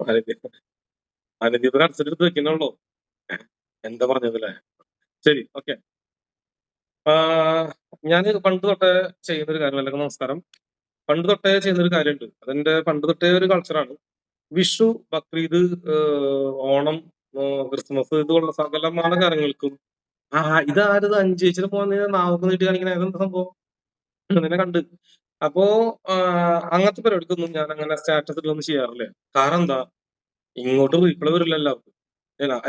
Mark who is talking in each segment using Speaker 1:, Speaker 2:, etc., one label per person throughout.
Speaker 1: അനുദീപ് അനുദീപ് കടച്ചിട്ട് വെക്കുന്നുള്ളൂ. എന്താ പറഞ്ഞതല്ലേ? ശരി, ഓക്കെ. ഞാൻ പണ്ട് തൊട്ടേ ചെയ്യുന്നൊരു കാര്യം, എല്ലാവർക്കും നമസ്കാരം. പണ്ട് തൊട്ടേ ചെയ്യുന്നൊരു കാര്യമുണ്ട്. അതെന്റെ പണ്ട് തൊട്ടേ ഒരു കൾച്ചറാണ്. വിഷു, ബക്രീദ്, ഓണം, ക്രിസ്മസ്, ഇതുപോലുള്ള സകലമായ കാര്യങ്ങൾക്കും ഇതാരത് അഞ്ചേച്ചിന് പോകുന്ന നാവൊക്കെ നീട്ടി കാണിക്കണ ഏതെന്താ സംഭവം? നിന്നെ കണ്ട്. അപ്പോ അങ്ങനത്തെ പരിപാടിക്കൊന്നും ഞാൻ അങ്ങനെ സ്റ്റാറ്റസ് ഇട്ടൊന്നും ചെയ്യാറില്ല. കാരണം എന്താ, ഇങ്ങോട്ട് റീപ്ലൈ വരില്ല എല്ലാവർക്കും.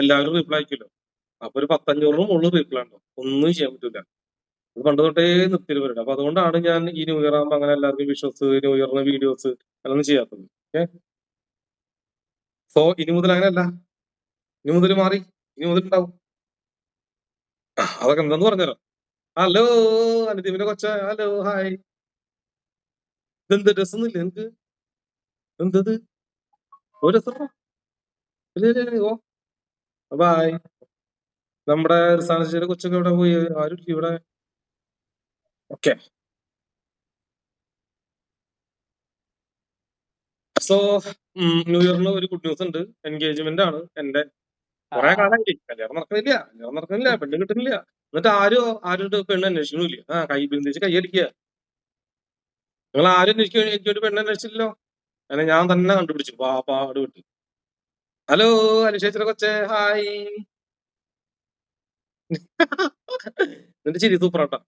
Speaker 1: എല്ലാവരും റീപ്ലൈ അയക്കുമല്ലോ. അപ്പൊ ഒരു 10-500 മുകളിൽ റീപ്ലൈ ഉണ്ടോ, ഒന്നും ചെയ്യാൻ പറ്റൂല. അത് പണ്ട് തൊട്ടേ നിർത്തിയ പരിപാടി. അപ്പൊ അതുകൊണ്ടാണ് ഞാൻ ഈ ന്യൂ ഇയർ ആകുമ്പോൾ അങ്ങനെ എല്ലാവർക്കും വിഷസ്, ന്യൂ ഇയറിന് വീഡിയോസ് അതൊന്നും ചെയ്യാത്തത്. ഓക്കെ. സോ ഇനി മുതൽ അങ്ങനെയല്ല, ഇനി മുതൽ മാറി, ഇനി മുതൽ ഉണ്ടാവും. അതൊക്കെ എന്താന്ന് പറഞ്ഞുതരാം. ഹലോ അനുദീപിന്റെ കൊച്ച, ഹലോ, ഹായ്. ഇതെന്ത് ഡ്രസ് ഒന്നും ഇല്ല നിനക്ക്? എന്തത് ഒരു രസം? ഓ ബായ്. നമ്മുടെ റിസാനയുടെ കൊച്ചൊക്കെ ഇവിടെ പോയി, ആരും ഇവിടെ. ഓക്കെ. സോ ന്യൂ ഇയറിന് ഒരു ഗുഡ് ന്യൂസ് ഉണ്ട്. എൻഗേജ്മെന്റ് ആണ് എന്റെ. കുറെ കാലമായി കല്യാണം നടക്കുന്നില്ല, പെണ്ണ് കിട്ടുന്നില്ല. എന്നിട്ട് ആരും പെണ്ണ് അന്വേഷിക്കണില്ല. കൈ ബന്ധിച്ച് കൈയടിക്കുക. നിങ്ങൾ ആരും എനിക്കൊരു പെണ്ണ് അന്വേഷിച്ചില്ലല്ലോ. അങ്ങനെ ഞാൻ തന്നെ കണ്ടുപിടിച്ചു പാട് വിട്ട്. ഹലോ അനുശേഷയുടെ കൊച്ചെ, ഹായ്. എന്നിട്ട് ചിരി സൂപ്പറാട്ടാ.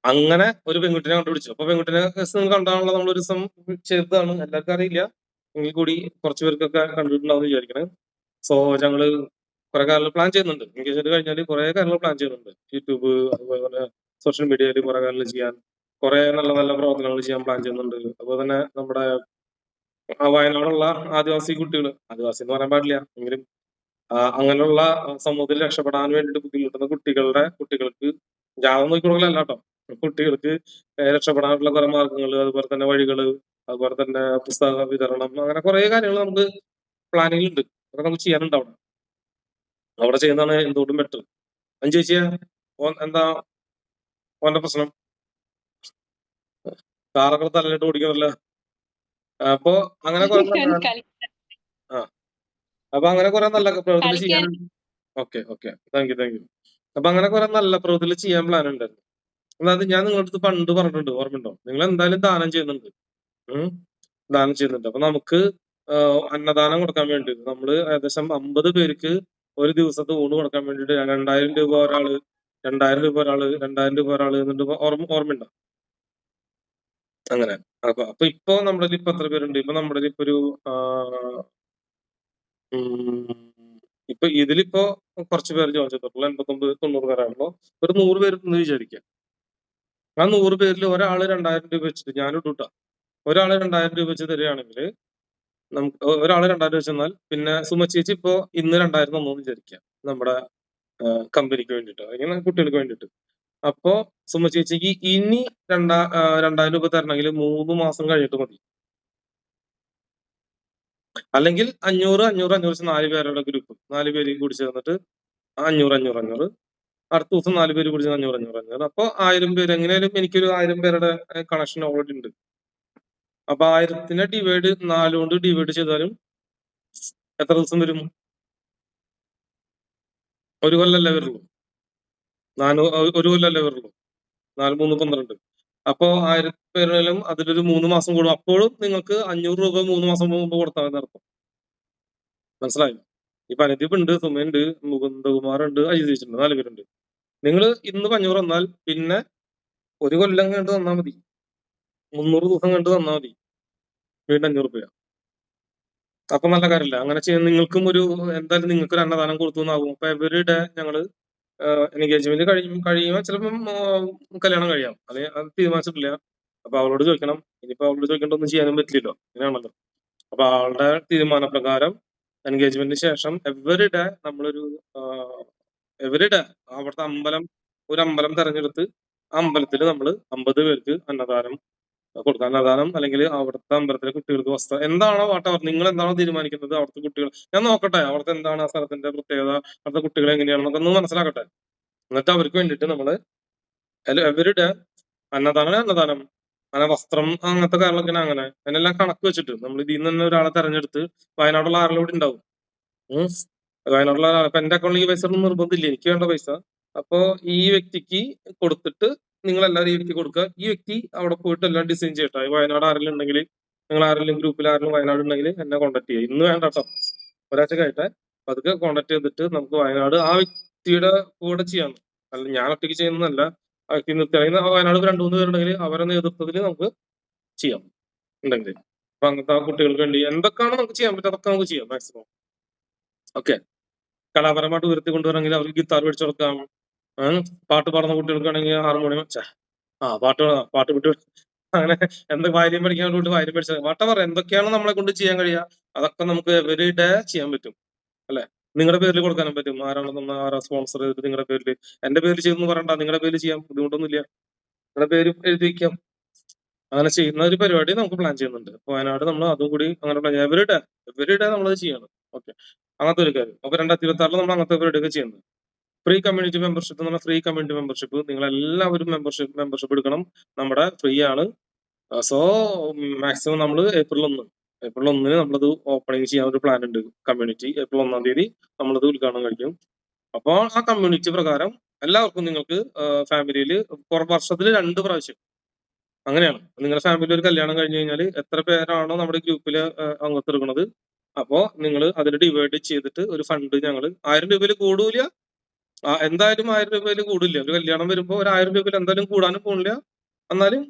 Speaker 1: അങ്ങനെ ഒരു പെൺകുട്ടിനെ കണ്ടുപിടിച്ചു. അപ്പൊ പെൺകുട്ടിനെ കണ്ടാണല്ലോ നമ്മൾ ഒരു ദിവസം ചെയ്തതാണ്. എല്ലാവർക്കും അറിയില്ല, എങ്കിൽ കൂടി കുറച്ചു പേർക്കൊക്കെ കണ്ടിട്ടുണ്ടാവും വിചാരിക്കണേ. സോ ഞങ്ങള് കുറെ കാര്യങ്ങൾ പ്ലാൻ ചെയ്യുന്നുണ്ട്. എൻഗേജ്മെന്റ് കഴിഞ്ഞാൽ കുറെ കാര്യങ്ങൾ പ്ലാൻ ചെയ്യുന്നുണ്ട്. യൂട്യൂബ്, അതുപോലെ സോഷ്യൽ മീഡിയയിൽ കുറെ കാര്യങ്ങൾ ചെയ്യാൻ, കുറെ നല്ല നല്ല പ്രവർത്തനങ്ങൾ ചെയ്യാൻ പ്ലാൻ ചെയ്യുന്നുണ്ട്. അതുപോലെ തന്നെ നമ്മുടെ വയനാടുള്ള ആദിവാസി കുട്ടികൾ, ആദിവാസി എന്ന് പറയാൻ പാടില്ല എങ്കിലും അങ്ങനെയുള്ള സമൂഹത്തിൽ രക്ഷപ്പെടാൻ വേണ്ടിയിട്ട് ബുദ്ധിമുട്ടുന്ന കുട്ടികൾക്ക് ജാതകം നോക്കിക്കൊടുക്കലല്ല കേട്ടോ, കുട്ടികൾക്ക് രക്ഷപ്പെടാനുള്ള കുറെ മാർഗങ്ങൾ, അതുപോലെ തന്നെ വഴികള്, അതുപോലെ തന്നെ പുസ്തക വിതരണം, അങ്ങനെ കുറെ കാര്യങ്ങൾ നമുക്ക് പ്ലാനിങ്ങിലുണ്ട്. അതൊക്കെ നമുക്ക് ചെയ്യാനുണ്ട് അവിടെ ചെയ്യുന്നതാണ് എന്തുകൊണ്ടും ബെറ്റർ. ചേച്ചിയെ എന്താ ഓന്റെ പ്രശ്നം? കാറൊക്കെ തലയിട്ട് ഓടിക്കണല്ലോ. അപ്പൊ അങ്ങനെ കുറെ അപ്പൊ അങ്ങനെ കുറെ നല്ല പ്രവൃത്തികൾ ചെയ്യാനുണ്ട്. Okay, thank U. അപ്പൊ അങ്ങനെ കുറെ നല്ല പ്രവൃത്തികൾ ചെയ്യാൻ പ്ലാൻ ഉണ്ടായിരുന്നു. അതായത് ഞാൻ നിങ്ങളുടെ അടുത്ത് പണ്ട് പറഞ്ഞിട്ടുണ്ട്, ഓർമ്മയുണ്ടോ? നിങ്ങൾ എന്തായാലും ദാനം ചെയ്യുന്നുണ്ട്. അപ്പൊ നമുക്ക് അന്നദാനം കൊടുക്കാൻ വേണ്ടി നമ്മള് ഏകദേശം 50 പേർക്ക് ഒരു ദിവസത്തെ ഊണ് കൊടുക്കാൻ വേണ്ടിട്ട് 2000 രൂപ ഒരാള്, 2000 രൂപ ഒരാള്, 2000 രൂപ ഒരാള് എന്നിട്ട് ഓർമ്മയുണ്ടോ? അങ്ങനെ. അപ്പൊ ഇപ്പൊ നമ്മുടെ ഇപ്പൊ എത്ര പേരുണ്ട്? ഇപ്പൊ നമ്മുടെ ഇപ്പൊ ഒരു ഇപ്പൊ ഇതിലിപ്പോ കുറച്ച് പേര് ജോയിൻ ചെയ്തിട്ടുള്ളൂ. 89-90 പേരാണല്ലോ. ഒരു 100 പേരുണ്ടെന്ന് വിചാരിക്കാം. ആ 100 പേരിൽ ഒരാള് 2000 രൂപ വെച്ചിട്ട് ഞാൻ ഇട്ടൂട്ടാ. ഒരാള് 2000 രൂപ വെച്ച് തരികയാണെങ്കിൽ നമുക്ക് ഒരാള് 2000 വെച്ച് തന്നാൽ, പിന്നെ സുമചേച്ചി ഇപ്പൊ ഇന്ന് 2000 തന്നു വിചാരിക്കാം നമ്മുടെ കമ്പനിക്ക് വേണ്ടിട്ട്, ഇങ്ങനെ കുട്ടികൾക്ക് വേണ്ടിട്ട്. അപ്പോ സുമചേച്ചിക്ക് ഇനി 2000 രൂപ തരണമെങ്കിൽ 3 മാസം കഴിഞ്ഞിട്ട് മതി. അല്ലെങ്കിൽ 500 വെച്ച് 4 പേരുടെ ഗ്രൂപ്പ്, 4 പേര് കൂടി ചേർന്നിട്ട് 500. അടുത്ത ദിവസം 4 പേര് കൂടി 500. അപ്പൊ 1000 പേര്. എങ്ങനെയാലും എനിക്കൊരു 1000 പേരുടെ കണക്ഷൻ ഓൾറെഡി ഉണ്ട്. അപ്പൊ 1000നെ 4 കൊണ്ട് ഡിവൈഡ് ചെയ്താലും എത്ര ദിവസം വരും? ഒരു കൊല്ലല്ലേ വരുള്ളൂ. ഒരു കൊല്ലല്ലേ വരുള്ളൂ. 4 3 12. അപ്പോ 1000 പേരിലും അതിലൊരു 3 മാസം കൂടും. അപ്പോഴും നിങ്ങൾക്ക് 500 രൂപ 3 മാസം മുമ്പ് കൊടുത്താൽ മതി അർത്ഥം. മനസ്സിലായോ? ഇപ്പൊ അനുദീപ് ഉണ്ട്, സുമയുണ്ട്, മുകുന്ദകുമാറുണ്ട്, അജിതേശുണ്ട്, 4 പേരുണ്ട്. നിങ്ങൾ ഇന്ന് 500 തന്നാൽ പിന്നെ ഒരു കൊല്ലം കണ്ട് തന്നാൽ മതി, 300 ദിവസം കണ്ട് തന്നാൽ മതി, വീണ്ടും 500 രൂപ. അപ്പൊ നല്ല കാര്യമില്ല. അങ്ങനെ ചെയ്യുന്ന നിങ്ങൾക്കും എന്തായാലും നിങ്ങൾക്ക് ഒരു അന്നദാനം കൊടുത്തു എന്നാകും. അപ്പൊ എവരിഡേ ഞങ്ങള് എൻഗേജ്മെന്റ് കഴിയുമ്പോൾ ചിലപ്പം കല്യാണം കഴിയാം. അത് തീരുമാനിച്ചിട്ടില്ല. അപ്പൊ അവളോട് ചോദിക്കണം. ഇനിയിപ്പോ അവളോട് ചോദിക്കേണ്ട ഒന്നും ചെയ്യാനും പറ്റില്ലല്ലോ, അങ്ങനെയാണല്ലോ. അപ്പൊ അവളുടെ തീരുമാനപ്രകാരം എൻഗേജ്മെന്റിന് ശേഷം എവരിഡേ നമ്മളൊരു എവരിഡേ അവിടുത്തെ ഒരു അമ്പലം തെരഞ്ഞെടുത്ത് ആ അമ്പലത്തിൽ നമ്മൾ 50 പേർക്ക് അന്നദാനം കൊടുക്കാം. അന്നദാനം അല്ലെങ്കിൽ അവിടുത്തെ അമ്പലത്തിലെ കുട്ടികൾക്ക് വസ്ത്രം, എന്താണോ നിങ്ങൾ എന്താണോ തീരുമാനിക്കുന്നത് അവിടുത്തെ കുട്ടികൾ, ഞാൻ നോക്കട്ടെ അവിടുത്തെ എന്താണ് ആ സ്ഥലത്തിന്റെ പ്രത്യേകത, അവിടുത്തെ കുട്ടികൾ എങ്ങനെയാണെന്നൊക്കെ ഒന്ന് മനസ്സിലാക്കട്ടെ. എന്നിട്ട് അവർക്ക് വേണ്ടിയിട്ട് നമ്മള് എവരിഡേ അന്നദാനം അങ്ങനെ വസ്ത്രം അങ്ങനത്തെ കാര്യങ്ങളൊക്കെ അങ്ങനെ അതിനെല്ലാം കണക്ക് വെച്ചിട്ട് നമ്മൾ ഇതിൽ നിന്ന് തന്നെ ഒരാളെ തെരഞ്ഞെടുത്ത് വയനാടുള്ള ആരെല്ലാം ഇവിടെ ഉണ്ടാവും. വയനാടുള്ള ഇപ്പൊ എന്റെ അക്കൗണ്ടിൽ ഈ പൈസ ഒന്നും നിർബന്ധമില്ല, എനിക്ക് വേണ്ട പൈസ. അപ്പോ ഈ വ്യക്തിക്ക് കൊടുത്തിട്ട് നിങ്ങൾ എല്ലാവരും ഈ വ്യക്തി കൊടുക്കുക. ഈ വ്യക്തി അവിടെ പോയിട്ട് എല്ലാം ഡിസൈൻ ചെയ്യട്ടെ. വയനാട് ആരെങ്കിലും ഉണ്ടെങ്കിൽ, നിങ്ങൾ ആരെങ്കിലും ഗ്രൂപ്പിൽ ആരെങ്കിലും വയനാട് ഉണ്ടെങ്കിൽ എന്നെ കോൺടാക്ട് ചെയ്യുക. ഇന്ന് വേണ്ട കേട്ടോ, ഒരാഴ്ച കഴിയട്ടെ. അതൊക്കെ കോൺടാക്ട് ചെയ്തിട്ട് നമുക്ക് വയനാട് ആ വ്യക്തിയുടെ കൂടെ ചെയ്യാം. അല്ല ഞാൻ ഒറ്റയ്ക്ക് ചെയ്യുന്നതല്ല, ആ വ്യക്തി നിർത്തി വയനാട് 2-3 പേരുണ്ടെങ്കിൽ അവരുടെ നേതൃത്വത്തിൽ നമുക്ക് ചെയ്യാം ഉണ്ടെങ്കിൽ. അപ്പൊ അങ്ങനത്തെ കുട്ടികൾക്ക് വേണ്ടി എന്തൊക്കെയാണ് നമുക്ക് ചെയ്യാൻ പറ്റും അതൊക്കെ നമുക്ക് ചെയ്യാം മാക്സിമം. ഓക്കെ, കലാപരമായിട്ട് ഉയർത്തി കൊണ്ടുവരണമെങ്കിൽ അവർക്ക് ഗിത്താർ മേടിച്ചു കൊടുക്കാം. പാട്ട് പാടുന്ന കുട്ടികൾക്കാണെങ്കിൽ ഹാർമോണിയം പാട്ട് വിട്ടു അങ്ങനെ എന്ത് കാര്യം പഠിക്കാൻ വേണ്ടി കാര്യം പഠിച്ചത് വാട്ട പറ എന്തൊക്കെയാണ് നമ്മളെ കൊണ്ട് ചെയ്യാൻ കഴിയുക അതൊക്കെ നമുക്ക് എവരി ഡേ ചെയ്യാൻ പറ്റും അല്ലെ. നിങ്ങളുടെ പേരിൽ കൊടുക്കാനും പറ്റും. ആരാണ് നമ്മൾ ആരാ സ്പോൺസർ ചെയ്തിട്ട് നിങ്ങളുടെ പേരിൽ, എന്റെ പേരിൽ ചെയ്തെന്ന് പറയണ്ട, നിങ്ങളുടെ പേരിൽ ചെയ്യാം, ബുദ്ധിമുട്ടൊന്നുമില്ല. നിങ്ങളുടെ പേര് എഴുതി വയ്ക്കാം. അങ്ങനെ ചെയ്യുന്ന ഒരു പരിപാടി നമുക്ക് പ്ലാൻ ചെയ്യുന്നുണ്ട്. വയനാട് നമ്മൾ അതും കൂടി അങ്ങനെ പ്ലാൻ ചെയ്യാം. എവരി ഡേ നമ്മളത് ചെയ്യണം. ഓക്കെ, അങ്ങനത്തെ ഒരു കാര്യം. അപ്പൊ 2026 നമ്മൾ അങ്ങനത്തെ പരിപാടി ഒക്കെ ചെയ്യുന്നത്. ഫ്രീ കമ്മ്യൂണിറ്റി മെമ്പർഷിപ്പ് എന്ന് പറഞ്ഞാൽ ഫ്രീ കമ്മ്യൂണിറ്റി മെമ്പർഷിപ്പ് നിങ്ങൾ എല്ലാവരും മെമ്പർഷിപ്പ് എടുക്കണം. നമ്മുടെ ഫ്രീ ആണ്. സോ മാക്സിമം നമ്മൾ ഏപ്രിൽ 1 നമ്മളത് ഓപ്പണിംഗ് ചെയ്യാൻ ഒരു പ്ലാൻ ഉണ്ട്. കമ്മ്യൂണിറ്റി ഏപ്രിൽ 1 തീയതി നമ്മളത് ഉദ്ഘാടനം കഴിക്കും. അപ്പോൾ ആ കമ്മ്യൂണിറ്റി പ്രകാരം എല്ലാവർക്കും നിങ്ങൾക്ക് ഫാമിലിയിൽ വർഷത്തിൽ 2 പ്രാവശ്യം അങ്ങനെയാണ്. നിങ്ങളുടെ ഫാമിലി ഒരു കല്യാണം കഴിഞ്ഞു കഴിഞ്ഞാൽ എത്ര പേരാണോ നമ്മുടെ ഗ്രൂപ്പിൽ അംഗത്വം എടുക്കുന്നത്, അപ്പോ നിങ്ങൾ അതിന് ഡിവൈഡ് ചെയ്തിട്ട് ഒരു ഫണ്ട് ഞങ്ങൾ 1000 രൂപയിൽ കൂടൂല. എന്തായാലും 1000 രൂപയിൽ കൂടില്ല. ഒരു കല്യാണം വരുമ്പോൾ ഒരു 1000 രൂപയിൽ എന്തായാലും കൂടാനും പോണില്ല. എന്നാലും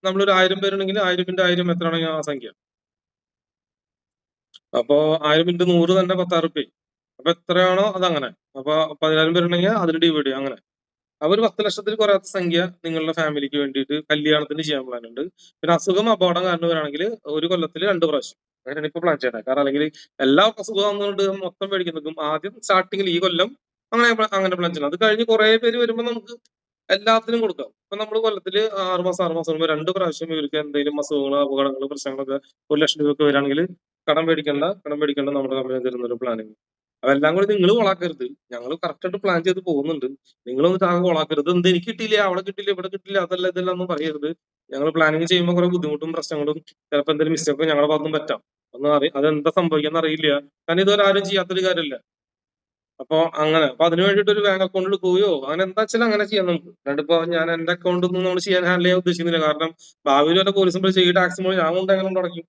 Speaker 1: നമ്മളൊരു 1000 പേരുണ്ടെങ്കിൽ 1000 × 1000 എത്രയാണെങ്കിൽ ആ സംഖ്യ. അപ്പോ 1000 × 100 തന്നെ 16 റുപ്യ. അപ്പൊ എത്രയാണോ അതങ്ങനെ. അപ്പൊ 10,000 പേരുണ്ടെങ്കിൽ അതിന് ഡിവൈഡ് ചെയ്യാം അങ്ങനെ. അപ്പൊ ഒരു 10 ലക്ഷത്തിൽ കുറയാത്ത സംഖ്യ നിങ്ങളുടെ ഫാമിലിക്ക് വേണ്ടിയിട്ട് കല്യാണത്തിന് ചെയ്യാൻ പ്ലാൻ ഉണ്ട്. പിന്നെ അസുഖം അപകടം കാരണം വരാണെങ്കിൽ ഒരു കൊല്ലത്തിൽ 2 പ്രാവശ്യം അങ്ങനെയാണ് ഇപ്പൊ പ്ലാൻ ചെയ്യണേ. കാരണം അല്ലെങ്കിൽ എല്ലാവർക്കും അസുഖം വന്നുകൊണ്ട് മൊത്തം മേടിക്കുന്നതും ആദ്യം സ്റ്റാർട്ടിങ്ങിൽ ഈ കൊല്ലം അങ്ങനെ പ്ലാൻ ചെയ്യണം. അത് കഴിഞ്ഞ് കുറെ പേര് വരുമ്പോൾ നമുക്ക് എല്ലാത്തിനും കൊടുക്കാം. ഇപ്പൊ നമ്മൾ കൊല്ലത്തില് 6 മാസം വരുമ്പോൾ 2 പ്രാവശ്യം ഇവർക്ക് എന്തെങ്കിലും അസുഖങ്ങളോ അപകടങ്ങളോ പ്രശ്നങ്ങളൊക്കെ 1 ലക്ഷം രൂപ വരികയാണെങ്കിൽ കടം പേടിക്കേണ്ട നമ്മുടെ കമ്പനി തരുന്ന ഒരു പ്ലാനിങ്. അതെല്ലാം കൂടി നിങ്ങൾ കൊളാക്കരുത്. ഞങ്ങൾ കറക്റ്റ് ആയിട്ട് പ്ലാൻ ചെയ്ത് പോകുന്നുണ്ട്. നിങ്ങളൊന്നും ആകെ കൊളാക്കരുത്. എന്ത് എനിക്ക് കിട്ടിയില്ല, അവിടെ കിട്ടില്ല, ഇവിടെ കിട്ടില്ല, അതല്ല ഇതെല്ലാം ഒന്നും പറയരുത്. ഞങ്ങൾ പ്ലാനിങ് ചെയ്യുമ്പോൾ കുറെ ബുദ്ധിമുട്ടും പ്രശ്നങ്ങളും ചിലപ്പോൾ എന്തെങ്കിലും മിസ്റ്റേക്ക് ഞങ്ങളുടെ ഭാഗത്തും പറ്റാം. അതെന്താ സംഭവിക്കാന്ന് അറിയില്ല. കാരണം ഇതുവരെ ആരും ചെയ്യാത്തൊരു കാര്യമല്ല. അപ്പൊ അങ്ങനെ അപ്പൊ അതിന് വേണ്ടിട്ട് ഒരു ബാങ്ക് അക്കൗണ്ട് എടുക്കുകയോ അങ്ങനെ എന്താ വെച്ചാൽ അങ്ങനെ ചെയ്യാം നമുക്ക്. അല്ലാണ്ടിപ്പോ ഞാൻ എന്റെ അക്കൗണ്ട് ഒന്നും നമ്മൾ ചെയ്യാൻ ഹാൻഡിൽ ചെയ്യാൻ ഉദ്ദേശിക്കുന്നില്ല. കാരണം ഭാവിയിൽ വല്ല പോലീസും വിളിച്ച് ഈ ടാക്സ് മുകളിൽ ഞാൻ കൊണ്ട് അങ്ങനെ തുടങ്ങി.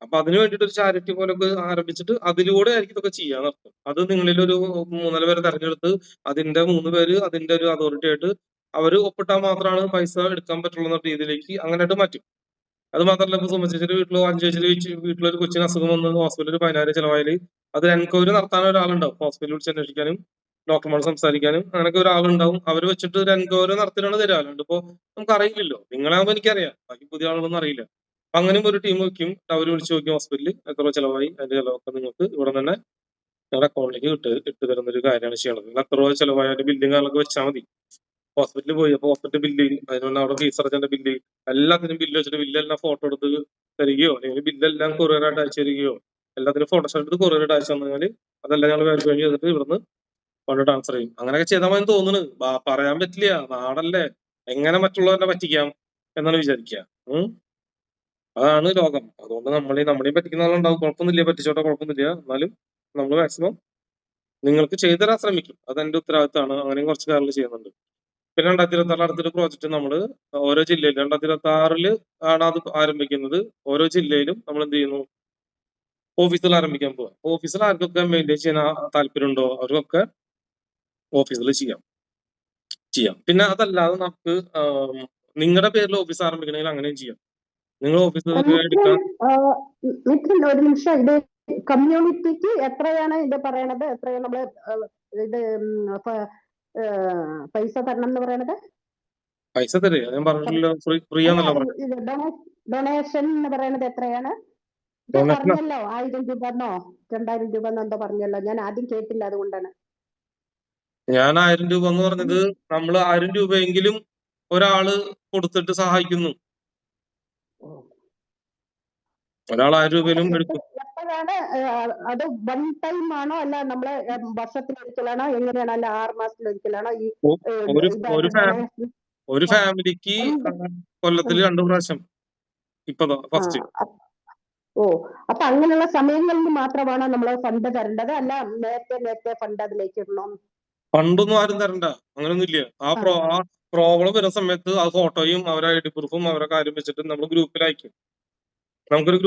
Speaker 1: അപ്പൊ അതിന് വേണ്ടിട്ട് ഒരു ചാരിറ്റി പോലൊക്കെ ആരംഭിച്ചിട്ട് അതിലൂടെ ആയിരിക്കും ഇതൊക്കെ ചെയ്യാന്നർത്ഥം. അത് നിങ്ങളിൽ ഒരു 3-4 പേരെ തെരഞ്ഞെടുത്ത് അതിന്റെ 3 പേര് അതിന്റെ ഒരു അതോറിറ്റി ആയിട്ട് അവര് ഒപ്പിട്ടാൽ മാത്രമാണ് പൈസ എടുക്കാൻ പറ്റുള്ളൂ എന്ന രീതിയിലേക്ക് അങ്ങനെയായിട്ട് മാറ്റും. അത് മാത്രമല്ല ഇപ്പൊ സുമ ചേച്ചിയുടെ വീട്ടിലോ വീട്ടിലൊരു കൊച്ചിന് അസുഖം വന്ന് ഹോസ്പിറ്റലിൽ 10,000 ചെലവായാല് അത് എൻക്വയറി നടത്താൻ ഒരാളുണ്ടാവും. ഹോസ്പിറ്റലിൽ വിളിച്ച് അന്വേഷിക്കാനും ഡോക്ടർമാരോട് സംസാരിക്കാനും അങ്ങനെയൊക്കെ ഒരാളുണ്ടാവും. അവര് വെച്ചിട്ട് ഒരു എൻക്വയറി നടത്തിയാണ് തരാറുണ്ട്. ഇപ്പൊ നമുക്ക് അറിയില്ലല്ലോ, നിങ്ങളാകുമ്പോൾ എനിക്കറിയാം, ബാക്കി പുതിയ ആളുകളൊന്നും അറിയില്ല. അപ്പൊ അങ്ങനെയും ഒരു ടീം വെക്കും. അവര് വിളിച്ചു നോക്കി ഹോസ്പിറ്റലിൽ എത്ര ചെലവായി, അതിന്റെ ചെലവൊക്കെ നിങ്ങൾക്ക് ഇവിടെ തന്നെ നിങ്ങളുടെ അക്കൗണ്ടിലേക്ക് ഇട്ട് തരുന്ന ഒരു കാര്യമാണ് ചെയ്യണത്. നിങ്ങൾ എത്ര രൂപ ചെലവായ അതിന്റെ ബില്ലും കാര്യങ്ങളൊക്കെ വെച്ചാൽ മതി. ഹോസ്പിറ്റലിൽ പോയി അപ്പൊ ഹോസ്പിറ്റൽ ബില്ല്, അതിനുള്ള അവിടെ ഫീസ് അടച്ചതിന്റെ ബില്ല്, എല്ലാത്തിനും ബില്ല് വെച്ചിട്ട് ബില്ലെല്ലാം ഫോട്ടോ എടുത്ത് തരികയോ അല്ലെങ്കിൽ ബില്ലെല്ലാം കൊറിയറായിട്ട് അയച്ചു തരികയോ എല്ലാത്തിനും ഫോട്ടോഷോട്ട് എടുത്ത് കൊറിയറായിട്ട് അയച്ചു തന്നാൽ അതെല്ലാം ഞങ്ങൾ വെരിഫൈ ചെയ്തിട്ട് ഇവിടുന്ന് ഫണ്ട് ട്രാൻസ്ഫർ ചെയ്യും. അങ്ങനെയൊക്കെ ചെയ്താൽ മതി തോന്നുന്നു. പറയാൻ പറ്റില്ല, നാടല്ലേ, എങ്ങനെ മറ്റുള്ളവരെ പറ്റിക്കാം എന്നാണ് വിചാരിക്കുക. അതാണ് ലോകം. അതുകൊണ്ട് നമ്മളെയും പറ്റിക്കുന്ന ആളുണ്ടാവും. കുഴപ്പമൊന്നുമില്ല, പറ്റിച്ചോട്ടെ, കുഴപ്പമൊന്നുമില്ല. എന്നാലും നമ്മൾ മാക്സിമം നിങ്ങൾക്ക് ചെയ്തു തരാൻ ശ്രമിക്കും. അതെന്റെ ഉത്തരവാദിത്തമാണ്. അങ്ങനെയും കുറച്ച് കാര്യങ്ങൾ ചെയ്യുന്നുണ്ട്. പിന്നെ 2026 അടുത്തൊരു പ്രോജക്റ്റ് നമ്മള് ഓരോ ജില്ലയിലും 2026 ആണ് അത് ആരംഭിക്കുന്നത്. ഓരോ ജില്ലയിലും നമ്മൾ എന്ത് ചെയ്യുന്നു, ഓഫീസുകൾ ആരംഭിക്കാൻ പോവാ. ഓഫീസിൽ ആർക്കൊക്കെ മെയിൻറ്റെയിൻ ചെയ്യാൻ താല്പര്യമുണ്ടോ അവർക്കൊക്കെ ഓഫീസിൽ ചെയ്യാം. പിന്നെ അതല്ലാതെ നമുക്ക് നിങ്ങളുടെ പേരിൽ ഓഫീസ് ആരംഭിക്കണമെങ്കിൽ അങ്ങനെയും ചെയ്യാം. നിങ്ങൾ ഓഫീസ് എടുക്കാം.
Speaker 2: മിഥുൻ ഒരു നിമിഷം, ഇത് കമ്മ്യൂണിറ്റിക്ക് എത്രയാണ് ഇത് പറയണത്? എത്രയാണ് നമ്മള് ഇത് പൈസ തരണം എന്ന് പറയണത്?
Speaker 1: പൈസ തരിക ഞാൻ പറഞ്ഞില്ലല്ലോ, ഫ്രീ ആണല്ലോ പറഞ്ഞത്.
Speaker 2: ഡൊണേഷൻ എന്ന് പറയുന്നത് എത്രയാണ് പറഞ്ഞല്ലോ? 1000 രൂപന്നോ 2000 രൂപന്നോ എന്തോ പറഞ്ഞല്ലോ, ഞാൻ ആദ്യം കേട്ടില്ല, അതുകൊണ്ടാണ്.
Speaker 1: ഞാൻ 1000 രൂപ എന്ന് പറഞ്ഞത് നമ്മൾ 1000 രൂപയെങ്കിലും ഒരാള് കൊടുത്തിട്ട് സഹായിക്കുന്നു. ഒരാൾ 1000 രൂപയിലും എടുക്കും.
Speaker 2: എപ്പോഴാണ് അത്? വൺ ടൈം ആണോ അല്ല നമ്മള് വർഷത്തിലൊരിക്കലാണോ എങ്ങനെയാണോ, അല്ല 6 മാസത്തിലൊരിക്കലാണോ? ഈ
Speaker 1: ഒരു ഫാമിലിക്ക് കൊല്ലത്തിൽ 2 പ്രാവശ്യം ഇപ്പൊ
Speaker 2: ആ,
Speaker 1: ഫസ്റ്റ്.
Speaker 2: ഓ, അപ്പൊ അങ്ങനെയുള്ള സമയങ്ങളിൽ മാത്രമാണ് നമ്മൾ ഫണ്ട് തരേണ്ടത്, അല്ല നേരത്തെ ഫണ്ട് അതിലേക്ക് ഇടണം?
Speaker 1: ഫണ്ടൊന്നും ആരും തരണ്ട, അങ്ങനൊന്നും ഇല്ല. ആ പ്രോബ്ലം വരുന്ന സമയത്ത് ആ ഫോട്ടോയും അവരെ ഐഡി പ്രൂഫും അവരെ കാര്യം വെച്ചിട്ട് നമ്മൾ ഗ്രൂപ്പിൽ അയക്കും. നിങ്ങൾക്കൊരു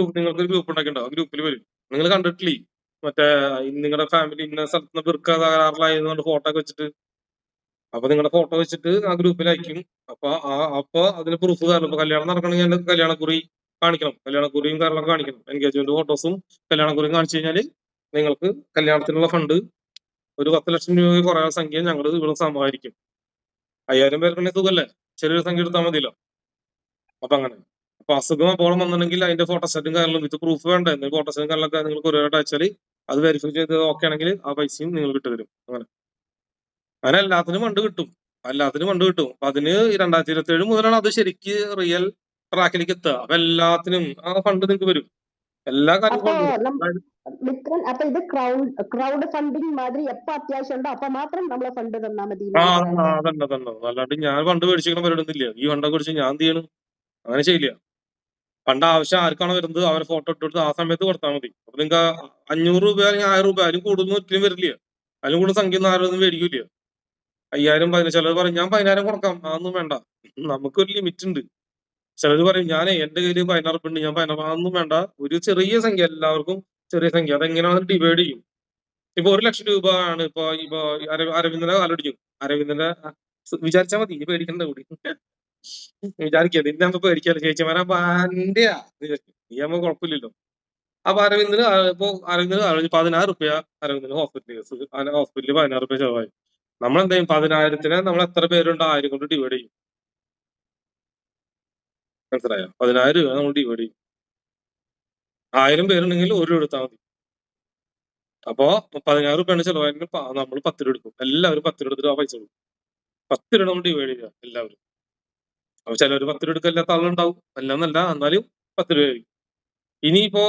Speaker 1: ഗ്രൂപ്പ് ഉണ്ടാക്കിണ്ടോ? ആ ഗ്രൂപ്പിൽ വരും. നിങ്ങൾ കണ്ടിട്ടില്ലേ മറ്റേ നിങ്ങളുടെ ഫാമിലി ഇന്ന സ്ഥലത്ത് ബിർക്ക തകരാറിലായെന്ന് ഫോട്ടോ ഒക്കെ വെച്ചിട്ട്? അപ്പൊ നിങ്ങളുടെ ഫോട്ടോ വെച്ചിട്ട് ആ ഗ്രൂപ്പിൽ അയക്കും. അപ്പൊ അതിന് പ്രൂഫ് കാരണം ഇപ്പൊ കല്യാണം നടക്കണമെങ്കിൽ എന്റെ കല്യാണക്കുറി കാണിക്കണം, കല്യാണക്കുറിയും കാര്യങ്ങളൊക്കെ കാണിക്കണം. എൻഗേജ്മെന്റ് ഫോട്ടോസും കല്യാണക്കുറിയും കാണിച്ചു കഴിഞ്ഞാൽ നിങ്ങൾക്ക് കല്യാണത്തിനുള്ള ഫണ്ട് ഒരു 10 ലക്ഷം രൂപ കുറേ സംഖ്യ ഞങ്ങൾ ഇവിടെ സമാഹരിക്കും. 5000 പേർക്കുണ്ടെങ്കിൽ സുഖല്ലേ, ചെറിയൊരു സംഖ്യ എടുത്താൽ മതിയല്ലോ. അപ്പൊ അങ്ങനെ അപ്പൊ അസുഖം അപ്പോഴും വന്നിട്ടുണ്ടെങ്കിൽ അതിന്റെ ഫോട്ടോസ്റ്റാറ്റും കാര്യങ്ങളും വിത്ത് പ്രൂഫ് വേണ്ട. എന്തെങ്കിലും ഫോട്ടോസ്റ്റാറ്റും കാര്യങ്ങളൊക്കെ നിങ്ങൾ കൊറിയറായിട്ട് അയച്ചാൽ അത് വെരിഫൈ ചെയ്ത് ഓക്കെ ആണെങ്കിൽ ആ പൈസയും നിങ്ങൾ വിട്ടുതരും. അങ്ങനെ എല്ലാത്തിനും ഫണ്ട് കിട്ടും. അപ്പൊ അതിന് 2027 മുതലാണ് അത് ശരിക്ക് റിയൽ ട്രാക്കിലേക്ക് എത്തുക. അപ്പൊ എല്ലാത്തിനും ആ ഫണ്ട് നിങ്ങൾക്ക് വരും. എല്ലാ കാര്യങ്ങളും
Speaker 2: മിത്രൻ, അപ്പൊ ഇത് ക്രൗഡ് ഫണ്ടിങ് മാതിരി എപ്പോ അത്യാവശ്യം ഉണ്ടോ അപ്പൊ മാത്രം നമ്മളെ ഫണ്ട് തന്നാ മതി?
Speaker 1: തന്നെ. അല്ലാണ്ട് ഞാൻ ഫണ്ട് മേടിച്ചിരിക്കണ പരിപാടിയൊന്നുമില്ല. ഈ ഫണ്ടൊക്കെ മേടിച്ച് ഞാൻ എന്ത് ചെയ്യണം? അങ്ങനെ ചെയ്യില്ല. ഫണ്ട് ആവശ്യം ആർക്കാണോ വരുന്നത് അവരെ ഫോട്ടോ ഇട്ടെടുത്ത് ആ സമയത്ത് കൊടുത്താൽ മതി. അപ്പൊ നിങ്ങൾക്ക് 500 രൂപ അല്ലെങ്കിൽ 1000 രൂപ അതിലും കൂടുതൽ ഒരിക്കലും വരില്ല. അതിലും കൂടുതൽ സംഖ്യ ഒന്നും ആരും ഒന്നും മേടിക്കില്ല. 5000 10 ചിലർ പറയും ഞാൻ 10,000 കൊടുക്കാം. അതൊന്നും വേണ്ട, നമുക്കൊരു ലിമിറ്റ് ഉണ്ട്. ചിലർ പറയും ഞാനേ എന്റെ കയ്യിൽ 16 ഉണ്ട്, ഞാൻ 16. അതൊന്നും വേണ്ട. ഒരു ചെറിയ സംഖ്യ, എല്ലാവർക്കും ചെറിയ സംഖ്യ. അതെങ്ങനെയാണ് ഡിവൈഡ് ചെയ്യും. ഇപ്പൊ 1 ലക്ഷം രൂപ ആണ്. ഇപ്പൊ അരവിന്ദന്റെ കാലൊടിഞ്ഞു. അരവിന്ദന്റെ വിചാരിച്ചാൽ മതി, പേടിക്കണ്ട കൂടി. വിചാരിക്കുക നിന്നെ നമുക്ക് പേടിക്കാല്ലോ, ചേച്ചിമാരാ ബാൻഡയാ നീ ആകുമ്പോ കുഴപ്പമില്ലല്ലോ. അപ്പൊ അരവിന്ദന് 16 റുപ്യ അരവിന്ദന് ഹോസ്പിറ്റൽ 16 റുപ്യ ചെലവായി. നമ്മൾ എന്ത് ചെയ്യും? 10,000-നെ നമ്മൾ എത്ര പേരുണ്ട് 1000 കൊണ്ട് ഡിവൈഡ് ചെയ്യും. മനസ്സിലായോ? 10,000 രൂപ നമ്മൾ ഡിവൈഡ് ചെയ്യും. 1000 പേരുണ്ടെങ്കിൽ 1 രൂപ എടുത്താൽ മതി. അപ്പൊ 16 റുപ്യാണ് ചെലവായെങ്കിൽ നമ്മൾ 10 രൂപ എടുക്കും. എല്ലാവരും 10 രൂപ എടുത്തിട്ട് ആ പൈസ കൊടുക്കും. 10 രൂപ നമ്മൾ ഡിവൈഡ് ചെയ്യുക എല്ലാവരും. അപ്പൊ ചിലവർ 10 രൂപ എടുക്കല്ലാത്ത ആളുണ്ടാവും, അല്ലാന്നല്ല, എന്നാലും 10 രൂപയായിരിക്കും. ഇനിയിപ്പോ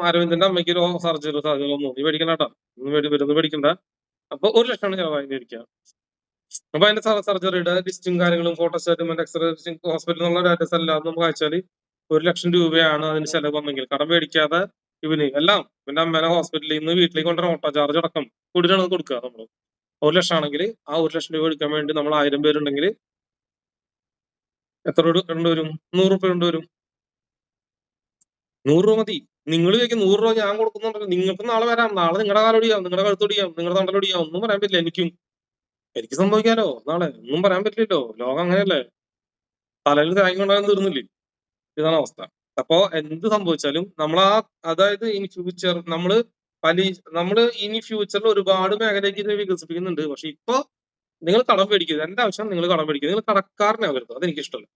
Speaker 1: അരവിന്ദന്റെ അമ്മയ്ക്ക് ഒരു സർജറി ഒന്നും നീ പേടിക്കണ്ട കേട്ടോ, ഒന്നും പേടിക്കണ്ട. അപ്പൊ 1 ലക്ഷമാണ് ചെലവായിരിക്കുക. അപ്പൊ അതിന്റെ സർജറിയുടെ ലിസ്റ്റും കാര്യങ്ങളും ഫോട്ടോ സ്റ്റേറ്റ്മെന്റ് എക്സ്റേ ഹോസ്പിറ്റലിൽ നിന്നുള്ള ഡാറ്റസ് എല്ലാം നമുക്ക് അയച്ചാല് 1 ലക്ഷം രൂപയാണ് അതിന് ചെലവ് വന്നെങ്കിൽ. കടം മേടിക്കാതെ ഇവന് എല്ലാം പിന്നെ അമ്മേനെ ഹോസ്പിറ്റലിൽ നിന്ന് വീട്ടിലേക്ക് കൊണ്ടുവരാൻ ഓട്ടോ ചാർജ് അടക്കം കൂടിയിട്ടാണ് കൊടുക്കുക. നമ്മൾ 1 ലക്ഷം ആണെങ്കിൽ ആ 1 ലക്ഷം രൂപ എടുക്കാൻ വേണ്ടി നമ്മൾ 1000 പേരുണ്ടെങ്കിൽ എത്ര രൂപ വരും? 100 രൂപ വരും. 100 രൂപ മതി. നിങ്ങൾ ചോദിക്കും 100 രൂപ ഞാൻ കൊടുക്കുന്നുണ്ടല്ലോ, നിങ്ങൾക്ക് നാളെ വരാം, നാളെ നിങ്ങളുടെ കാലൊടിയാം, നിങ്ങളുടെ കഴുത്തൊടിയാം, നിങ്ങളുടെ തണ്ടലൊടിയാം, ഒന്നും പറയാൻ പറ്റില്ല. എനിക്ക് സംഭവിക്കാലോ നാളെ, ഒന്നും പറയാൻ പറ്റില്ലല്ലോ. ലോകം അങ്ങനെയല്ലേ, തലയിൽ തേങ്ങ ഉണ്ടാകാൻ തീർന്നില്ലേ? ഇതാണ് അവസ്ഥ. അപ്പോ എന്ത് സംഭവിച്ചാലും അതായത് ഇനി ഫ്യൂച്ചർ നമ്മള് ഇനി ഫ്യൂച്ചറിൽ ഒരുപാട് മേഖലയ്ക്ക് ഇത് വികസിപ്പിക്കുന്നുണ്ട്. പക്ഷെ ഇപ്പൊ നിങ്ങൾ കടം പേടിക്കരുത്. എന്റെ ആവശ്യം നിങ്ങൾ കടം പേടിക്കരുത്. നിങ്ങൾ കടക്കാരനാവരുത്, അതെനിക്ക് ഇഷ്ടമല്ല.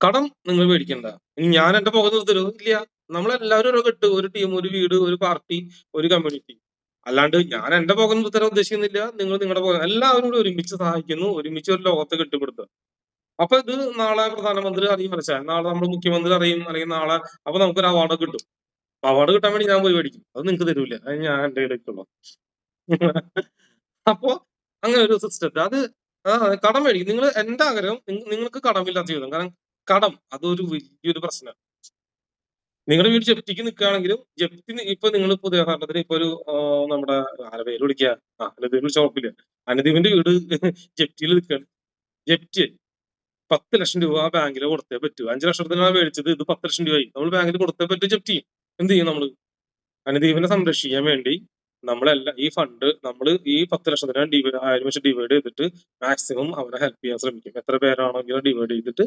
Speaker 1: കടം നിങ്ങൾ പേടിക്കണ്ട. ഇനി ഞാൻ എന്റെ പുക നിർത്തരോ ഇല്ല. നമ്മളെല്ലാവരും ഓരോ കെട്ട്, ഒരു ടീം, ഒരു വീട്, ഒരു പാർട്ടി, ഒരു കമ്മ്യൂണിറ്റി. അല്ലാണ്ട് ഞാൻ എന്റെ പുക നിർത്തരാൻ ഉദ്ദേശിക്കുന്നില്ല. നിങ്ങൾ നിങ്ങളുടെ പുക എല്ലാവരും കൂടി ഒരുമിച്ച് സഹായിക്കുന്നു, ഒരുമിച്ച് ഒരു ലോകത്തെ കെട്ടിപ്പടുത്തുക. അപ്പൊ ഇത് നാളെ പ്രധാനമന്ത്രി അറിയും, മനസ്സിലായി, നാളെ നമ്മൾ മുഖ്യമന്ത്രി അറിയും, അല്ലെങ്കിൽ നാളെ അപ്പൊ നമുക്കൊരു അവാർഡ് കിട്ടും. അവാർഡ് കിട്ടാൻ വേണ്ടി ഞാൻ പോയി മേടിക്കും, അത് നിങ്ങൾക്ക് തരൂല, അത് ഞാൻ എന്റെ കയ്യിലേക്കുള്ളൂ. അപ്പോ അങ്ങനെ ഒരു സിസ്റ്റത്തെ അത് കടം മേടിക്കും. നിങ്ങൾ എന്റെ ആഗ്രഹം നിങ്ങൾക്ക് കടമില്ലാത്ത ജീവിതം. കാരണം കടം അതൊരു വലിയൊരു പ്രശ്നമാണ്. നിങ്ങളുടെ വീട് ജപ്തിക്ക് നിൽക്കുകയാണെങ്കിലും ഇപ്പൊ നിങ്ങൾ ഉദാഹരണത്തിന് ഇപ്പൊ ഒരു നമ്മുടെ ആരെ പേര് വിളിക്കുക, അനുദീപിന്റെ ഷോപ്പില്ല, അനുദീപിന്റെ വീട് ജപ്തിയിൽ നിൽക്കുകയാണ്. ജപ്തി 10 ലക്ഷം രൂപ ബാങ്കിൽ കൊടുത്തേ പറ്റൂ. 5 ലക്ഷത്തിനാണ് മേടിച്ചത്, ഇത് 10 ലക്ഷം രൂപയായി. നമ്മൾ ബാങ്കിൽ കൊടുത്തേ പറ്റൂ ജപ്തി. എന്ത് ചെയ്യും നമ്മള്? അനുദീപിനെ സംരക്ഷിക്കാൻ വേണ്ടി നമ്മളെല്ലാം ഈ ഫണ്ട് നമ്മൾ ഈ 10 ലക്ഷത്തിന് 1000 വെച്ച് ഡിവൈഡ് ചെയ്തിട്ട് മാക്സിമം അവരെ ഹെൽപ്പ് ചെയ്യാൻ ശ്രമിക്കും. എത്ര പേരാണെങ്കിലും ഡിവൈഡ് ചെയ്തിട്ട്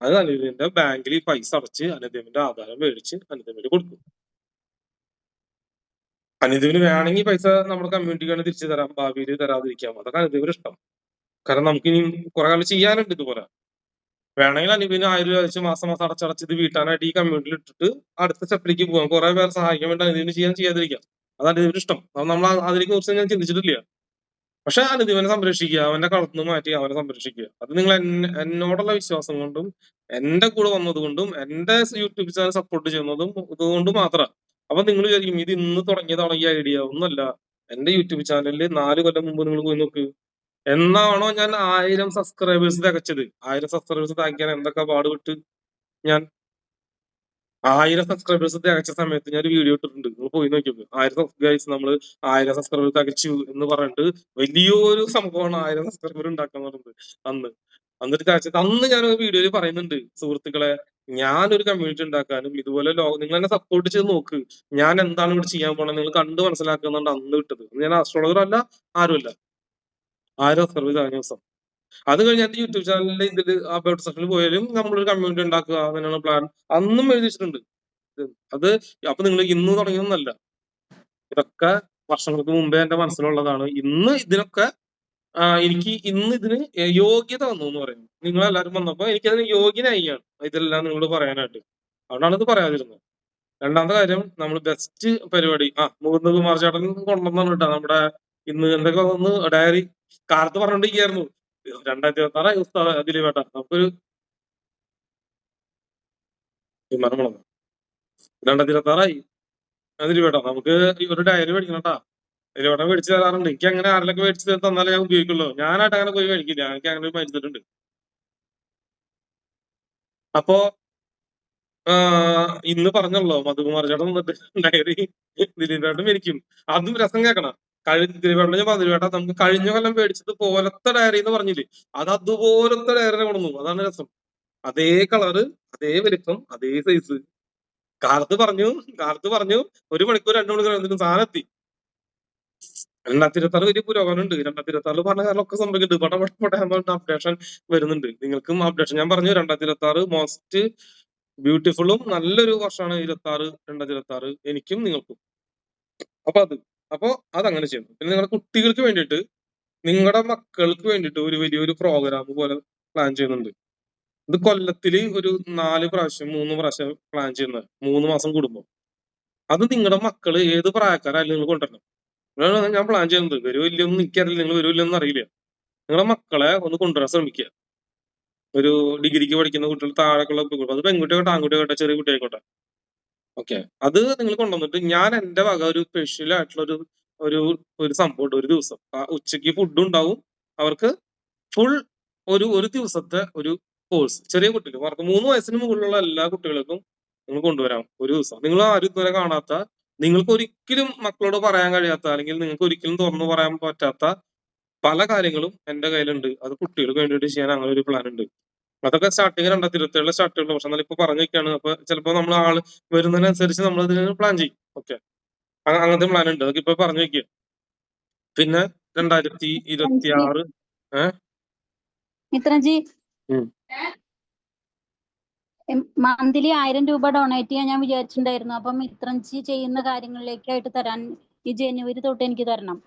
Speaker 1: അത് അനുദീപിന്റെ ബാങ്കിൽ ഈ പൈസ അടച്ച് അനുദീപിന്റെ ആധാരം മേടിച്ച് അനുദീപിന് കൊടുക്കും. അനുദീപിന് വേണമെങ്കിൽ പൈസ നമ്മുടെ കമ്മ്യൂണിറ്റിക്കാണ് തിരിച്ചു തരാം, ഭാവിയിൽ തരാതിരിക്കാം. അതൊക്കെ അനുദീപിന് ഇഷ്ടം. കാരണം നമുക്ക് ഇനി കുറെ കാലം ചെയ്യാനുണ്ട് ഇതുപോലെ. വേണമെങ്കിൽ അനുവിന് 1000 രൂപ വെച്ച് മാസം അടച്ചടച്ച് ഇത് വീട്ടാനായിട്ട് ഈ കമ്മ്യൂണിറ്റിയിൽ ഇട്ടിട്ട് അടുത്ത സ്റ്റെപ്പിലേക്ക് പോകാം. കുറെ പേരെ സഹായിക്കാൻ വേണ്ടി അനുദീപിന് ചെയ്യാതിരിക്കാം. അതാണ് അനുദീപിന് ഇഷ്ടം. അത് നമ്മൾ അതിലേക്ക് കുറിച്ച് ഞാൻ ചിന്തിച്ചിട്ടില്ല. പക്ഷെ അനുദീപിനെ സംരക്ഷിക്കുക, അവന്റെ കളത്തുനിന്ന് മാറ്റി അവനെ സംരക്ഷിക്കുക. അത് നിങ്ങൾ എന്നോടുള്ള വിശ്വാസം കൊണ്ടും എന്റെ കൂടെ വന്നത് കൊണ്ടും എന്റെ യൂട്യൂബ് ചാനൽ സപ്പോർട്ട് ചെയ്യുന്നതും ഇതുകൊണ്ട് മാത്രമാണ്. അപ്പൊ നിങ്ങൾ വിചാരിക്കും ഇത് ഇന്ന് തുടങ്ങിയതാണോ ഈ ഐഡിയ? ഒന്നല്ല. എന്റെ യൂട്യൂബ് ചാനലിൽ 4 കൊല്ലം മുമ്പ് നിങ്ങൾ പോയി നോക്ക്. എന്നാണോ ഞാൻ 1000 സബ്സ്ക്രൈബേഴ്സ് തികച്ചത്, 1000 സബ്സ്ക്രൈബേഴ്സ് തികയ്ക്കാൻ എന്തൊക്കെ പാടുപെട്ട് ഞാൻ 1000 സബ്സ്ക്രൈബേഴ്സ് തികച്ച സമയത്ത് ഞാൻ ഒരു വീഡിയോ ഇട്ടിട്ടുണ്ട്. നിങ്ങൾ പോയി നോക്കിയോക്ക്. 1000 ഗൈസ് നമ്മള് 1000 സബ്സ്ക്രൈബർ തികച്ചു എന്ന് പറഞ്ഞിട്ട് വലിയൊരു സംഭവമാണ് 1000 സബ്സ്ക്രൈബർ ഉണ്ടാക്കാൻ പറഞ്ഞത് അന്ന്. എന്നിട്ട് തികച്ചത് അന്ന് ഞാൻ ഒരു വീഡിയോയിൽ പറയുന്നുണ്ട്, സുഹൃത്തുക്കളെ ഞാനൊരു കമ്മ്യൂണിറ്റി ഉണ്ടാക്കാനും ഇതുപോലെ നിങ്ങൾ എന്നെ സപ്പോർട്ട് ചെയ്ത് നോക്ക്, ഞാൻ എന്താണ് ഇവിടെ ചെയ്യാൻ പോണത് നിങ്ങൾ കണ്ട് മനസ്സിലാക്കുന്നുണ്ട് അന്ന് വിട്ടത്. ഞാൻ അസ്ട്രോളജർ അല്ല, ആരുമല്ല. 1000 സബ്സ്ക്രൈബർ കഴിഞ്ഞ ദിവസം. അത് കഴിഞ്ഞ് എന്റെ യൂട്യൂബ് ചാനലിന്റെ ഇതിൽ അബൌട്ട് സെക്ഷനിൽ പോയാലും നമ്മളൊരു കമ്മ്യൂണിറ്റി ഉണ്ടാക്കുക അങ്ങനെയാണ് പ്ലാൻ അന്നും എഴുതി വെച്ചിട്ടുണ്ട്. അത് അപ്പൊ നിങ്ങൾ ഇന്ന് തുടങ്ങിയൊന്നല്ല, ഇതൊക്കെ വർഷങ്ങൾക്ക് മുമ്പേ എന്റെ മനസ്സിലുള്ളതാണ്. ഇന്ന് ഇതിനൊക്കെ എനിക്ക് ഇന്ന് ഇതിന് യോഗ്യത വന്നു എന്ന് പറയും. നിങ്ങളെല്ലാരും വന്നപ്പോ എനിക്കതിന് യോഗ്യനായിയാണ് ഇതെല്ലാം നിങ്ങളോട് പറയാനായിട്ട്. അതുകൊണ്ടാണ് ഇത് പറയാതിരുന്നത്. രണ്ടാമത്തെ കാര്യം, നമ്മൾ ബെസ്റ്റ് പരിപാടി മുകുന്ദ കുമാർ ചേട്ടൻ കൊണ്ടുവന്നാണ് കേട്ടോ. നമ്മുടെ ഇന്ന് എന്തൊക്കെ ഒന്ന് ഡയറി കാലത്ത് പറഞ്ഞോണ്ടിരിക്കുകയായിരുന്നു 2026 ഉസ്താദ് ദിലീപേട്ട നമുക്കൊരു വിമാനം വളർന്നു 2026 ദിലീപേട്ട നമുക്ക് ഒരു ഡയറി മേടിക്കണം കേട്ടാ. ദിലീപേട്ടൻ മേടിച്ചു തരാറുണ്ട്. എനിക്ക് അങ്ങനെ ആരെങ്കിലും മേടിച്ചു തന്നാലേ ഞാൻ ഉപയോഗിക്കുള്ളൂ. ഞാനായിട്ട് അങ്ങനെ പോയി മേടിക്കില്ല, എനിക്ക് അങ്ങനെ മേടിച്ചിട്ടുണ്ട്. അപ്പോ ഇന്ന് പറഞ്ഞല്ലോ മധുകുമാർ ചേട്ടൻ വന്നിട്ട് ഡയറി ദിലീപേട്ടൻ മേടിക്കും. അതും രസം കേൾക്കണം. ദിലീപേട്ടൻ ഞാൻ പറഞ്ഞു, ദിലീപേട്ട നമുക്ക് കഴിഞ്ഞ കൊല്ലം മേടിച്ചത് പോലത്തെ ഡയറി എന്ന് പറഞ്ഞില്ലേ, അത് അതുപോലത്തെ ഡയറിനെ കൊണ്ടു. അതാണ് രസം. അതേ കളറ്, അതേ വലിപ്പം, അതേ സൈസ്. കാലത്ത് പറഞ്ഞു 1 മണിക്കൂർ 2 മണിക്കൂർ എന്തെങ്കിലും സാധനം എത്തി. 2026 വലിയ പുരോഗമനമുണ്ട്. 2026 പറഞ്ഞ കാരണമൊക്കെ സംഭവിക്കുന്നുണ്ട്. അപ്ഡേഷൻ വരുന്നുണ്ട്. നിങ്ങൾക്കും അപ്ഡേഷൻ ഞാൻ പറഞ്ഞു. 2026 മോസ്റ്റ് ബ്യൂട്ടിഫുള്ളും നല്ലൊരു വർഷമാണ് 2026. എനിക്കും നിങ്ങൾക്കും. അപ്പൊ അതങ്ങനെ ചെയ്യുന്നു. പിന്നെ നിങ്ങളുടെ കുട്ടികൾക്ക് വേണ്ടിയിട്ട്, നിങ്ങളുടെ മക്കൾക്ക് വേണ്ടിയിട്ട് ഒരു വലിയൊരു പ്രോഗ്രാം പോലെ പ്ലാൻ ചെയ്യുന്നുണ്ട്. ഇത് കൊല്ലത്തില് ഒരു 4 പ്രാവശ്യം 3 പ്രാവശ്യം പ്ലാൻ ചെയ്യുന്നത്, 3 മാസം കൂടുമ്പോ. അത് നിങ്ങളുടെ മക്കള് ഏത് പ്രായക്കാരായാലും നിങ്ങൾ കൊണ്ടുവരണം. അതാണ് ഞാൻ പ്ലാൻ ചെയ്യുന്നത്. വരുമില്ലൊന്നും എനിക്കറിയില്ല, നിങ്ങൾ വരുമില്ലെന്ന് അറിയില്ല. നിങ്ങളുടെ മക്കളെ ഒന്ന് കൊണ്ടുവരാൻ ശ്രമിക്കുക. ഒരു ഡിഗ്രിക്ക് പഠിക്കുന്ന കുട്ടികൾ, താഴേക്കുള്ള കുട്ടികൾ, അത് പെൺകുട്ടിയായിക്കോട്ടെ ആൺകുട്ടിയായിക്കോട്ടെ ചെറിയ കുട്ടിയായിക്കോട്ടെ, ഓക്കെ. അത് നിങ്ങൾ കൊണ്ടുവന്നിട്ട് ഞാൻ എന്റെ വക ഒരു സ്പെഷ്യൽ ആയിട്ടുള്ള ഒരു ഒരു സംഭവം ഒരു ദിവസം ഉച്ചയ്ക്ക് ഫുഡ് ഉണ്ടാവും അവർക്ക്. ഫുൾ ഒരു ദിവസത്തെ ഒരു കോഴ്സ് ചെറിയ കുട്ടികൾ, അവർക്ക് 3 വയസ്സിന് മുകളിലുള്ള എല്ലാ കുട്ടികൾക്കും നിങ്ങൾ കൊണ്ടുവരാം ഒരു ദിവസം. നിങ്ങൾ ആരും ഇതുവരെ കാണാത്ത, നിങ്ങൾക്ക് ഒരിക്കലും മക്കളോട് പറയാൻ കഴിയാത്ത, അല്ലെങ്കിൽ നിങ്ങൾക്ക് ഒരിക്കലും തുറന്നു പറയാൻ പറ്റാത്ത പല കാര്യങ്ങളും എന്റെ കയ്യിലുണ്ട്. അത് കുട്ടികൾക്ക് വേണ്ടിയിട്ട് ചെയ്യാൻ അങ്ങനെ ഒരു പ്ലാൻ ഉണ്ട്. അതൊക്കെ സ്റ്റാർട്ടിങ് 2027 സ്റ്റാർട്ട് ചെയ്യുള്ളൂ. പക്ഷെ എന്നാലും ഇപ്പൊ പറഞ്ഞു വെക്കാണ്. അപ്പൊ ചിലപ്പോ നമ്മൾ ആള് വരുന്നതിനനുസരിച്ച് നമ്മൾ അതിന് പ്ലാൻ ചെയ്യും. ഓക്കെ, അങ്ങനത്തെ പ്ലാൻ ഉണ്ട്. അതൊക്കെ ഇപ്പൊ പറഞ്ഞു വെക്കുക. പിന്നെ 2026
Speaker 3: മിത്രൻജി മന്ത്ലി 1000 രൂപ ഡൊണേറ്റ് ചെയ്യാൻ ഞാൻ വിചാരിച്ചിട്ടുണ്ടായിരുന്നു. അപ്പൊ മിത്രൻജി ചെയ്യുന്ന കാര്യങ്ങളിലേക്കായിട്ട് തരാൻ ഈ ജനുവരി തൊട്ട് എനിക്ക് തരണം.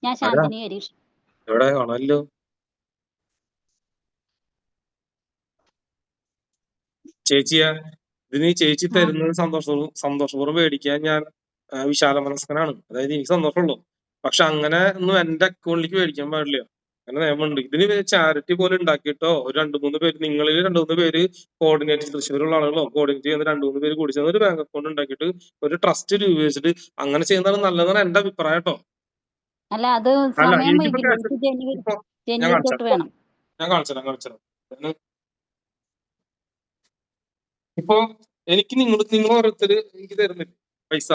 Speaker 3: ഞാൻ ശാന്തിനി ഹരീഷ്.
Speaker 1: എവിടെ കാണാമല്ലോ. ചേച്ചിയാ, ഇതിന് ചേച്ചി തരുന്നത് സന്തോഷപൂർവ്വം മേടിക്കാൻ ഞാൻ വിശാല മനസ്കനാണ്. അതായത് എനിക്ക് സന്തോഷമുള്ളൂ. പക്ഷെ അങ്ങനെ ഒന്നും എന്റെ അക്കൗണ്ടിലേക്ക് മേടിക്കാൻ പാടില്ല. അങ്ങനെ നിയമമുണ്ട്. ഇതിന് ചാരിറ്റി പോലെ ഉണ്ടാക്കിയിട്ടോ ഒരു 2-3 പേര്, നിങ്ങളിൽ 2-3 പേര് കോർഡിനേറ്റ്, തൃശ്ശൂരുള്ള ആളുകളോ കോർഡിനേറ്റ് ചെയ്യുന്ന 2-3 പേര് കൂടി ചേർന്ന് ഒരു ബാങ്ക് അക്കൗണ്ട് ഉണ്ടാക്കിയിട്ട് ഒരു ട്രസ്റ്റ് രൂപീകരിച്ചിട്ട് അങ്ങനെ ചെയ്യുന്നതാണ് നല്ലതാണ് എന്റെ അഭിപ്രായം കേട്ടോ.
Speaker 3: അല്ല, അത് സമയം ജനുവരി തൊട്ട് വേണം.
Speaker 1: ഞാൻ കാണിച്ചുതരാം. ഇപ്പൊ എനിക്ക് നിങ്ങൾ ഓരോരുത്തര് എനിക്ക് തരുന്നില്ലേ പൈസ?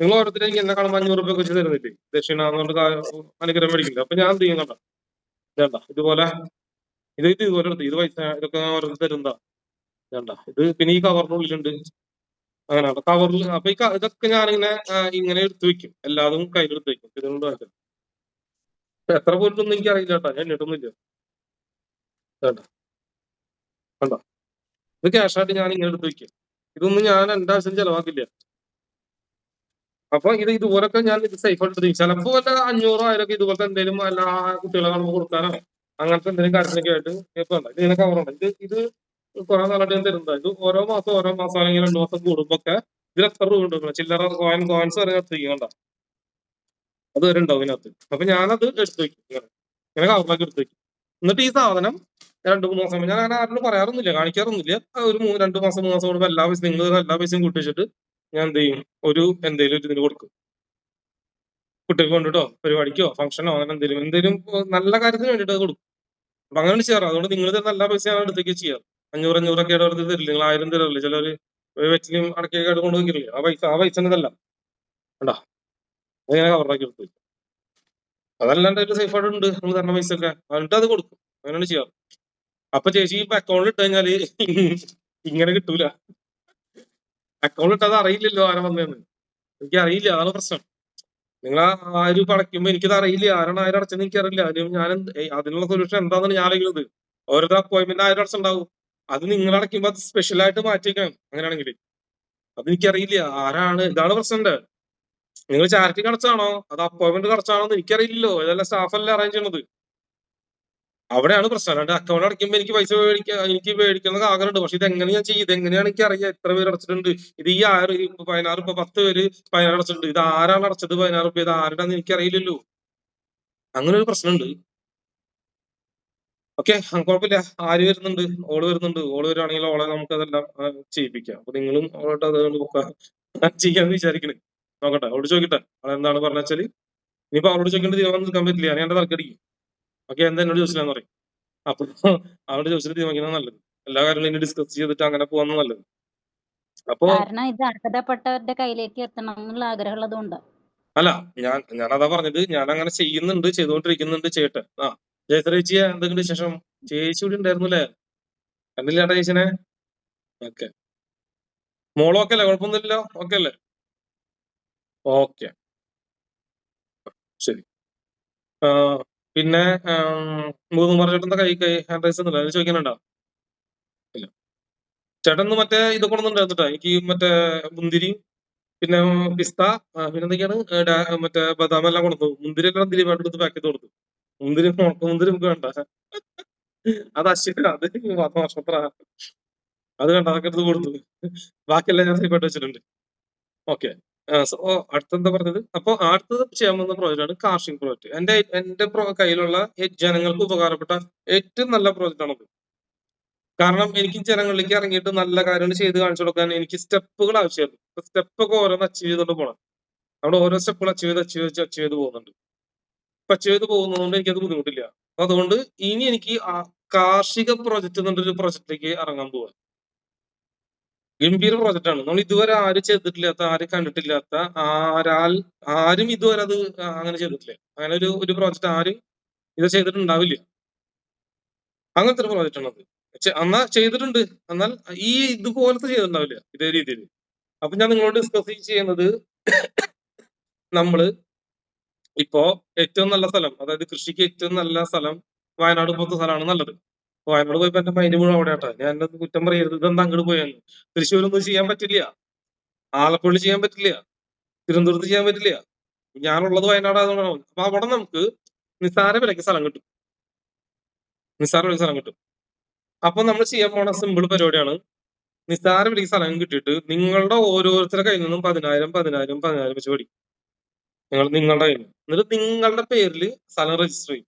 Speaker 1: നിങ്ങൾ ഓരോരുത്തർ എനിക്ക് എന്നെ കാണുമ്പോൾ 500 രൂപ വെച്ച് തരുന്നില്ലേ? ദക്ഷിണ അനുഗ്രഹം മേടിക്കില്ല. അപ്പൊ ഞാൻ എന്ത് ചെയ്യുന്നുണ്ട, വേണ്ട ഇതുപോലെ ഇതുപോലെ എടുത്ത് ഇത് പൈസ ഇതൊക്കെ ഓരോരുത്തർ തരുന്നതാ. വേണ്ട ഇത് പിന്നെ ഈ കവറിനുള്ളിലുണ്ട്. അങ്ങനെ കവറിൽ. അപ്പൊ ഇതൊക്കെ ഞാനിങ്ങനെ എടുത്തു വെക്കും. എല്ലാതും കയ്യിലെടുത്ത് വെക്കും. ഇതുകൊണ്ട് വായിക്കാം. എത്ര പോയിട്ടൊന്നും എനിക്ക് അറിയില്ല കേട്ടോ, ഞാൻ എണ്ണിട്ടൊന്നുമില്ല. വേണ്ട വേണ്ട ഇത് ക്യാഷായിട്ട് ഞാൻ ഇങ്ങനെ എടുത്ത് വെക്കും. ഇതൊന്നും ഞാൻ എന്റെ ആവശ്യം ചെലവാക്കില്ല. അപ്പൊ ഇതുപോലൊക്കെ ഞാൻ ഇത് സേഫ് ആയിട്ട് ചിലപ്പോ വല്ല 500-1000 ഒക്കെ ഇതുപോലത്തെ എന്തെങ്കിലും എല്ലാ കുട്ടികളെ കാണുമ്പോൾ കൊടുക്കാനോ അങ്ങനത്തെ എന്തെങ്കിലും കാര്യത്തിനൊക്കെ ആയിട്ട് ഇപ്പൊ ഇതിങ്ങനെ കവറുണ്ട്. ഇത് കുറെ നാളായിട്ട് ഞാൻ തരുന്നത്. ഇത് ഓരോ മാസം അല്ലെങ്കിൽ 2 മാസം കൂടുമ്പൊക്കെ ഇതിൽ എത്ര രൂപ ഉണ്ട് ചില്ലറ കോയിൻസ് വരെ എടുത്തിരിക്കണ്ട, അത് വരെ ഉണ്ടാവും ഇതിനകത്ത്. അപ്പൊ ഞാനത് എടുത്തു വെക്കും. ഇങ്ങനെ കവറിലേക്ക് എടുത്തു വെക്കും. എന്നിട്ട് ഈ സാധനം 2-3 മാസം ഞാൻ അങ്ങനെ ആരോടും പറയാറൊന്നുമില്ല, കാണിക്കാറൊന്നുമില്ല. ഒരു 2 മാസം 3 മാസം കൂടുമ്പോൾ നിങ്ങൾ എല്ലാ പൈസയും കൂട്ടി വെച്ചിട്ട് ഞാൻ എന്ത് ചെയ്യും, എന്തെങ്കിലും ഇതിന് കൊടുക്കും. കുട്ടികൾക്ക് വേണ്ടിട്ടോ പരിപാടിക്കോ ഫംഗ്ഷനോ അങ്ങനെ എന്തെങ്കിലും നല്ല കാര്യത്തിന് വേണ്ടിയിട്ട് അത് കൊടുക്കും. അപ്പൊ അങ്ങനെ ചെയ്യാറ്. അതുകൊണ്ട് നിങ്ങൾ തരുന്ന എല്ലാ പൈസയാണ് അടുത്തേക്ക് ചെയ്യാറ്. 500 ഒക്കെ വെറുതെ തരില്ല. നിങ്ങൾ 1000 തരില്ലേ? ചിലര് വെറ്റിലും അടക്കൊക്കെ ആയിട്ട് കൊണ്ടുപോയില്ലേ? ആ പൈസ ഇതല്ല കണ്ടാ, അങ്ങനെ കവറാക്കി എടുത്തു. അതല്ലാണ്ട് ഒരു സേഫ് ആയിട്ട് ഉണ്ട് നമ്മൾ തരുന്ന പൈസ ഒക്കെ, എന്നിട്ട് അത് കൊടുക്കും. അങ്ങനെയാണ് ചെയ്യാറ്. അപ്പൊ ചേച്ചി ഇപ്പൊ അക്കൗണ്ടിൽ ഇട്ട് കഴിഞ്ഞാല് ഇങ്ങനെ കിട്ടൂല. അക്കൗണ്ടിൽ ഇട്ടത് അറിയില്ലല്ലോ ആരാ വന്നതെന്ന്. എനിക്ക് അറിയില്ല, അതാണ് പ്രശ്നം. നിങ്ങൾ ആ രൂപ അടയ്ക്കുമ്പോ എനിക്കത് അറിയില്ല, ആരാണ് അടച്ചെന്ന് എനിക്കറിയില്ല. ഞാൻ അതിനുള്ള സൊല്യൂഷൻ എന്താണെന്ന് ഞാൻ അറിയുന്നത്. ഓരോരുത്തർ അപ്പോയിന്റ്മെന്റ് 1000 അടച്ചുണ്ടാവും. അത് നിങ്ങൾ അടയ്ക്കുമ്പോ അത് സ്പെഷ്യൽ ആയിട്ട് മാറ്റിയേക്കാം. അങ്ങനെയാണെങ്കിൽ അതെനിക്കറിയില്ല ആരാണ്. ഇതാണ് പ്രശ്നം. നിങ്ങൾ ചാരിറ്റിക്ക് അടച്ചാണോ അത് അപ്പോയിന്റ്മെന്റ് അടച്ചാണോ എന്ന് എനിക്കറിയില്ലല്ലോ. ഇതെല്ലാം സ്റ്റാഫ് അല്ലേ അറേഞ്ച് ചെയ്യണത്. അവിടെയാണ് പ്രശ്നം. അല്ലാണ്ട് അക്കൗണ്ട് അടയ്ക്കുമ്പോൾ എനിക്ക് പൈസ എനിക്ക് മേടിക്കണം ആഗ്രഹമുണ്ട്. പക്ഷെ ഇതെങ്ങനെ ഞാൻ ചെയ്യും? ഇതെങ്ങനെയാണ് എനിക്ക് അറിയാം എത്ര പേര് അടച്ചിട്ടുണ്ട്? ഇത് ഈ 16 ഇപ്പൊ 10 പേര് 16 അടച്ചിട്ടുണ്ട്. ഇത് ആരാണ് അടച്ചത് 16 രൂപ? ഇത് ആരുടെന്ന് എനിക്ക് അറിയില്ലല്ലോ. അങ്ങനെ ഒരു പ്രശ്നമുണ്ട്. ഓക്കെ, കുഴപ്പമില്ല. ആര് വരുന്നുണ്ട്? ഓള് വരുന്നുണ്ട്. ഓള് വരുവാണെങ്കിൽ ഓളെ നമുക്ക് അതെല്ലാം ചെയ്യിപ്പിക്കാം. അപ്പൊ നിങ്ങളും ഓളോട്ട് അതുകൊണ്ട് ചെയ്യാന്ന് വിചാരിക്കണേ. നോക്കട്ടെ, അവളോട് ചോദിക്കട്ടെ അതെന്താണ് പറഞ്ഞ വെച്ചാല്. ഇനിയിപ്പോ അവളോട് ചോദിക്കേണ്ട തീരുമാനം നിൽക്കാൻ പറ്റില്ല. ഞാൻ എന്റെ തർക്കടിക്കും. ഓക്കെ, എന്താ എന്നോട് ചോദിച്ചില്ലാന്ന് പറയും. അപ്പൊ അവളോട് ചോദിച്ചിട്ട് തീരുമാനിക്കുന്നത് നല്ലത്. എല്ലാ കാര്യങ്ങളും ഇനി ഡിസ്കസ് ചെയ്തിട്ട് അങ്ങനെ പോകാൻ നല്ലത്. അപ്പൊ
Speaker 3: കാരണം ഇത് അർഹതപ്പെട്ടവരുടെ കയ്യിലേക്ക് എത്തണം എന്നുള്ള ആഗ്രഹമുള്ളതുകൊണ്ട്.
Speaker 1: അല്ല, ഞാനതാ പറഞ്ഞത്. ഞാൻ അങ്ങനെ ചെയ്യുന്നുണ്ട്, ചെയ്തുകൊണ്ടിരിക്കുന്നുണ്ട്, ചെയ്യട്ടെ. ജയശ്രീ ചേച്ചിയെ എന്തെങ്കിലും വിശേഷം? ചേച്ചി ഇവിടെ ഉണ്ടായിരുന്നു അല്ലേ? കണ്ടില്ല ചേട്ടാ ചേച്ചിനെ? ഓക്കെ, മോളും ഒക്കെ അല്ലേ? കുഴപ്പമൊന്നുമില്ലല്ലോ? ഓക്കെ അല്ലേ? ഓക്കെ, ശരി. പിന്നെ മൂന്ന് ചേട്ടന്റെ കൈ ഹാൻഡ് റൈസ് ഒന്നുമില്ല, അത് ചോദിക്കാനുണ്ടോ? ഇല്ല. ചേട്ടൻ മറ്റേ ഇത് കൊണ്ടുവന്നിട്ടുണ്ടായിരുന്നിട്ടാ എനിക്ക്, മറ്റേ മുന്തിരിയും പിന്നെ പിസ്ത, പിന്നെന്തൊക്കെയാണ് മറ്റേ ബദാം എല്ലാം കൊടുത്തു. മുന്തിരി എല്ലാം ദിലീപായിട്ട് പാക്ക് ചെയ്ത് കൊടുത്തു. മുന്തിരി മുന്തിരി നമുക്ക് വേണ്ട. അത് അശ്വര, അത് വർഷത്ര അത് വേണ്ട, അതൊക്കെ എടുത്ത് കൊടുത്തു. ബാക്കിയെല്ലാം ഞാൻ സേഫായിട്ട് വെച്ചിട്ടുണ്ട്. ഓക്കെ, അടുത്തെന്താ പറഞ്ഞത്? അപ്പൊ അടുത്തത് ചെയ്യാൻ പോകുന്ന പ്രോജക്റ്റാണ് കാർഷിക പ്രോജക്റ്റ്. എന്റെ കയ്യിലുള്ള ജനങ്ങൾക്ക് ഉപകാരപ്പെട്ട ഏറ്റവും നല്ല പ്രോജക്റ്റ് ആണത്. കാരണം എനിക്ക് ജനങ്ങളിലേക്ക് ഇറങ്ങിയിട്ട് നല്ല കാര്യങ്ങൾ ചെയ്ത് കാണിച്ചു കൊടുക്കാൻ എനിക്ക് സ്റ്റെപ്പുകൾ ആവശ്യമായിരുന്നു. സ്റ്റെപ്പൊക്കെ ഓരോന്ന് അച്ചീവ് ചെയ്തുകൊണ്ട് പോകണം. അവിടെ ഓരോ സ്റ്റെപ്പുകൾ അച്ചീവ് ചെയ്ത് പോകുന്നുണ്ട്. അച്ചീവ് ചെയ്ത് പോകുന്നതുകൊണ്ട് എനിക്കത് ബുദ്ധിമുട്ടില്ല. അതുകൊണ്ട് ഇനി എനിക്ക് കാർഷിക പ്രോജക്റ്റ് എന്നൊരു പ്രോജക്റ്റിലേക്ക് ഇറങ്ങാൻ പോവാ. ഗംഭീര പ്രോജക്റ്റ് ആണ്. നമ്മൾ ഇതുവരെ ആരും ചെയ്തിട്ടില്ലാത്ത, ആരും കണ്ടിട്ടില്ലാത്ത, ആരും ഇതുവരെ അത് അങ്ങനെ ചെയ്തിട്ടില്ല. അങ്ങനെ ഒരു പ്രോജക്റ്റ് ആരും ഇത് ചെയ്തിട്ടുണ്ടാവില്ല. അങ്ങനത്തെ ഒരു പ്രോജക്റ്റ് ആണ് അത്. എന്നാ ചെയ്തിട്ടുണ്ട്, എന്നാൽ ഈ ഇതുപോലത്തെ ചെയ്തിട്ടുണ്ടാവില്ല ഇതേ രീതിയിൽ. അപ്പൊ ഞാൻ നിങ്ങളോട് ഡിസ്കസ് ചെയ്യുന്നത്, നമ്മള് ഇപ്പോ ഏറ്റവും നല്ല സ്ഥലം, അതായത് കൃഷിക്ക് ഏറ്റവും നല്ല സ്ഥലം വയനാട് പോലത്തെ സ്ഥലമാണ് നല്ലത്. വയനാട് പോയപ്പോ എന്റെ മൈൻഡ് മുഴുവൻ അവിടെ ആട്ടെ. ഞാൻ എന്റെ കുറ്റം പറയരുത്, ഇതെന്താ അങ്ങോട്ട് പോയെന്ന്. തൃശ്ശൂരൊന്നും ചെയ്യാൻ പറ്റില്ല, ആലപ്പുഴ ചെയ്യാൻ പറ്റില്ല, തിരുവനന്തപുരത്ത് ചെയ്യാൻ പറ്റില്ല. ഞാനുള്ളത് വയനാട് ആയതുകൊണ്ടാണ്. അപ്പൊ അവിടെ നമുക്ക് നിസ്സാര വിലയ്ക്ക് സ്ഥലം കിട്ടും. നിസ്സാര വിലയ്ക്ക് സ്ഥലം കിട്ടും. അപ്പൊ നമ്മൾ ചെയ്യാൻ പോണ സിമ്പിൾ പരിപാടിയാണ്. നിസ്സാര വിലയ്ക്ക് സ്ഥലം കിട്ടിയിട്ട് നിങ്ങളുടെ ഓരോരുത്തരുടെ കയ്യിൽ നിന്നും 10,000 വെച്ച് പഠിക്കും. നിങ്ങളുടെ കയ്യിൽ നിന്ന്. എന്നിട്ട് നിങ്ങളുടെ പേരിൽ സ്ഥലം രജിസ്റ്റർ ചെയ്യും.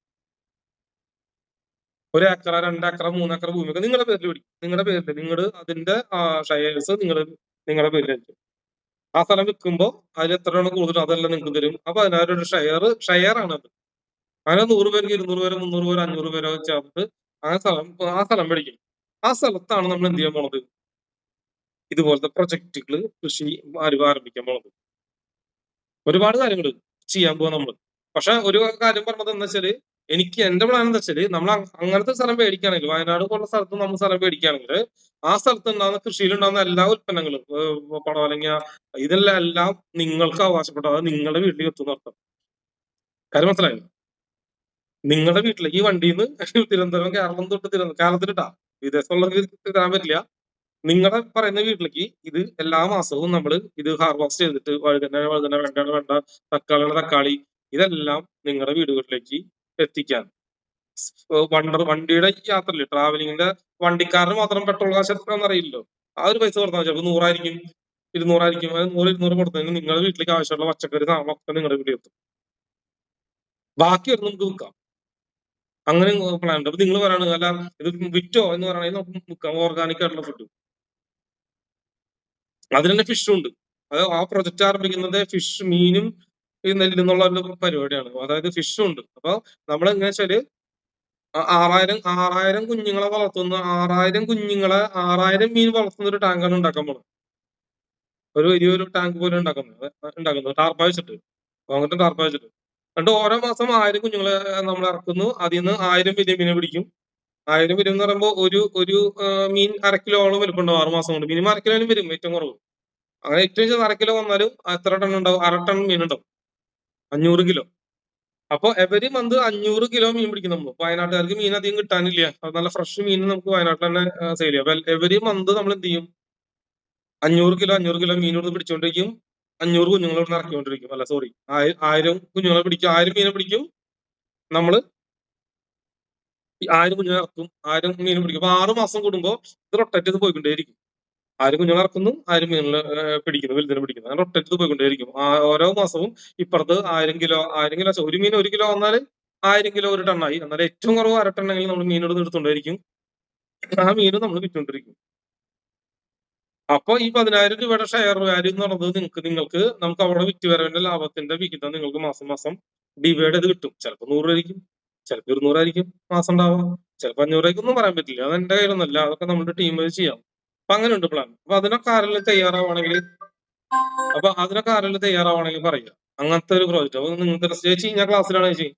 Speaker 1: 1 ഏക്കർ 2 ഏക്കർ 3 ഏക്കർ ഭൂമിയൊക്കെ നിങ്ങളുടെ പേരിൽ പിടിക്കും. നിങ്ങളുടെ പേരിൽ നിങ്ങൾ അതിന്റെ ഷെയർസ് നിങ്ങളുടെ പേരിലായിരിക്കും. ആ സ്ഥലം വിൽക്കുമ്പോൾ അതിൽ എത്രയാണ് കൂടുതൽ അതെല്ലാം നിങ്ങൾക്ക് തരും. അപ്പൊ 10,000 ഷെയർ ആണ് അത്. അങ്ങനെ 100 പേർക്ക് 200 പേരോ 300 പേരോ 500 പേരോ ചേർത്ത് ആ സ്ഥലം മേടിക്കും. ആ സ്ഥലത്താണ് നമ്മൾ എന്ത് ചെയ്യാൻ പോണത്? ഇതുപോലത്തെ പ്രൊജക്ടുകൾ കൃഷി ആരംഭിക്കാൻ പോണത്. ഒരുപാട് കാര്യങ്ങൾ ചെയ്യാൻ പോവാ നമ്മള്. പക്ഷെ ഒരു കാര്യം പറഞ്ഞത് എന്താ വെച്ചാല്, എനിക്ക് എന്റെ പ്ലാൻ എന്താ വെച്ചാല്, നമ്മൾ അങ്ങനത്തെ സ്ഥലം മേടിക്കുകയാണെങ്കിൽ, വയനാട് പോലുള്ള സ്ഥലത്ത് നമ്മൾ സ്ഥലം മേടിക്കുകയാണെങ്കിൽ, ആ സ്ഥലത്ത് ഉണ്ടാകുന്ന കൃഷിയിലുണ്ടാകുന്ന എല്ലാ ഉൽപ്പന്നങ്ങളും, പടവലങ്ങ, എല്ലാം നിങ്ങൾക്ക് അവകാശപ്പെട്ടത് അത് നിങ്ങളുടെ വീട്ടിലേക്ക് എത്തുന്ന അർത്ഥം. കാര്യം മനസ്സിലായോ? നിങ്ങളുടെ വീട്ടിലേക്ക് ഈ വണ്ടിയിൽ നിന്ന് തിരുവനന്തപുരം, കേരളം തൊട്ട് കേരളത്തിലിട്ടാ, വിദേശത്തുള്ളവർക്ക് തരാൻ പറ്റില്ല. നിങ്ങളുടെ പറയുന്ന വീട്ടിലേക്ക് ഇത് എല്ലാ മാസവും നമ്മൾ ഇത് ഹാർവെസ്റ്റ് ചെയ്തിട്ട്, വഴുതന വേണ്ട, തക്കാളി, ഇതെല്ലാം നിങ്ങളുടെ വീടുകളിലേക്ക് എത്തിക്കാൻ. വണ്ടിയുടെ യാത്രയില്, ട്രാവലിങ്ങിന്റെ വണ്ടിക്കാരന് മാത്രം പെട്രോൾ കാശ് എത്രയാണെന്ന് അറിയില്ലല്ലോ. ആ ഒരു പൈസ കൊടുത്താൽ ചിലപ്പോൾ 100 ആയിരിക്കും, 200 ആയിരിക്കും. 100 കൊടുത്തതിന് നിങ്ങളുടെ വീട്ടിലേക്ക് ആവശ്യമുള്ള പച്ചക്കറി സാധനങ്ങളൊക്കെ നിങ്ങളുടെ വീട്ടിൽ എത്തും. ബാക്കി വരുന്ന നമുക്ക് വിൽക്കാം. അങ്ങനെ പ്ലാൻ ഉണ്ട്. അപ്പൊ നിങ്ങൾ പറയാണ്, അല്ല ഇത് വിറ്റോ എന്ന് പറയണെങ്കിൽ നമുക്ക് വിൽക്കാം. ഓർഗാനിക് ആയിട്ടുള്ള ഫുഡ്. അതിന് തന്നെ ഫിഷും ഉണ്ട്. അത് ആ പ്രൊജക്ട് ആരംഭിക്കുന്നത് മീനും ഈ നെല്ലെന്നുള്ള ഒരു പരിപാടിയാണ്. അതായത് ഫിഷും ഉണ്ട്. അപ്പൊ നമ്മൾ എങ്ങനെ വെച്ചാല് 6000 കുഞ്ഞുങ്ങളെ വളർത്തുന്ന 6000 കുഞ്ഞുങ്ങളെ 6000 മീൻ വളർത്തുന്ന ഒരു ടാങ്കാണ് ഉണ്ടാക്കാൻ പോകുന്നത്. ഒരു വലിയൊരു ടാങ്ക് പോലെ ഉണ്ടാക്കുന്നത് ടാർപ്പ വെച്ചിട്ട്, അങ്ങനത്തെ ടാർപ്പ വെച്ചിട്ട്. എന്നിട്ട് ഓരോ മാസം 1000 കുഞ്ഞുങ്ങളെ നമ്മൾ ഇറക്കുന്നു. അതിൽ നിന്ന് 1000 വലിയ മീനെ പിടിക്കും. 1000 വരും എന്ന് പറയുമ്പോൾ ഒരു മീൻ 1/2 കിലോളം വലുപ്പുണ്ടാവും 6 മാസം കൊണ്ട്. മിനിമം 1/2 കിലോനും വരും ഏറ്റവും കുറവ്. അങ്ങനെ ഏറ്റവും ചെറിയ 1/2 കിലോ വന്നാലും എത്ര ടൺ ഉണ്ടാവും? 1/2 ടൺ മീൻ ഉണ്ടാവും. 500 കിലോ. അപ്പൊ എവരി മന്ത് 500 കിലോ മീൻ പിടിക്കും നമ്മൾ. വയനാട്ടുകാർക്ക് മീൻ അധികം കിട്ടാനില്ല. അത് നല്ല ഫ്രഷ് മീൻ നമുക്ക് വയനാട്ടിൽ തന്നെ സെയിൽ ചെയ്യാം. അപ്പൊ എവരി മന്ത് നമ്മൾ എന്ത് ചെയ്യും? 500 കിലോ മീൻ ഇവിടെ പിടിച്ചോണ്ടിരിക്കും. 500 കുഞ്ഞുങ്ങളെ ഇവിടെ ഇറക്കിക്കൊണ്ടിരിക്കും. അല്ല സോറി, 1000 കുഞ്ഞുങ്ങളെ പിടിക്കും. 1000 മീനെ പിടിക്കും. നമ്മള് 1000 കുഞ്ഞുങ്ങളെ ഇറക്കും. 1000 മീൻ പിടിക്കും. അപ്പൊ 6 മാസം കൂടുമ്പോ ഇത് റൊട്ടേറ്റ് ചെയ്ത് പോയിക്കൊണ്ടേയിരിക്കും. 1000 കുഞ്ഞുങ്ങളെ ഇറക്കുന്നു, 1000 മീനുകളെ പിടിക്കുന്നു, വലുതിനെ പിടിക്കുന്നു. അങ്ങനെ റൊട്ടേറ്റ് ചെയ്ത് പോയിക്കൊണ്ടേയിരിക്കും. ഓരോ മാസവും ഇപ്പുറത്ത് 1000 കിലോ ഒരു മീൻ 1 കിലോ വന്നാൽ 1000 കിലോ ഒരു ടണ്ണായി. എന്നാൽ ഏറ്റവും കുറവ് 1/2 ടണ്ണെങ്കിലും നമ്മൾ മീനോട് എടുത്തുകൊണ്ടേയിരിക്കും. ആ മീൻ നമ്മൾ വിറ്റുകൊണ്ടിരിക്കും. അപ്പൊ ഈ 10,000 രൂപയുടെ ഷെയർ വാല്യൂ എന്ന് പറയുന്നത് നിങ്ങൾക്ക് നമുക്ക് അവിടെ വിറ്റുവരവിന്റെ ലാഭത്തിന്റെ വിഹിതം നിങ്ങൾക്ക് മാസം മാസം ഡിവൈഡ് ചെയ്ത് കിട്ടും. ചിലപ്പോൾ 100 ആയിരിക്കും, ചിലപ്പോൾ 200 ആയിരിക്കും മാസം ഉണ്ടാവുക, ചിലപ്പോൾ 500 ആയിരിക്കും. ഒന്നും പറയാൻ പറ്റില്ല. അത് എന്റെ കയ്യിലൊന്നല്ല. അതൊക്കെ നമ്മുടെ ടീം വഴി ചെയ്യാം. അപ്പൊ അങ്ങനെ ഉണ്ട് പ്ലാൻ. അപ്പൊ അതിനൊക്കെ ആരെങ്കിലും തയ്യാറാവണമെങ്കിൽ പറയുക. അങ്ങനത്തെ ഒരു പ്രോജക്റ്റ്. അപ്പൊ നിങ്ങൾക്ക് ചേച്ചി ഞാൻ ക്ലാസ്സിലാണ് ചേച്ചി.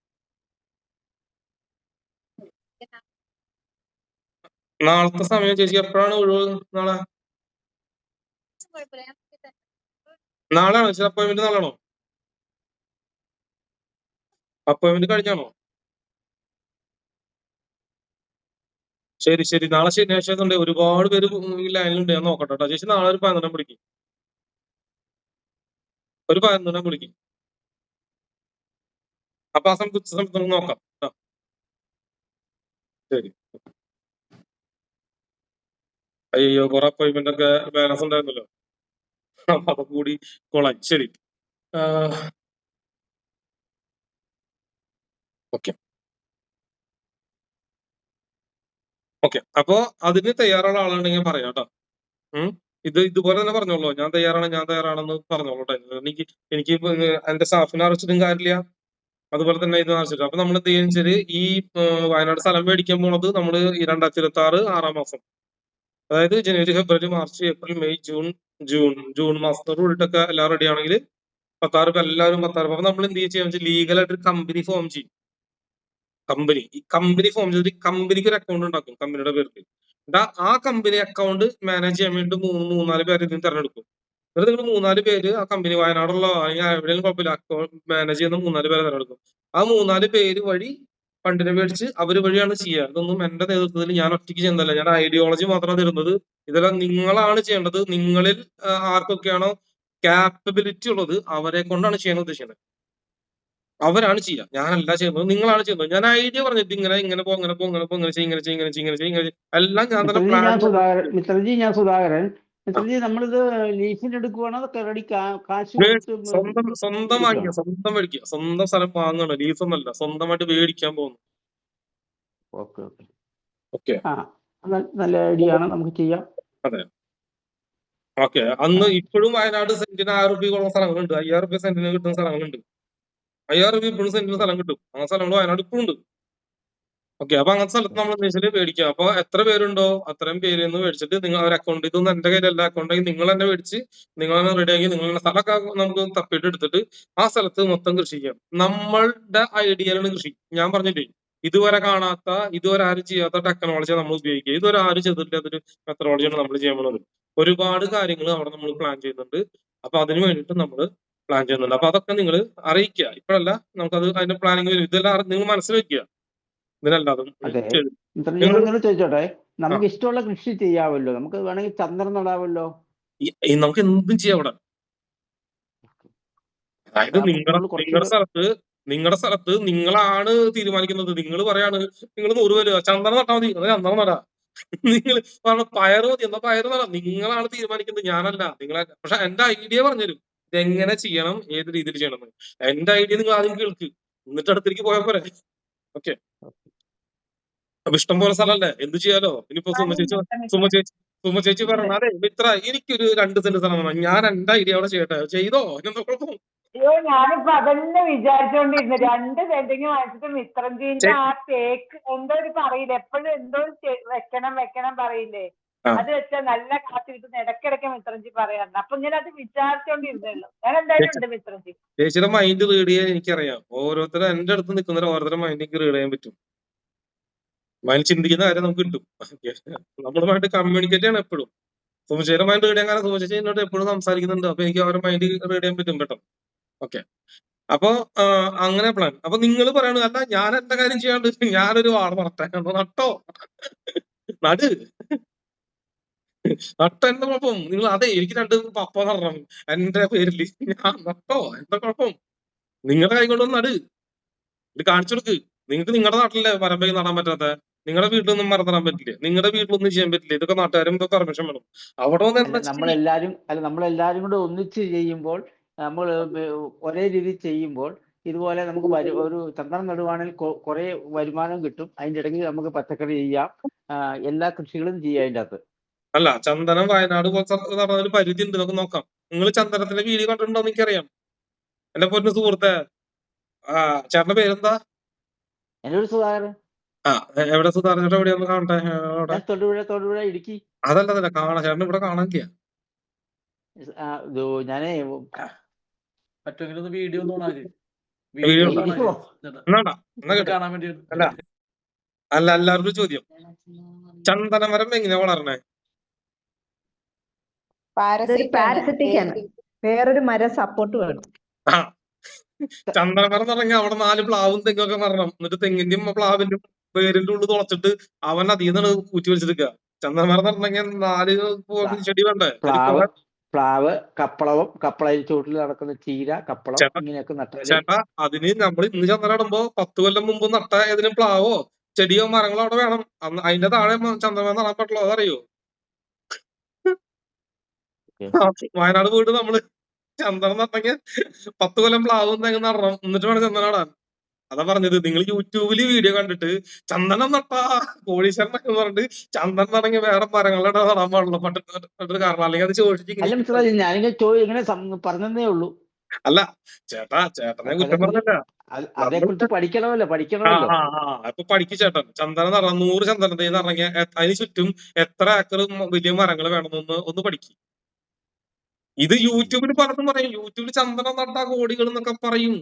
Speaker 1: നാളത്തെ സമയം ചേച്ചി എപ്പോഴാണ് ഒഴിവ്? നാളെയാണോ ചേച്ചി അപ്പോയിന്റ്മെന്റ്? നാളെയാണോ അപ്പോയിന്റ്മെന്റ്? കഴിഞ്ഞാണോ? ശരി. നാളെ ശനിയാഴ്ച ഉണ്ട്. ഒരുപാട് പേര് ഈ ലൈനിലുണ്ട്. ഞാൻ നോക്കട്ടെ കേട്ടോ ചേച്ചി. നാളെ ഒരു 11 വിളിക്കും. ഒരു 11 വിളിക്കും. അപ്പൊ ആ സമയത്ത് നമുക്ക് നോക്കാം. ശരി. അയ്യോ, കുറെ അപ്പോയിന്റ്മെന്റ് ഒക്കെ ബാലൻസ് ഉണ്ടായിരുന്നല്ലോ. അപ്പൊ അതൊക്കെ കൂടി കൊളായി. ശരി. ഓക്കെ. അപ്പൊ അതിന് തയ്യാറുള്ള ആളുണ്ടെങ്കിൽ പറയാം കേട്ടോ. ഇതുപോലെ തന്നെ പറഞ്ഞോളൂ. ഞാൻ തയ്യാറാണെന്ന് പറഞ്ഞോളൂ കേട്ടോ. എനിക്ക് എന്റെ സ്റ്റാഫിനെ അറിയിച്ചിട്ടും കാര്യമില്ല, അതുപോലെ തന്നെ ഇത് അറിയിച്ചിട്ട്. അപ്പൊ നമ്മൾ എന്ത് ചെയ്യുന്ന വെച്ചാല് ഈ വയനാട് സ്ഥലം മേടിക്കാൻ പോണത് നമ്മൾ 2026 6 മാസം, അതായത് ജനുവരി, ഫെബ്രുവരി, മാർച്ച്, ഏപ്രിൽ, മെയ്, ജൂൺ മാസത്തോട് കൂടിയിട്ടൊക്കെ എല്ലാം റെഡി ആണെങ്കിൽ 16 പേർ എല്ലാവരും 16. അപ്പൊ നമ്മൾ എന്ത് ചെയ്യാന്ന് വെച്ചാൽ ലീഗലായിട്ട് ഒരു കമ്പനി ഫോം ചെയ്യും. ഈ കമ്പനി ഫോം ചെയ്തിട്ട് കമ്പനിക്ക് ഒരു അക്കൗണ്ട് ഉണ്ടാക്കും കമ്പനിയുടെ പേരിൽ. ആ കമ്പനി അക്കൗണ്ട് മാനേജ് ചെയ്യാൻ വേണ്ടി 3-4 പേര് ഇതിന് തെരഞ്ഞെടുക്കും. എന്നിട്ട് നിങ്ങൾ 3-4 പേര് ആ കമ്പനി വയനാടുള്ള അല്ലെങ്കിൽ എവിടെയെങ്കിലും കുഴപ്പമില്ല അക്കൗണ്ട് മാനേജ് ചെയ്യുന്ന 3-4 പേരെ തെരഞ്ഞെടുക്കും. ആ 3-4 പേര് വഴി ഫണ്ടിനെ മേടിച്ച് അവര് വഴിയാണ് ചെയ്യുക. ഇതൊന്നും എന്റെ നേതൃത്വത്തിൽ ഞാൻ ഒറ്റയ്ക്ക് ചെയ്യുന്നതല്ല. ഞാൻ ഐഡിയോളജി മാത്രമാണ് തരുന്നത്. ഇതെല്ലാം നിങ്ങളാണ് ചെയ്യേണ്ടത്. നിങ്ങളിൽ ആർക്കൊക്കെയാണോ ക്യാപ്പബിലിറ്റി ഉള്ളത് അവരെ കൊണ്ടാണ് ചെയ്യാൻ ഉദ്ദേശിക്കുന്നത്. അവരാണ് ചെയ്യുക. ഞാനല്ല ചെയ്യുന്നത്, നിങ്ങളാണ് ചെയ്യുന്നത്. ഞാൻ ഐഡിയ പറഞ്ഞിട്ട് ഇങ്ങനെ പോ എല്ലാം ഞാൻ തന്നെ
Speaker 4: മിത്രജി, ഞാൻ സുധാകരൻ. മിത്രജി, നമ്മളിത് ലീസിന് എടുക്കുവാണോ റെഡി കാശ്
Speaker 1: സ്വന്തം വാങ്ങിക്കുക, സ്വന്തം മേടിക്കുക, സ്വന്തം സ്ഥലം വാങ്ങണം. ലീസൊന്നല്ല, സ്വന്തമായിട്ട് മേടിക്കാൻ പോകുന്നു. ഓക്കെ,
Speaker 4: നല്ല ഐഡിയ ആണ്, നമുക്ക് ചെയ്യാം.
Speaker 1: അതെ. ഓക്കെ. അന്ന് ഇപ്പോഴും വയനാട് സെന്റിന് 1000 രൂപ ഉള്ള സ്ഥലങ്ങളുണ്ട്. 5000 രൂപ സെന്റിന് കിട്ടുന്ന സ്ഥലങ്ങളുണ്ട്. 5000 രൂപ ഇപ്പോഴും സെന്റിന് സ്ഥലം കിട്ടും. ആ സ്ഥലങ്ങൾ വയനാട് ഇപ്പോഴും ഉണ്ട്. ഓക്കെ. അപ്പൊ അങ്ങനത്തെ സ്ഥലത്ത് നമ്മൾ ഉദ്ദേശിച്ചിട്ട് മേടിക്കുക. അപ്പൊ എത്ര പേരുണ്ടോ അത്രയും പേരിൽ നിന്ന് മേടിച്ചിട്ട് നിങ്ങൾ ഒരു അക്കൗണ്ട്, ഇതൊന്നും എന്റെ കയ്യിലല്ല, അക്കൗണ്ട് നിങ്ങൾ തന്നെ മേടിച്ച് നിങ്ങൾ തന്നെ റെഡിയാക്കി നിങ്ങളുടെ സ്ഥലമൊക്കെ നമുക്ക് തപ്പിയിട്ട് എടുത്തിട്ട് ആ സ്ഥലത്ത് മൊത്തം കൃഷി ചെയ്യാം. നമ്മളുടെ ഐഡിയയിലാണ് കൃഷി. ഞാൻ പറഞ്ഞില്ലേ, ഇതുവരെ കാണാത്ത, ഇതുവരെ ആരും ചെയ്യാത്ത ടെക്നോളജിയാണ് നമ്മൾ ഉപയോഗിക്കുക. ഇതുവരെ ആരും ചെയ്തിട്ടില്ലാത്തൊരു മെത്തഡോളജിയാണ് നമ്മൾ ചെയ്യാൻ പോകുന്നത്. ഒരുപാട് കാര്യങ്ങൾ അവിടെ നമ്മൾ പ്ലാൻ ചെയ്യുന്നുണ്ട്. അപ്പൊ അതിന് വേണ്ടിയിട്ട് നമ്മൾ പ്ലാൻ ചെയ്യുന്നുണ്ട്. അപ്പൊ അതൊക്കെ നിങ്ങൾ അറിയിക്കുക. ഇപ്പോഴല്ല, നമുക്കത് അതിന്റെ പ്ലാനിങ് വരും. ഇതെല്ലാം നിങ്ങൾ മനസ്സിൽ വെക്കുക.
Speaker 4: ചോദിച്ചോട്ടെ, നമുക്ക് ഇഷ്ടമുള്ള കൃഷി ചെയ്യാമല്ലോ. നമുക്ക് വേണമെങ്കിൽ ചന്ദ്രൻ നടാമല്ലോ.
Speaker 1: നമുക്ക് എന്തും ചെയ്യാം അവിടെ. അതായത് നിങ്ങളുടെ സ്ഥലത്ത് നിങ്ങളാണ് തീരുമാനിക്കുന്നത്. നിങ്ങൾ പറയാണ് നിങ്ങൾ 100 പേര് ചന്ദ്രൻ നട്ടാൽ മതി, ചന്ദ്രൻ നടാ. നിങ്ങൾ പറഞ്ഞ പയറ് മതി, എന്നാ പയറ് നടാ. നിങ്ങളാണ് തീരുമാനിക്കുന്നത്, ഞാനല്ല. പക്ഷെ എന്റെ ഐഡിയ പറഞ്ഞുതരും ഇതെങ്ങനെ ചെയ്യണം, ഏത് രീതിയിൽ ചെയ്യണം. എന്റെ ഐഡിയ നിങ്ങൾ ആദ്യം കേൾക്ക്, എന്നിട്ട് അടുത്തേക്ക് പോയാൽ പോരെ. ഓക്കെ. അപ്പൊ ഇഷ്ടം പോലെ സ്ഥലമല്ലേ, എന്ത് ചെയ്യാലോ. ഇനിയിപ്പോ സുമ ചേച്ചി പറഞ്ഞാലേ മിത്ര, എനിക്കൊരു 2 സെന്റ് സ്ഥലം വേണം, ഞാൻ എന്റെ ഐഡിയ അവിടെ ചെയ്യട്ടെ. ചെയ്തോ, എന്താ കുഴപ്പം?
Speaker 5: അയ്യോ ഞാനിപ്പോ അതന്നെ വിചാരിച്ചോണ്ടിരുന്നു 2 സെന്റിങ് വാങ്ങിച്ചിട്ട് മിത്രഞ്ചീന്റെ ആ തേക്ക് എന്തോ ഒരു പറയില്ലേ എപ്പോഴും എന്തോ വെക്കണം പറയില്ലേ
Speaker 1: ആ
Speaker 5: അത് വെച്ചാൽ നല്ല കാറ്റ് കിട്ടുന്ന ഇടയ്ക്കിടയ്ക്ക് മിത്രഞ്ചി പറയാറുണ്ട്. അപ്പൊ ഞാൻ അത് വിചാരിച്ചോണ്ടിരുന്നല്ലോ. ഞാൻ എന്തായാലും ഉണ്ട് മിത്രഞ്ചി.
Speaker 1: ചേച്ചിയുടെ മൈൻഡ് റീഡ് ചെയ്യാൻ എനിക്കറിയാം. ഓരോരുത്തരും എന്റെ അടുത്ത് നിൽക്കുന്നവരെ ഓരോരുത്തരുടെ മൈൻഡ് എനിക്ക് റീഡ് ചെയ്യാൻ പറ്റും. മൈൻഡ് ചിന്തിക്കുന്ന കാര്യം നമുക്ക് കിട്ടും. നമ്മളുമായിട്ട് കമ്മ്യൂണിക്കേറ്റ് ചെയ്യണം എപ്പോഴും. സുമചേച്ചിയുടെ മൈൻഡ് റീഡ് ചെയ്യാൻ കാരണം സുമചേച്ചി എന്നോട് എപ്പോഴും സംസാരിക്കുന്നുണ്ട്. അപ്പൊ എനിക്ക് അവരുടെ മൈൻഡ് റീഡ് ചെയ്യാൻ പറ്റും കേട്ടോ. ഓക്കെ. അപ്പൊ അങ്ങനെ പ്ലാൻ. അപ്പൊ നിങ്ങൾ പറയണത് അല്ല ഞാൻ എന്റെ കാര്യം ചെയ്യാണ്ട് ഞാനൊരു വാള പറട്ടെ നട്ടോ നട് നട്ടോ എന്താ കുഴപ്പം? നിങ്ങൾ അതെ എനിക്ക് 2 പപ്പ നടണം എന്റെ പേരിൽ ഞാൻ നട്ടോ എന്താ കുഴപ്പം? നിങ്ങളുടെ കൈ കൊണ്ടൊന്നും നട് ഇത് കാണിച്ചു കൊടുക്ക്. നിങ്ങൾക്ക് നിങ്ങളുടെ നാട്ടിലെ മരം നടാൻ പറ്റാത്ത നിങ്ങളുടെ വീട്ടിലൊന്നും മരം നടാൻ പറ്റില്ല. നിങ്ങളുടെ വീട്ടിലൊന്നും ചെയ്യാൻ പറ്റില്ല. ഇതൊക്കെ നാട്ടുകാരും പെർമിഷൻ വേണം. അവിടെ വന്ന് എന്താ
Speaker 4: നമ്മളെല്ലാരും കൂടെ ഒന്നിച്ച് ചെയ്യുമ്പോൾ നമ്മൾ ഒരേ രീതി ചെയ്യുമ്പോൾ ഇതുപോലെ നമുക്ക് ഒരു ചന്ദനം നടുവാണെങ്കിൽ കുറെ വരുമാനം കിട്ടും. അതിന്റെ ഇടയ്ക്ക് നമുക്ക് പച്ചക്കറി ചെയ്യാം, എല്ലാ കൃഷികളും ചെയ്യാം അതിന്റെ അകത്ത്.
Speaker 1: അല്ല ചന്ദനം വയനാട് പോലത്തെ നടന്നൊരു പരിധി ഉണ്ട്. നമുക്ക് നോക്കാം. നിങ്ങൾ ചന്ദനത്തിന്റെ വീഡിയോ കണ്ടിട്ടുണ്ടോ എന്ന് എനിക്കറിയാം. എന്റെ പൊന്നു സുഹൃത്തെ, ചേട്ടന്റെ പേരെന്താ?
Speaker 4: എന്റെ ഒരു സുധാകരൻ.
Speaker 1: എവിടെ സുധാകരൻ? എവിടെയൊന്ന് കാണട്ടെ.
Speaker 4: തൊടുപുഴ ഇടുക്കി.
Speaker 1: അതല്ല കാണാൻ ചേട്ടൻ ഇവിടെ കാണാനില്ല.
Speaker 4: ഞാനേ
Speaker 6: പറ്റുമെങ്കിൽ ഒന്ന് വീഡിയോ കാണാൻ വേണ്ടി.
Speaker 1: അല്ല എല്ലാവരും ചോദ്യം, ചന്ദനമരം എങ്ങനെയാ വളരണേ?
Speaker 2: പാരസിറ്റിക് ആണ്. വേറൊരു മരം സപ്പോർട്ട് വേണം.
Speaker 1: ചന്ദനമരം തുടങ്ങി അവിടെ 4 പ്ലാവും തെങ്ങൊക്കെ നടണം. എന്നിട്ട് തെങ്ങിന്റെയും പ്ലാവിന്റെയും വേരിന്റെ ഉള്ളിൽ തുളച്ചിട്ട് അവൻ അതിന്നാണ് ഊറ്റി വെച്ചെടുക്കുക. ചന്ദനമരം നടണമെങ്കിൽ 4 ചെടി വേണ്ടേ?
Speaker 4: പ്ലാവ്, കപ്പളയിൽ ചോട്ടിൽ നടക്കുന്ന ചീര, കപ്പളം ഇങ്ങനെയൊക്കെ നട്ടാൽ.
Speaker 1: ചേട്ടാ അതിന് നമ്മൾ ഇന്ന് ചന്ദനം ഇടുമ്പോ 10 കൊല്ലം മുമ്പ് നട്ട ഏതിനും പ്ലാവോ ചെടിയോ മരങ്ങളോ അവിടെ വേണം. അതിന്റെ താഴെ ചന്ദനമരം നടാൻ പറ്റുള്ളൂ. അതറിയോ? വയനാട് വീട് നമ്മള് ചന്ദനം നട്ടെങ്കിൽ 10 കൊല്ലം പ്ലാവും തെങ്ങ് നടണം. എന്നിട്ട് വേണം ചന്ദനം നടാൻ. അതാ പറഞ്ഞത്. നിങ്ങൾ യൂട്യൂബില് വീഡിയോ കണ്ടിട്ട് ചന്ദനം നട്ടാ കോടീശ്വരൻ എന്ന് പറഞ്ഞിട്ട് ചന്ദനം നടങ്ങി വേറെ മരങ്ങളുടെ നടാൻ പാടുള്ളൂ പറ്റൊരു കാരണം. അല്ലെങ്കിൽ അത് ചോദിച്ചിട്ട്
Speaker 4: ഞാനിങ്ങനെ പറഞ്ഞതേ ഉള്ളൂ.
Speaker 1: അല്ല ചേട്ടനെ കുറ്റം പറഞ്ഞല്ല.
Speaker 4: അതേക്കുറിച്ച് പഠിക്കണമല്ലോ.
Speaker 1: അപ്പൊ പഠിക്കും ചേട്ടൻ. ചന്ദനം നടണം 100 ചന്ദനം തൈ നടങ്ങിയ അതിന് ചുറ്റും എത്ര ഏക്കർ വലിയ മരങ്ങൾ വേണമെന്ന് ഒന്ന് പഠിക്കും. ഇത് യൂട്യൂബിൽ പലതും പറയും. യൂട്യൂബിൽ ചന്ദനം നട്ടാ കോടികൾ എന്നൊക്കെ പറയും.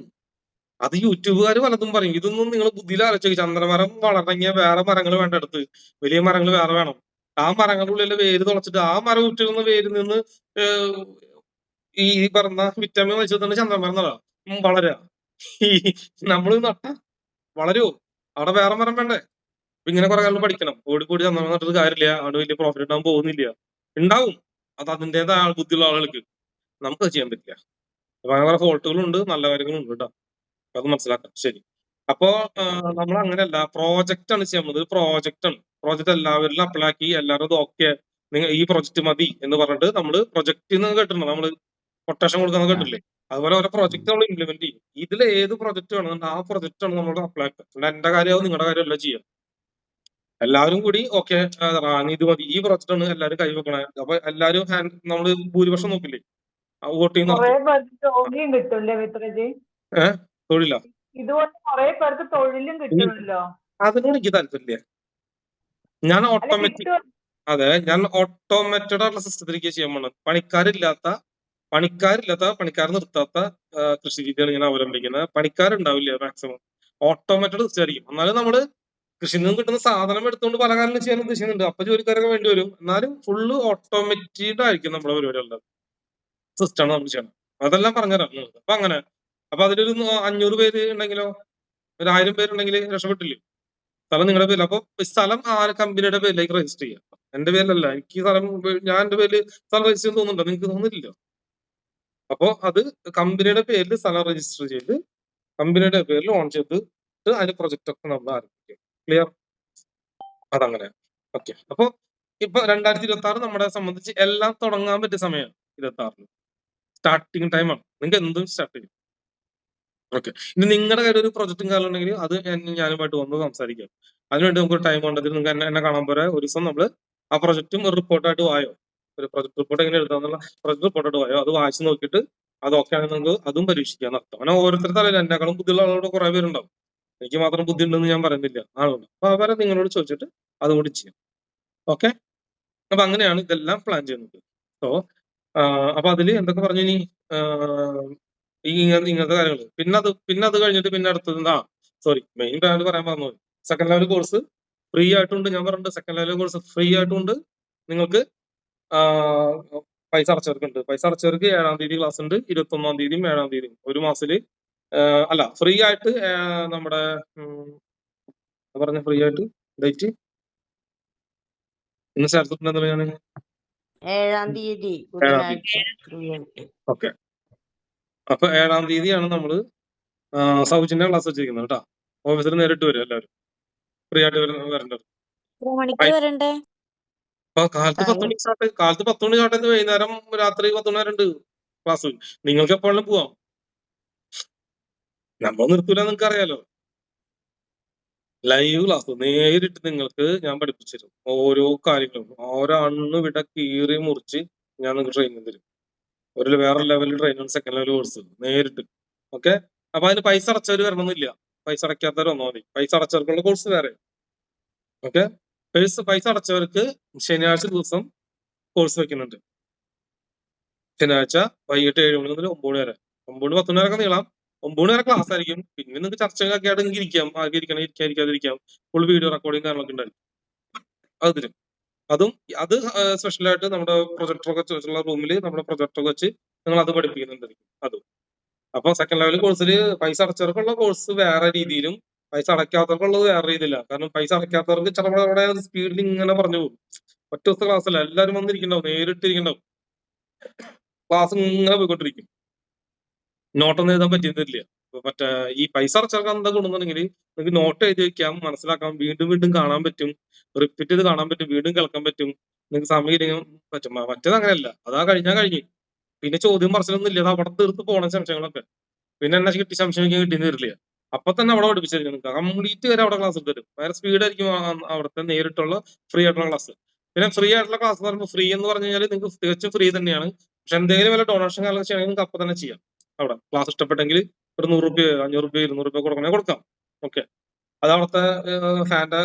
Speaker 1: അത് യൂട്യൂബുകാർ പലതും പറയും. ഇതൊന്നും നിങ്ങൾ ബുദ്ധിയിൽ ആലോചിച്ചു. ചന്ദനമരം വളരണമെങ്കിൽ വേറെ മരങ്ങൾ വേണ്ട അടുത്ത് വലിയ മരങ്ങൾ വേറെ വേണം. ആ മരങ്ങളുടെ ഉള്ളിൽ വേര് തുളച്ചിട്ട് ആ മരം ഉറ്റുന്ന വേരിൽ നിന്ന് ഈ പറഞ്ഞ വിറ്റാമിൻ വലിച്ചിട്ടാണ് ചന്ദനമരം നടാം വളരുക. ഈ നമ്മൾ നട്ട വളരുമോ? അവിടെ വേറെ മരം വേണ്ടേ? ഇങ്ങനെ കുറെ കാലം പഠിക്കണം. ഓടിക്കൂടി ചന്ദനം നട്ടിട്ട് കാര്യമില്ല. അവിടെ വലിയ പ്രോഫിറ്റ് ഉണ്ടാകാൻ പോകുന്നില്ല. ഉണ്ടാവും. അത് അതിൻ്റെതായ ബുദ്ധിയുള്ള ആളുകൾക്ക്. നമുക്കത് ചെയ്യാൻ പറ്റില്ല. കുറെ ഫോൾട്ടുകളുണ്ട്, നല്ല കാര്യങ്ങളുണ്ട് കേട്ടോ. അത് മനസ്സിലാക്കാം. ശരി. അപ്പോ നമ്മൾ അങ്ങനെയല്ല, പ്രോജക്റ്റ് ആണ് ചെയ്യാൻ പോകുന്നത്. പ്രോജക്റ്റ് ആണ്. പ്രോജക്റ്റ് എല്ലാവരിലും അപ്ലൈ ആക്കി എല്ലാവരും ഓക്കെ നിങ്ങൾ ഈ പ്രൊജക്ട് മതി എന്ന് പറഞ്ഞിട്ട് നമ്മള് പ്രൊജക്ട് കേട്ടിട്ടുണ്ടോ? നമ്മള് കൊട്ടേഷൻ കൊടുക്കുന്ന കേട്ടില്ലേ? അതുപോലെ ഓരോ പ്രൊജക്ട് നമ്മൾ ഇംപ്ലിമെന്റ് ചെയ്യും. ഇതിൽ ഏത് പ്രൊജക്ട് വേണമെന്നുണ്ട് ആ പ്രൊജക്ട് ആണ് നമ്മൾ അപ്ലൈ ആക്കുക. എന്റെ കാര്യമാവും നിങ്ങളുടെ കാര്യമല്ല ചെയ്യാം. എല്ലാവരും കൂടി ഓക്കെ ഇത് മതി, ഈ പ്രൊജക്ട് ആണ് എല്ലാവരും കൈവെക്കണേ. അപ്പൊ എല്ലാവരും നമ്മള് ഭൂരിപക്ഷം നോക്കില്ലേ? വോട്ടിംഗ് തൊഴില
Speaker 5: ഇതുപോലെ കുറെ പേർക്ക് തൊഴിലും കിട്ടുമല്ലോ.
Speaker 1: അതിനോട് എനിക്ക് താല്പര്യമില്ല. ഞാൻ ഓട്ടോമാറ്റിക് ഞാൻ ഓട്ടോമേറ്റഡ് ആയിട്ടുള്ള സിസ്റ്റത്തിലേക്ക് ചെയ്യാൻ പോകണം. പണിക്കാർ നിർത്താത്ത കൃഷി രീതിയാണ് ഞാൻ അവലംബിക്കുന്നത്. പണിക്കാരുണ്ടാവില്ല മാക്സിമം. ഓട്ടോമേറ്റഡ് സിസ്റ്റം ആയിരിക്കും. എന്നാലും നമ്മള് കൃഷിയിൽ നിന്ന് കിട്ടുന്ന സാധനം എടുത്തുകൊണ്ട് പല കാര്യങ്ങളും ചെയ്യാൻ ഉദ്ദേശിക്കുന്നുണ്ട്. അപ്പൊ ജോലിക്കാരൊക്കെ വേണ്ടി വരും. എന്നാലും ഫുള്ള് ഓട്ടോമേറ്റഡ് ആയിരിക്കും നമ്മുടെ പരിപാടികളുടെ സിസ്റ്റമാണ് നമ്മൾ ചെയ്യണം. അതെല്ലാം പറഞ്ഞുതരാം. അപ്പൊ അങ്ങനെ അപ്പൊ അതിലൊരു 500 പേര് ഉണ്ടെങ്കിലോ 1000 പേരുണ്ടെങ്കിൽ രക്ഷപ്പെട്ടില്ലേ? സ്ഥലം നിങ്ങളുടെ പേരിൽ. അപ്പൊ സ്ഥലം കമ്പനിയുടെ പേരിലേക്ക് രജിസ്റ്റർ ചെയ്യാം. എന്റെ പേരിലല്ല. എനിക്ക് സ്ഥലം ഞാൻ എന്റെ പേരിൽ സ്ഥലം രജിസ്റ്റർ ചെയ്യാൻ തോന്നുന്നുണ്ടോ? നിങ്ങൾക്ക് തോന്നുന്നില്ല. അപ്പോ അത് കമ്പനിയുടെ പേരിൽ സ്ഥലം രജിസ്റ്റർ ചെയ്ത് കമ്പനിയുടെ പേരിൽ ഓൺ ചെയ്തിട്ട് അതിന്റെ പ്രൊജക്ട് ഒക്കെ നമ്മൾ ആരംഭിക്കും. ക്ലിയർ? അതങ്ങനെ. ഓക്കെ. അപ്പൊ ഇപ്പൊ 2026 നമ്മളെ സംബന്ധിച്ച് എല്ലാം തുടങ്ങാൻ പറ്റിയ സമയമാണ്. 26 സ്റ്റാർട്ടിങ് ടൈമാണ്. നിങ്ങൾക്ക് എന്തും സ്റ്റാർട്ട് ചെയ്യും. ഓക്കെ. ഇനി നിങ്ങളുടെ കയ്യിൽ ഒരു പ്രൊജക്റ്റും കാലം ഉണ്ടെങ്കിൽ അത് ഞാനുമായിട്ട് വന്ന് സംസാരിക്കാം. അതിനുവേണ്ടി നമുക്ക് ടൈം ഉണ്ടെങ്കിൽ നിങ്ങൾക്ക് എന്നെ കാണാൻ പോരാ. ഒരു ദിവസം നമ്മള് ആ പ്രൊജക്റ്റും ഒരു റിപ്പോർട്ടായിട്ട് വായോ, ഒരു പ്രൊജക്ട് റിപ്പോർട്ട് എങ്ങനെ എഴുതാന്നുള്ള പ്രൊജക്ട് റിപ്പോർട്ടായിട്ട് വായോ, അത് വായിച്ച് നോക്കിയിട്ട് അതൊക്കെയാണ് നിങ്ങൾക്ക് അതും പരീക്ഷിക്കാൻ നടത്താം. അങ്ങനെ ഓരോരുത്തരുടെ തലയിൽ എന്നെക്കാളും ബുദ്ധിയുള്ള ആളുകളോട് കുറെ പേരുണ്ടാവും. എനിക്ക് മാത്രം ബുദ്ധി ഉണ്ടെന്ന് ഞാൻ പറയുന്നില്ല, ആളുണ്ട്. അപ്പൊ അവരെ നിങ്ങളോട് ചോദിച്ചിട്ട് അതും കൂടി ചെയ്യാം. ഓക്കെ, അപ്പൊ അങ്ങനെയാണ് ഇതെല്ലാം പ്ലാൻ ചെയ്യുന്നത്. സോ അപ്പൊ അതില് എന്തൊക്കെ പറഞ്ഞു ഇനി ഇങ്ങനത്തെ കാര്യങ്ങൾ. പിന്നെ അത് കഴിഞ്ഞിട്ട് പിന്നെ അടുത്തത് മെയിൻ പ്ലാൻ പറയാൻ പറഞ്ഞു. സെക്കൻഡ് ലെവൽ കോഴ്സ് ഫ്രീ ആയിട്ടുണ്ട്. ഞാൻ പറഞ്ഞിട്ടുണ്ട് സെക്കൻഡ് ലെവൽ കോഴ്സ് ഫ്രീ ആയിട്ടുണ്ട്. നിങ്ങൾക്ക് പൈസ അടച്ചവർക്കുണ്ട്. പൈസ അടച്ചവർക്ക് 7-ാം തീയതി ക്ലാസ് ഉണ്ട്, 21-ാം തീയതിയും 7-ാം തീയതിയും. ഒരു മാസത്തില് അല്ല ഫ്രീ ആയിട്ട് നമ്മുടെ പറഞ്ഞ ഫ്രീ ആയിട്ട് ഡേറ്റ് ഇന്ന് ചേർത്തിട്ടുണ്ടെന്നല്ലോ ഞാൻ
Speaker 7: 7-ാം തീയതി ബുധനാഴ്ച ഫ്രീ ആയിട്ട്.
Speaker 1: ഓക്കെ, അപ്പൊ 7-ാം തീയതിയാണ് നമ്മള് സൗജന്യ ക്ലാസ് വെച്ചിരിക്കുന്നത് കേട്ടോ. ഓഫീസിൽ നേരിട്ട് വരും എല്ലാവരും, ഫ്രീ ആയിട്ട് വരേണ്ടത്.
Speaker 7: എത്ര മണിക്ക് വരണ്ടേ?
Speaker 1: അപ്പൊ കാലത്ത് 10 മണിക്ക് സ്റ്റാർട്ട് ചെയ്ത് വൈകുന്നേരം രാത്രി 10 മണി വരെ ഉണ്ട് ക്ലാസ്. നിങ്ങൾക്ക് എപ്പോഴും പോവാം, നമ്മൾ നിർത്തൂല, നിങ്ങൾക്ക് അറിയാലോ. ലൈവ് ക്ലാസ് നേരിട്ട് നിങ്ങൾക്ക് ഞാൻ പഠിപ്പിച്ചു തരും. ഓരോ കാര്യങ്ങളും ഓരോ അണ്ണ് വിട കീറി മുറിച്ച് ഞാൻ നിങ്ങൾക്ക് ട്രെയിനിങ് തരും. വേറെ ലെവലിൽ ട്രെയിനിങ്, സെക്കൻഡ് ലെവൽ കോഴ്സ് നേരിട്ട്. ഓക്കെ, അപ്പൊ അതിന് പൈസ അടച്ചവർ വരണമെന്നില്ല, പൈസ അടയ്ക്കാത്തവർ വന്നാൽ മതി. പൈസ അടച്ചവർക്കുള്ള കോഴ്സ് വേറെ. ഓക്കെ, പൈസ അടച്ചവർക്ക് ശനിയാഴ്ച ദിവസം കോഴ്സ് വെക്കുന്നുണ്ട്. ശനിയാഴ്ച വൈകിട്ട് 7 മണി മുതൽ 9 മണി വരെ. 9 മണി 10 മണി വരെ നീളാം. 9 മണി വരെ ക്ലാസ് ആയിരിക്കും. പിന്നെ നിങ്ങൾക്ക് ചർച്ചകളൊക്കെ ആയിട്ട് ഇരിക്കാം, ആകെ ഇരിക്കാതിരിക്കാം. ഫുൾ വീഡിയോ റെക്കോർഡിംഗ് കാര്യങ്ങളൊക്കെ ഉണ്ടായിരിക്കും. അത് തരും. അത് സ്പെഷ്യലായിട്ട് നമ്മുടെ പ്രൊജക്ടറൊക്കെ വെച്ചുള്ള റൂമിൽ നമ്മുടെ പ്രൊജക്ടറൊക്കെ വെച്ച് നിങ്ങൾ അത് പഠിപ്പിക്കുന്നുണ്ടായിരിക്കും. അതും അപ്പൊ സെക്കൻഡ് ലെവൽ കോഴ്സിൽ പൈസ അടച്ചവർക്കുള്ള കോഴ്സ് വേറെ രീതിയിലും പൈസ അടയ്ക്കാത്തവർക്കുള്ളത് വേറെ രീതിയിലാണ്. കാരണം പൈസ അടയ്ക്കാത്തവർക്ക് ചിലപ്പോൾ സ്പീഡിൽ ഇങ്ങനെ പറഞ്ഞു പോകും. ഒറ്റ ദിവസത്തെ ക്ലാസ് അല്ല, എല്ലാവരും വന്നിരിക്കണ്ടാവും, നേരിട്ടിരിക്കണ്ടാവും. ക്ലാസ് ഇങ്ങനെ പോയിക്കൊണ്ടിരിക്കും, നോട്ടൊന്നും എഴുതാൻ പറ്റിയിരുന്നില്ല. മറ്റേ ഈ പൈസ അടച്ചവർക്ക് എന്താ ഗുണമെന്നുണ്ടെങ്കിൽ നിങ്ങൾക്ക് നോട്ട് എഴുതി വെക്കാം, മനസ്സിലാക്കാം, വീണ്ടും കാണാൻ പറ്റും, റിപ്പീറ്റ് ചെയ്ത് കാണാൻ പറ്റും, വീണ്ടും കേൾക്കാൻ പറ്റും, നിങ്ങൾക്ക് സമയം ഇരിക്കാൻ പറ്റും. മറ്റേത് അങ്ങനെയല്ല, അതാ കഴിഞ്ഞു. പിന്നെ ചോദ്യം പറച്ചിലൊന്നും ഇല്ല, അത് അവിടെ തീർത്ത് പോണ സംശയങ്ങളൊക്കെ. പിന്നെ എന്നെ കിട്ടി സംശയം കിട്ടിയെന്ന് വരില്ല, അപ്പൊ തന്നെ അവിടെ പഠിപ്പിച്ചിരിക്കും. നിങ്ങൾക്ക് കംപ്ലീറ്റ് വരെ അവിടെ ക്ലാസ് തരും. വേറെ സ്പീഡായിരിക്കും അവിടുത്തെ നേരിട്ടുള്ള ഫ്രീ ആയിട്ടുള്ള ക്ലാസ്. പിന്നെ ഫ്രീ ആയിട്ടുള്ള ക്ലാസ് എന്ന് പറയുമ്പോൾ ഫ്രീ എന്ന് പറഞ്ഞു കഴിഞ്ഞാൽ നിങ്ങൾക്ക് തികച്ചും ഫ്രീ തന്നെയാണ്. പക്ഷെ എന്തെങ്കിലും വല്ല ഡൊണേഷൻ കാലം ചെയ്യണമെങ്കിൽ നിങ്ങൾക്ക് അപ്പൊ തന്നെ ചെയ്യാം. അവിടെ ക്ലാസ് ഇഷ്ടപ്പെട്ടെങ്കിൽ ഒരു 100 രൂപ 500 രൂപ 200 രൂപ കൊടുക്കണേ കൊടുക്കാം. ഓക്കെ, അത് അവിടുത്തെ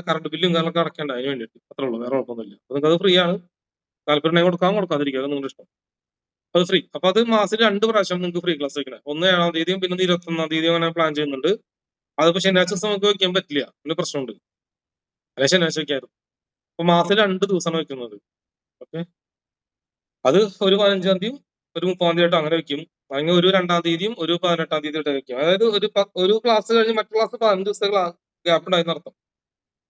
Speaker 1: കറണ്ട് ബില്ലും കാര്യങ്ങളൊക്കെ അടക്കേണ്ട, അതിന് വേണ്ടിയിട്ട് അത്രേ ഉള്ളൂ, വേറെ കുഴപ്പമൊന്നുമില്ല. അപ്പൊ നിങ്ങൾക്ക് അത് ഫ്രീ ആണ്. താല്പര്യം കൊടുക്കാതിരിക്കുക, നിങ്ങളുടെ ഇഷ്ടം. അത് ഫ്രീ. അപ്പൊ അത് മാസത്തിൽ 2 പ്രാവശ്യം നിങ്ങൾക്ക് ഫ്രീ ക്ലാസ് വെക്കണേ. ഒന്ന് 7-ാം തീയതിയും പിന്നെ 21-ാം തീയതിയും അങ്ങനെ പ്ലാൻ ചെയ്യുന്നുണ്ട്. അതിപ്പോ ശനിയാഴ്ച ദിവസം നമുക്ക് വെക്കാൻ പറ്റില്ല, പിന്നെ പ്രശ്നമുണ്ട്. അല്ലെ ശനിയാഴ്ച വെക്കായിരുന്നു. അപ്പൊ മാസത്തിൽ 2 ദിവസമാണ് വെക്കുന്നത്. ഓക്കെ, അത് ഒരു 15-ാം തീയതിയും ഒരു 30-ാം തീയതി ആയിട്ട് അങ്ങനെ വെക്കും. അല്ലെങ്കിൽ ഒരു 2-ാം തീയതിയും ഒരു 18-ാം തീയതി ആയിട്ട് വെക്കും. അതായത് ഒരു ക്ലാസ് കഴിഞ്ഞ് മറ്റു ക്ലാസ് 15 ദിവസത്തെ ഗ്യാപ്പ് ഉണ്ടായെന്ന് അർത്ഥം.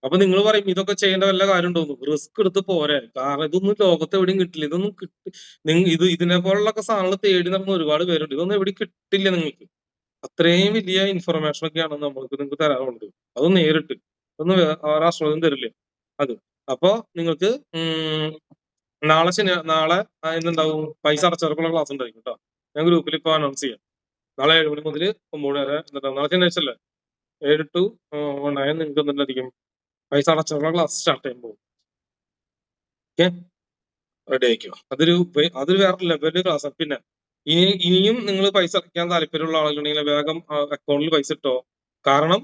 Speaker 1: അപ്പൊ നിങ്ങൾ പറയും ഇതൊക്കെ ചെയ്യേണ്ട വല്ല കാര്യം ഉണ്ടോന്നു? റിസ്ക് എടുത്ത് പോരെ, കാരണം ഇതൊന്നും ലോകത്ത് എവിടെയും കിട്ടില്ല. ഇതൊന്നും ഇതിനെ പോലുള്ളൊക്കെ സാധനങ്ങൾ തേടി നടന്ന ഒരുപാട് പേരുണ്ട്. ഇതൊന്നും എവിടെയും കിട്ടില്ല നിങ്ങൾക്ക്. അത്രയും വലിയ ഇൻഫർമേഷൻ ഒക്കെയാണ് നിങ്ങൾക്ക് തരാറുണ്ട്. അത് നേരിട്ട് ഒന്നും വേറെ ആശ്രയം തരില്ല അത്. അപ്പൊ നിങ്ങൾക്ക് നാളെ എന്തുണ്ടാവും, പൈസ അടച്ചവർക്കുള്ള ക്ലാസ് ഉണ്ടായിരിക്കും കേട്ടോ. ഞാൻ ഗ്രൂപ്പിൽ ഇപ്പൊ അനൗൺസ് ചെയ്യാം. നാളെ 7 മണി മുതൽ 9 മണി വരെ. നാളെ ശനിയാഴ്ച അല്ലേ, 7 to 9 നിങ്ങൾക്ക് എന്തുണ്ടായിരിക്കും, പൈസ അടച്ചവർക്കുള്ള ക്ലാസ് സ്റ്റാർട്ട് ചെയ്യുമ്പോൾ. ഓക്കെ, റെഡി ആയിക്കോ. അതൊരു വേറെ ലെവല് ക്ലാസ്. പിന്നെ ഇനിയും നിങ്ങൾ പൈസ അടയ്ക്കാൻ താല്പര്യമുള്ള ആളുകളുണ്ടെങ്കിൽ വേഗം അക്കൗണ്ടിൽ പൈസ ഇട്ടോ. കാരണം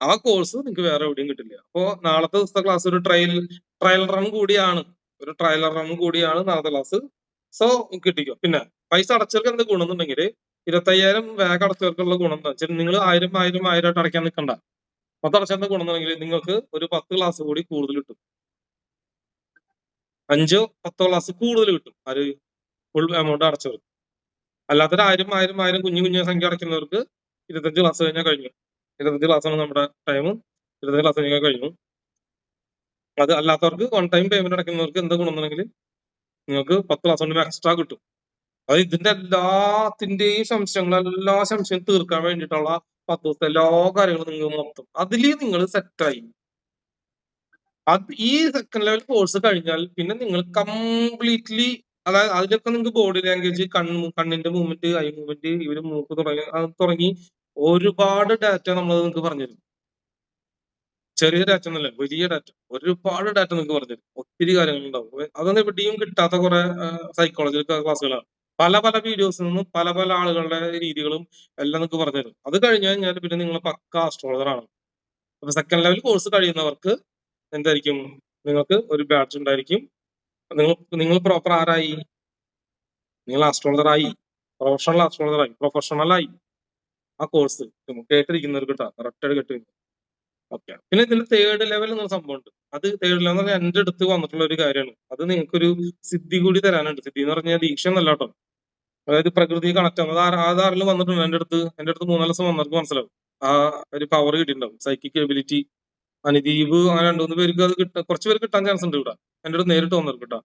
Speaker 1: ആ കോഴ്സ് നിങ്ങൾക്ക് വേറെ എവിടെയും കിട്ടില്ല. അപ്പോ നാളത്തെ ദിവസത്തെ ക്ലാസ് ഒരു ട്രയൽ റൺ കൂടിയാണ്. നാളത്തെ ക്ലാസ്. സോ കിട്ടിക്കോ. പിന്നെ പൈസ അടച്ചവർക്ക് എന്ത് ഗുണം എന്നുണ്ടെങ്കിൽ 25,000 വേഗം അടച്ചവർക്കുള്ള ഗുണം എന്താ വെച്ചാൽ നിങ്ങൾ 1000 ആയിട്ട് അടയ്ക്കാൻ നിൽക്കണ്ട. 10 അടച്ചതിന്റെ ഗുണം എന്നുണ്ടെങ്കിൽ നിങ്ങൾക്ക് ഒരു 10 ക്ലാസ് കൂടി കൂടുതൽ കിട്ടും. 5-10 ക്ലാസ് കൂടുതൽ കിട്ടും. അത് ഫുൾ എമൗണ്ട് അടച്ചവർക്ക്. അല്ലാത്തൊരു 1000 കുഞ്ഞു സംഖ്യ അടയ്ക്കുന്നവർക്ക് 25 ക്ലാസ് കഴിഞ്ഞാൽ കഴിഞ്ഞു. 25 ക്ലാസ്സാണ് നമ്മുടെ ടൈം. 25 ക്ലാസ് കഴിഞ്ഞാൽ കഴിഞ്ഞു. അത് അല്ലാത്തവർക്ക് 1 ടൈം പേയ്മെന്റ് അടയ്ക്കുന്നവർക്ക് എന്താ ഗുണം എന്നുണ്ടെങ്കിൽ നിങ്ങൾക്ക് 10 ക്ലാസ് കൊണ്ട് എക്സ്ട്രാ കിട്ടും. അത് ഇതിന്റെ എല്ലാ സംശയം തീർക്കാൻ വേണ്ടിയിട്ടുള്ള 10 ദിവസത്തെ എല്ലാ കാര്യങ്ങളും നിങ്ങൾ മൊത്തം അതിൽ നിങ്ങൾ സെറ്റായി. ഈ സെക്കൻഡ് ലെവൽ കോഴ്സ് കഴിഞ്ഞാൽ പിന്നെ നിങ്ങൾ കംപ്ലീറ്റ്ലി, അതായത് അതിലൊക്കെ നിങ്ങൾക്ക് ബോഡി ലാംഗ്വേജ്, കണ്ണിന്റെ മൂവ്മെന്റ്, ഐ മൂവ്മെന്റ്, ഇവര് മൂക്ക് തുടങ്ങി ഒരുപാട് ഡാറ്റ നമ്മൾ നിങ്ങൾക്ക് പറഞ്ഞുതരും. ചെറിയ ഡാറ്റ എന്നല്ല, വലിയ ഡാറ്റ, ഒരുപാട് ഡാറ്റ നിങ്ങൾക്ക് പറഞ്ഞുതരും. ഒത്തിരി കാര്യങ്ങൾ ഉണ്ടാവും. അതൊന്നും എവിടെയും കിട്ടാത്ത കുറെ സൈക്കോളജിക്കൽ ക്ലാസ്സുകളാണ്. പല പല വീഡിയോസിൽ നിന്നും പല പല ആളുകളുടെ രീതികളും എല്ലാം നിങ്ങൾക്ക് പറഞ്ഞുതരും. അത് കഴിഞ്ഞ് കഴിഞ്ഞാൽ പിന്നെ നിങ്ങൾ പക്ക ആസ്ട്രോളജർ ആണ്. അപ്പൊ സെക്കൻഡ് ലെവൽ കോഴ്സ് കഴിയുന്നവർക്ക് എന്തായിരിക്കും, നിങ്ങൾക്ക് ഒരു ബാഡ്ജ് ഉണ്ടായിരിക്കും. നിങ്ങൾ പ്രോപ്പർ ആരായി, നിങ്ങൾ ആസ്ട്രോളജർ ആയി, പ്രൊഫഷണൽ ആയി. ആ കോഴ്സ് കേട്ടിരിക്കുന്നവർക്ക് കേട്ടോ, കറക്റ്റായിട്ട് കേട്ടിരിക്കും. ഓക്കെ. പിന്നെ ഇതിന്റെ തേർഡ് ലെവൽ എന്ന സംഭവം ഉണ്ട്. അത് തേർഡ് ലെവൽ എന്ന് പറഞ്ഞാൽ എന്റെ അടുത്ത് വന്നിട്ടുള്ള ഒരു കാര്യമാണ്. അത് നിങ്ങൾക്കൊരു സിദ്ധി കൂടി തരാനുണ്ട്. സിദ്ധി എന്ന് പറഞ്ഞാൽ ദീക്ഷ എന്നല്ല കേട്ടോ. അതായത് പ്രകൃതി കണക്ട് ആവും. ആധാറിൽ വന്നിട്ടുണ്ട് എന്റെ അടുത്ത് 3 ദിവസം വന്നവർക്ക് മനസ്സിലാവും. ആ ഒരു പവർ കിട്ടിയിട്ടുണ്ടാവും. Psychic ability. അനുദീപ് അങ്ങനെ 2-3 പേർക്ക് അത് കുറച്ച് പേർക്ക് കിട്ടാൻ ചാൻസ് ഉണ്ട് ഇവിടെ. എന്റെ അടുത്ത് നേരിട്ട് വന്നവർക്ക് കേട്ടോ.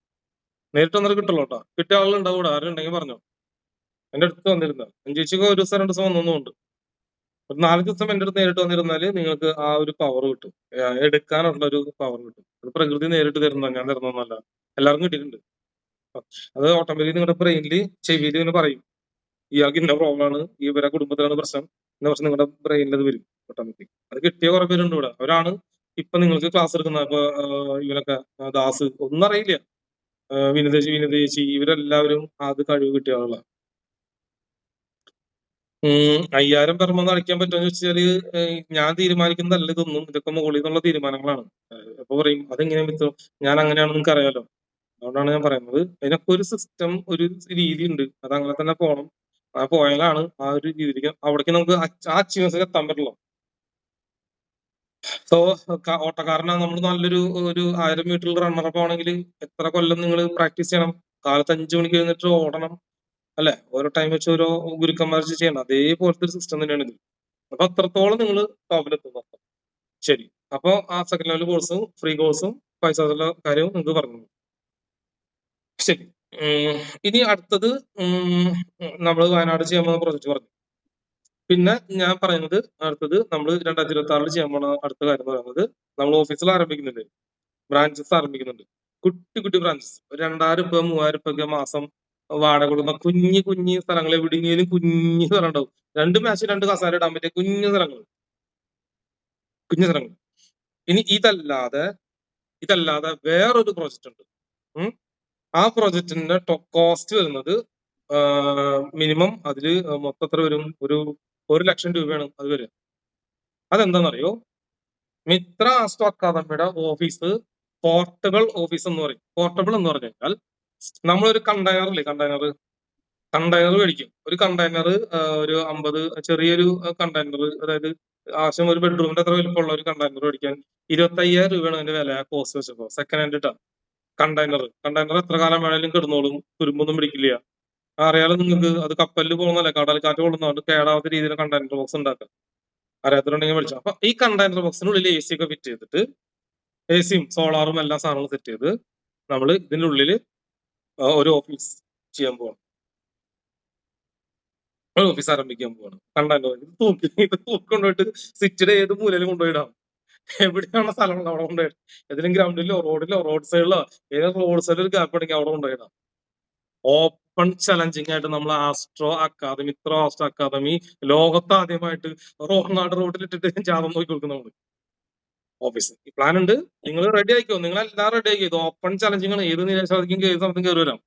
Speaker 1: നേരിട്ട് വന്നവർക്ക് കിട്ടുള്ളൂ കേട്ടോ. കിട്ടിയ ആളുകളുണ്ടാവും ഇവിടെ. ആരുണ്ടെങ്കിൽ പറഞ്ഞോ. എന്റെ അടുത്ത് വന്നിരുന്ന ചേച്ചിക്ക് 1 ദിവസം 2 ദിവസം വന്നൊന്നുമുണ്ട്. ഒരു 4 ദിവസം എന്റെ അടുത്ത് നേരിട്ട് വന്നിരുന്നാല് നിങ്ങൾക്ക് ആ ഒരു പവർ കിട്ടും. എടുക്കാനുള്ള ഒരു പവർ കിട്ടും. അത് പ്രകൃതി നേരിട്ട് തരുന്ന, ഞാൻ തരുന്നൊന്നുമല്ല. എല്ലാവർക്കും കിട്ടിയിട്ടുണ്ട്. അത് ഓട്ടോമാറ്റിക് നിങ്ങളുടെ ബ്രെയിനിൽ ചെവിയിൽ ഇങ്ങനെ പറയും, ഇയാൾക്ക് ഇന്ന പ്രോബ്ലം ആണ്, ഇവരെ കുടുംബത്തിലാണ് പ്രശ്നം, ഇന്ന പ്രശ്നം നിങ്ങളുടെ ബ്രെയിനിൽ അത് വരും ഓട്ടോമാറ്റിക്. അത് കിട്ടിയ കുറെ പേരുണ്ട് ഇവിടെ. അവരാണ് ഇപ്പൊ നിങ്ങൾക്ക് ക്ലാസ് എടുക്കുന്ന. ഇപ്പൊ ഇവരൊക്കെ ദാസ് ഒന്നും അറിയില്ല, വിനിതേച്ചി ഇവരെല്ലാവരും അത് കഴിവ് കിട്ടിയ ആളുകളാണ്. 5000 പെർമൊന്നും അടിക്കാൻ പറ്റുമെന്ന് വെച്ചാല് ഞാൻ തീരുമാനിക്കുന്നതല്ല ഇതൊന്നും. ഇതൊക്കെ മുകളിൽ നിന്നുള്ള തീരുമാനങ്ങളാണ്. അപ്പൊ പറയും അതെങ്ങനെ പറ്റും, ഞാൻ അങ്ങനെയാണെന്ന് നിങ്ങൾക്ക് അറിയാലോ. അതുകൊണ്ടാണ് ഞാൻ പറയുന്നത്. അതിനൊക്കെ ഒരു സിസ്റ്റം, ഒരു രീതി ഉണ്ട്. അത് അങ്ങനെ തന്നെ പോകണം. ആ പോയാലാണ് ആ ഒരു രീതിയിലേക്ക് അവിടേക്ക് നമുക്ക് ആ അച്ചീവ്മെന്റ്സ് എത്താൻ പറ്റുള്ളൂ. സോ ഓട്ടക്കാരനാണ് നമ്മൾ. നല്ലൊരു 1000 മീറ്ററിൽ റണ്ണറപ്പ് ആണെങ്കിൽ എത്ര കൊല്ലം നിങ്ങൾ പ്രാക്ടീസ് ചെയ്യണം? കാലത്ത് 5 മണിക്ക് എഴുന്നിട്ട് ഓടണം അല്ലെ? ഓരോ ടൈം വെച്ച് ഓരോ ഗുരുക്കന്മാർ ചെയ്യണം. അതേപോലത്തെ ഒരു സിസ്റ്റം തന്നെയാണ് ഇത്. അപ്പൊ അത്രത്തോളം നിങ്ങൾ ടോപ്പിലെത്തും. ശരി. അപ്പൊ ആ സെക്കൻഡ് ലെവൽ കോഴ്സും ഫ്രീ കോഴ്സും പൈസ കാര്യവും നിങ്ങൾക്ക് പറഞ്ഞു. ശരി. ഇനി അടുത്തത് നമ്മൾ വയനാട് ചെയ്യാൻ പോകുന്ന പ്രോജക്റ്റ് പറഞ്ഞു. പിന്നെ ഞാൻ പറയുന്നത് അടുത്തത് നമ്മൾ 2026 ചെയ്യാൻ പോണ അടുത്ത കാര്യം എന്ന് പറയുന്നത്, നമ്മൾ ഓഫീസിൽ ആരംഭിക്കുന്നുണ്ട്, ബ്രാഞ്ചസ് ആരംഭിക്കുന്നുണ്ട്. കുട്ടി കുട്ടി ബ്രാഞ്ചസ്. 2000 രൂപ 3000 രൂപ മാസം വാടക കൊടുക്കുന്ന കുഞ്ഞു സ്ഥലങ്ങൾ, എവിടെയെങ്കിലും കുഞ്ഞു സ്ഥലം ഉണ്ടാവും. 2 മാച്ച് 2 കസാര ഇടാൻ പറ്റിയ കുഞ്ഞു സ്ഥലങ്ങൾ. ഇനി ഇതല്ലാതെ വേറൊരു പ്രോജക്റ്റ് ഉണ്ട്. ആ പ്രോജക്റ്റിന്റെ കോസ്റ്റ് വരുന്നത് മിനിമം അതില് മൊത്തം എത്ര വരും? ഒരു 1 ലക്ഷം രൂപയാണ് അത് വരിക. അതെന്താണെന്നറിയോ? മിത്ര ആസ്ട്രോ അക്കാദമിയുടെ ഓഫീസ് പോർട്ടബിൾ ഓഫീസ് എന്ന് പറയും. പോർട്ടബിൾ എന്ന് പറഞ്ഞു കഴിഞ്ഞാൽ നമ്മളൊരു കണ്ടെയ്നർ മേടിക്കും. ഒരു കണ്ടെയ്നർ ഒരു 50 ചെറിയൊരു കണ്ടെയ്നർ, അതായത് ആവശ്യം ഒരു ബെഡ്റൂമിന്റെ അത്ര വലിപ്പമുള്ള ഒരു കണ്ടെയ്നർ മേടിക്കാൻ 25,000 രൂപയാണ് അതിന്റെ വില. കോസ്റ്റ് വെച്ചപ്പോ സെക്കൻഡ് ഹാൻഡ് ഇട്ടാ കണ്ടെയ്നർ എത്ര കാലം വേണേലും കിടന്നോളും, തുരുമ്പൊന്നും പിടിക്കില്ല. അറിയാലോ നിങ്ങൾക്ക്. അത് കപ്പലിൽ പോകുന്നല്ലേ, കടൽക്കാറ്റ് കൊള്ളുന്നതുകൊണ്ട് കേടാവാത്ത രീതിയിൽ കണ്ടെയ്നർ ബോക്സ് ഉണ്ടാക്കാം. അറിയാത്തവരുണ്ടെങ്കിൽ മേടിച്ചു. അപ്പൊ ഈ കണ്ടെയ്നർ ബോക്സിനുള്ളിൽ AC ഒക്കെ ഫിറ്റ് ചെയ്തിട്ട്, AC-യും സോളാറും എല്ലാ സാധനങ്ങളും സെറ്റ് ചെയ്ത് നമ്മൾ ഇതിന്റെ ഉള്ളിൽ ഒരു ഓഫീസ് ചെയ്യാൻ പോവാണ്. ഒരു ഓഫീസ് ആരംഭിക്കാൻ പോവാണ്. കണ്ടെയ്നർ ഇത് തൂക്കൊണ്ടുപോയിട്ട് സിറ്റിയുടെ ഏത് മൂലയിലും കൊണ്ടുപോയിടാം. എവിടെയാണ് സ്ഥലമുള്ളത് അവിടെ കൊണ്ടുപോയിടാം. ഏതെങ്കിലും ഗ്രൗണ്ടിലോ റോഡ് സൈഡിലോ ഏതെങ്കിലും റോഡ് സൈഡിൽ ഒരു ഗ്യാപ്പ് ഉണ്ടെങ്കിൽ അവിടെ കൊണ്ടുപോയിടാം. ഓപ്പൺ ചലഞ്ചിങ് ആയിട്ട് നമ്മൾ ആസ്ട്രോ അക്കാദമി ലോകത്ത് ആദ്യമായിട്ട് റോങ്ങാട് റോഡിലിട്ടിട്ട് ജാതം നോക്കി കൊടുക്കും നമ്മള്. ഓഫീസ് ഈ പ്ലാൻ ഉണ്ട്. നിങ്ങൾ റെഡി ആയിക്കോ, നിങ്ങളെല്ലാം റെഡി ആയിക്കോ. ഇത് ഓപ്പൺ ചലഞ്ചിങ് ആണ്. ഏത് നിരാശാദിക്കും ഏത് സമയത്തും കയറി വരാം.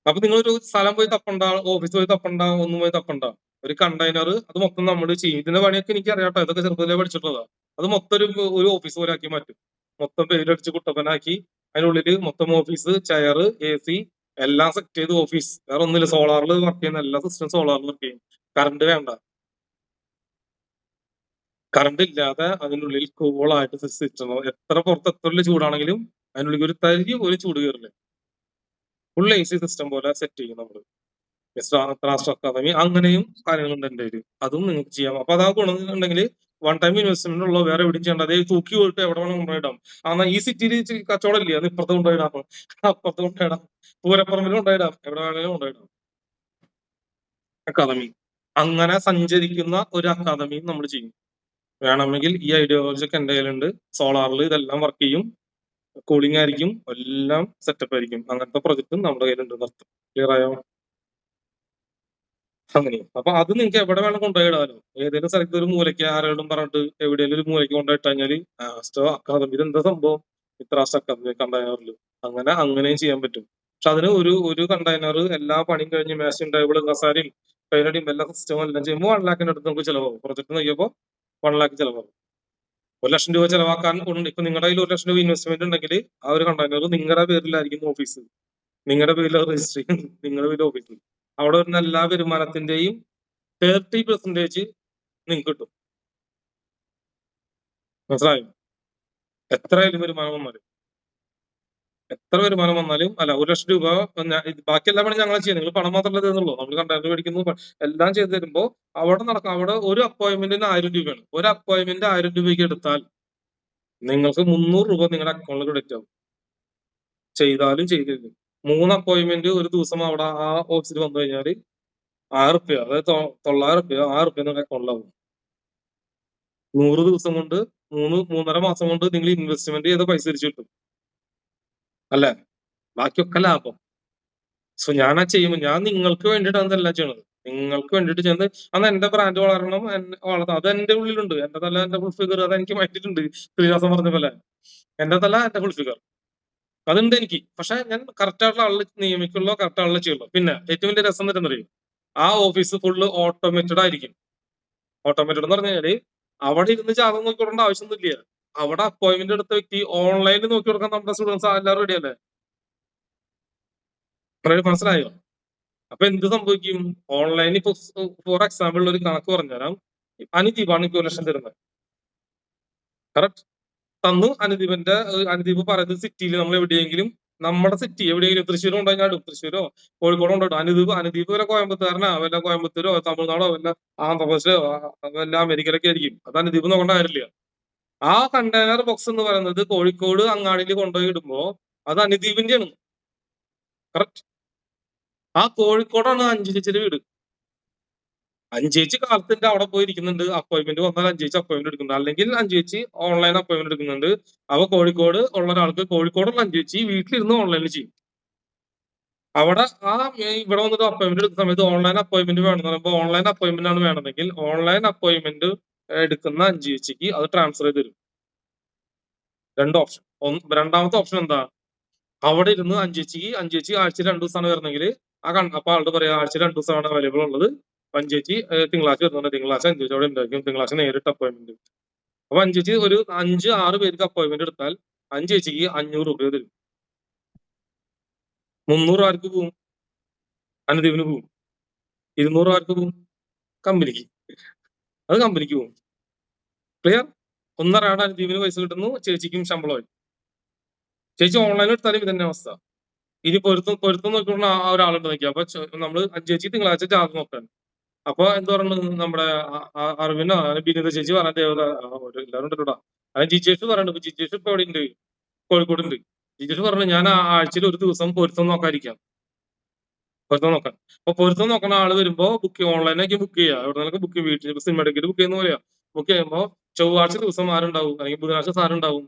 Speaker 1: അപ്പൊ നിങ്ങളൊരു സ്ഥലം പോയി തപ്പണ്ട, ഓഫീസ് പോയി തപ്പണ്ട, ഒന്നും പോയി തപ്പണ്ട. ഒരു കണ്ടെയ്നർ അത് മൊത്തം നമ്മൾ ചെയ്യും. ഇതിന്റെ പണിയൊക്കെ എനിക്ക് അറിയാട്ടോ, ഇതൊക്കെ ചെറുപ്പത്തിലേ പഠിച്ചിട്ടുള്ളതാ. അത് മൊത്തം ഒരു ഓഫീസ് പോലെ ആക്കി മാറ്റും. മൊത്തം പേരടിച്ച് കുട്ടപ്പനാക്കി അതിനുള്ളിൽ മൊത്തം ഓഫീസ്, ചെയർ, AC എല്ലാം സെറ്റ് ചെയ്ത് ഓഫീസ്. വേറെ ഒന്നുമില്ല, സോളാറിൽ വർക്ക് ചെയ്യുന്ന എല്ലാ സിസ്റ്റം സോളാറിൽ വർക്ക് ചെയ്യും. കറണ്ട് വേണ്ട. കറണ്ട് ഇല്ലാതെ അതിനുള്ളിൽ കൂളായിട്ട് സിസ്റ്റം. എത്ര പുറത്ത് എത്ര ചൂടാണെങ്കിലും അതിനുള്ളിൽ ഒരു തരി ഒരു ചൂട് കയറില്ല. ഫുൾ AC സിസ്റ്റം പോലെ സെറ്റ് ചെയ്യും നമ്മള്. ആസ്ട്രോ അക്കാദമി അങ്ങനെയും കാര്യങ്ങളുണ്ട് എന്റെ കയ്യിൽ. അതും നിങ്ങൾക്ക് ചെയ്യാം. അപ്പൊ അതാ ഗുണമെന്നുണ്ടെങ്കിൽ 1 ടൈം ഇൻവെസ്റ്റ്മെന്റ് ഉള്ളൂ, വേറെ എവിടെയും ചെയ്യേണ്ട. അതേ തൂക്കി പോയിട്ട് എവിടെ വേണം കൊണ്ടുപോയിടാം. ഈ സിറ്റിയിൽ കച്ചവടം ഇല്ല, അത് ഇപ്പുറത്ത് കൊണ്ടുപോയിടാം, അപ്പുറത്ത് കൊണ്ടുപോയിടാം, പൂരപ്പുറമ്പിൽ കൊണ്ടുപോയിടാം, എവിടെ വേണമെങ്കിലും കൊണ്ടുപോയിടാം. അക്കാദമി അങ്ങനെ സഞ്ചരിക്കുന്ന ഒരു അക്കാദമിയും നമ്മൾ ചെയ്യും. വേണമെങ്കിൽ ഈ ഐഡിയോളജി ഒക്കെ എന്റെ കയ്യിലുണ്ട്. സോളാറിൽ ഇതെല്ലാം വർക്ക് ചെയ്യും, കൂളിംഗ് ആയിരിക്കും, എല്ലാം സെറ്റപ്പ് ആയിരിക്കും. അങ്ങനത്തെ പ്രൊജക്റ്റും നമ്മുടെ കയ്യിലുണ്ട്. നഷ്ടം ക്ലിയർ ആയോ? അങ്ങനെയും. അപ്പൊ അത് നിങ്ങൾക്ക് എവിടെ വേണം കൊണ്ടുപോയിടാലോ. ഏതെങ്കിലും സ്ഥലത്ത് ഒരു മൂലയ്ക്ക് ആരോടും പറഞ്ഞിട്ട് എവിടെയെങ്കിലും ഒരു മൂലയ്ക്ക് കൊണ്ടുപോയിട്ട് കഴിഞ്ഞാല് ആസ്ട്രോ അക്കാദമി ഇതെന്താ സംഭവം, ഇത്ര ആസ്ട്രോ അക്കാദമി കണ്ടെയ്നറിൽ അങ്ങനെയും ചെയ്യാൻ പറ്റും. പക്ഷെ അതിന് ഒരു കണ്ടെയ്നർ എല്ലാ പണിയും കഴിഞ്ഞ് മേശയും ടേബിളും കസാരയും കൈനടിയും എല്ലാ സിസ്റ്റവും എല്ലാം ചെയ്യുമ്പോൾ 1 ലാഖിന്റെ അടുത്ത് നമുക്ക് ചിലവാകും. പ്രൊജക്ട് നോക്കിയപ്പോൾ 1 ലാഖ് ചിലവാകും. 1 ലക്ഷം രൂപ ചിലവാക്കാൻ ഉണ്ട്. ഇപ്പൊ നിങ്ങളുടെ കയ്യിൽ 1 ലക്ഷം രൂപ ഇൻവെസ്റ്റ്മെന്റ് ഉണ്ടെങ്കിൽ ആ ഒരു കണ്ടെയ്നർ നിങ്ങളുടെ പേരിലായിരിക്കും ഓഫീസ്, നിങ്ങളുടെ പേരിൽ രജിസ്റ്റർ ചെയ്യും, നിങ്ങളുടെ പേരിൽ ഓഫീസ്. അവിടെ വരുന്ന എല്ലാ വരുമാനത്തിന്റെയും 30% നിങ്ങൾക്ക് കിട്ടും. മനസ്സിലായോ? എത്ര വരുമാനം വന്നാലും അല്ല 1 ലക്ഷം രൂപ ബാക്കി എല്ലാ പണി ഞങ്ങൾ ചെയ്യാം. നിങ്ങൾ പണം മാത്രമല്ല തരുന്നുള്ളൂ. നമ്മൾ കണ്ടെയ്നർ മേടിക്കുന്നു, എല്ലാം ചെയ്ത് തരുമ്പോ അവിടെ ഒരു അപ്പോയിന്റ്മെന്റിന് 1000 രൂപയാണ്. ഒരു അപ്പോയിന്റ്മെന്റ് 1000 രൂപയ്ക്ക് എടുത്താൽ നിങ്ങൾക്ക് 300 രൂപ നിങ്ങളുടെ അക്കൗണ്ടിൽ ക്രെഡിറ്റ് ആവും. ചെയ്താലും ചെയ്തിരിക്കും. 3 അപ്പോയിന്റ്മെന്റ് ഒരു ദിവസം അവിടെ ആ ഓഫീസിൽ വന്നു കഴിഞ്ഞാൽ 6 റുപ്യ, അതായത് 900 റുപ്യ 6 റുപ്യ നിങ്ങളുടെ അക്കൗണ്ടിലാവും. 100 ദിവസം കൊണ്ട് 3.5 മാസം കൊണ്ട് നിങ്ങൾ ഇൻവെസ്റ്റ്മെന്റ് ചെയ്ത പൈസ തിരിച്ചു കിട്ടും. അല്ലെ? ബാക്കിയൊക്കെ ലാഭം. സോ ഞാൻ ചെയ്യുമ്പോൾ ഞാൻ നിങ്ങൾക്ക് വേണ്ടിയിട്ടാണ് ഇതെല്ലാം ചെയ്യണത്. നിങ്ങൾക്ക് വേണ്ടിയിട്ട് ചെയ്യുന്നത്. അന്ന് എന്റെ ബ്രാൻഡ് വളരണം, അത് എന്റെ ഉള്ളിലുണ്ട്. എന്റെ തല എന്റെ ഫുൾ ഫിഗർ അത് എനിക്ക് മാറ്റിയിട്ടുണ്ട്. ശ്രീനിവാസൻ പറഞ്ഞ പോലെ എന്റെ തല എന്റെ ഫുൾ ഫിഗർ അതുണ്ട് എനിക്ക്. പക്ഷെ ഞാൻ കറക്റ്റ് ആയിട്ടുള്ള ആളിൽ നിയമിക്കുള്ളൂ, കറക്റ്റ് ആളിൽ ചെയ്യുള്ളൂ. പിന്നെ ഏറ്റവും വലിയ രസം എന്താ അറിയും, ആ ഓഫീസ് ഫുള്ള് ഓട്ടോമേറ്റഡ് ആയിരിക്കും. ഓട്ടോമേറ്റഡ് എന്ന് പറഞ്ഞു കഴിഞ്ഞാല് അവിടെ ഇരുന്ന് ജാതകം നോക്കി കൊടുക്കേണ്ട ആവശ്യമൊന്നുമില്ല. അവിടെ അപ്പോയിന്റ്മെന്റ് എടുത്ത വ്യക്തി ഓൺലൈനിൽ നോക്കി കൊടുക്കാൻ നമ്മുടെ സ്റ്റുഡൻസ് എല്ലാവരും റെഡി അല്ലേ? മനസ്സിലായോ? അപ്പൊ എന്ത് സംഭവിക്കും? ഓൺലൈനിൽ ഇപ്പൊ ഫോർ എക്സാമ്പിൾ ഒരു കണക്ക് പറഞ്ഞുതരാം. അനുദീപാണ് എനിക്ക് 1 ലക്ഷം തരുന്നത്. കറക്റ്റ് തന്നു. അനുദീപ് പറയുന്നത് സിറ്റിയിൽ നമ്മൾ എവിടെയെങ്കിലും, നമ്മുടെ സിറ്റി എവിടെയെങ്കിലും തൃശ്ശൂരോ ഉണ്ടായിട്ടും, തൃശ്ശൂരോ കോഴിക്കോടോ ഉണ്ടായിട്ടും, അനുദീപ് വല്ല കോയമ്പത്തൂരനോ വല്ല കോയമ്പത്തൂരോ തമിഴ്നാടോ വല്ല ആന്ധ്രാപ്രദേശോ വല്ല അമേരിക്കയിലൊക്കെ ആയിരിക്കും. അത് അനുദീപ് നോക്കേണ്ട കാര്യമില്ല. ആ കണ്ടെയ്നർ ബോക്സ് എന്ന് പറയുന്നത് കോഴിക്കോട് അങ്ങാടിയിൽ കൊണ്ടുപോയി ഇടുമ്പോ അത് അനുദീപിന്റെയാണ്. കറക്റ്റ്. ആ കോഴിക്കോടാണ് അഞ്ചു ചേച്ചിയുടെ വീട്. അഞ്ചേച്ചി കാലത്തിന്റെ അവിടെ പോയി ഇരിക്കുന്നുണ്ട്. അപ്പോയിന്റ്മെന്റ് വന്നാൽ അഞ്ചേച്ചി അപ്പോയിന്റ്മെന്റ് എടുക്കുന്നുണ്ട്. അല്ലെങ്കിൽ അഞ്ചേച്ചി ഓൺലൈൻ അപ്പോയിന്റ്മെന്റ് എടുക്കുന്നുണ്ട്. അവ കോഴിക്കോട് ഉള്ള ഒരാൾക്ക് കോഴിക്കോടുള്ള അഞ്ചേച്ചി വീട്ടിലിരുന്ന് ഓൺലൈനിൽ ചെയ്യും. അവിടെ ഇവിടെ വന്നിട്ട് അപ്പോയിന്റ്മെന്റ് എടുക്കുന്ന സമയത്ത് ഓൺലൈൻ അപ്പോയിന്റ്മെന്റ് വേണമെന്ന് പറയുമ്പോൾ ഓൺലൈൻ അപ്പോയിന്റ്മെന്റ് ആണ് വേണമെങ്കിൽ ഓൺലൈൻ അപ്പോയിന്റ്മെന്റ് എടുക്കുന്ന അഞ്ചേച്ചിക്ക് അത് ട്രാൻസ്ഫർ ചെയ്ത് തരും. 2 ഓപ്ഷൻ. രണ്ടാമത്തെ ഓപ്ഷൻ എന്താ? അവിടെ ഇരുന്ന് അഞ്ചേച്ചി ആഴ്ച 2 ദിവസമാണ് വരുന്നെങ്കിൽ അപ്പൊ ആളുടെ പറയാ ആഴ്ച 2 ദിവസമാണ് അവൈലബിൾ ഉള്ളത്. അഞ്ചേച്ചി തിങ്കളാഴ്ച വരുന്നുണ്ട്. തിങ്കളാഴ്ച അഞ്ചേച്ചി അവിടെ ഉണ്ടായിരിക്കും. തിങ്കളാഴ്ച നേരിട്ട് അപ്പോയിന്റ്മെന്റ്. അപ്പൊ അഞ്ചേച്ചി ഒരു 5-6 പേർക്ക് അപ്പോയിന്റ്മെന്റ് എടുത്താൽ അഞ്ചേച്ചിക്ക് 500 രൂപ തരും. 300 ആർക്ക് പോവും? അനുദീപിന് പോവും. 200 ആർക്ക് പോവും? കമ്പനിക്ക്. അത് കമ്പനിക്ക് പോവും. ക്ലിയർ? 1.5 അനുദീപിന് പൈസ കിട്ടുന്നു, ചേച്ചിക്കും ശമ്പളമായി. ചേച്ചി ഓൺലൈനിൽ എടുത്താലും ഇതന്നെ അവസ്ഥ. ഇനി പൊരുത്തം നോക്കിക്കൊണ്ട ആ ഒരാളുണ്ട് നോക്കിയാ. അപ്പൊ നമ്മള് ചേച്ചി തിങ്കളാഴ്ച ജാതകം നോക്കാൻ. അപ്പൊ എന്ത് പറഞ്ഞു നമ്മുടെ അറിവിനോ ബിനിത ചേച്ചി പറഞ്ഞ ദേവത എല്ലാവരും ഉണ്ടല്ലോടാ. അത് ജിജേഷ് പറയുന്നുണ്ട്. ജിജേഷ് ഇപ്പൊ എവിടെ ഉണ്ട്? കോഴിക്കോടുണ്ട്. ജിജേഷ് പറഞ്ഞു ഞാൻ ആഴ്ചയിൽ ഒരു ദിവസം പൊരുത്തം നോക്കാതിരിക്കാം. പൊരുത്തം നോക്കാൻ. അപ്പൊ പൊരുത്തം നോക്കുന്ന ആള് വരുമ്പോ ഓൺലൈനാക്കി ബുക്ക് ചെയ്യാം. എവിടെ നിന്നൊക്കെ ബുക്ക് ചെയ്യും. വീട്ടിൽ സിനിമ ടിക്കറ്റ് ബുക്ക് ചെയ്യുന്ന പോലെയാ. ബുക്ക് ചെയ്യുമ്പോ ചൊവ്വാഴ്ച ദിവസം ആരുണ്ടാവും, അല്ലെങ്കിൽ ബുധനാഴ്ച സാറുണ്ടാവും,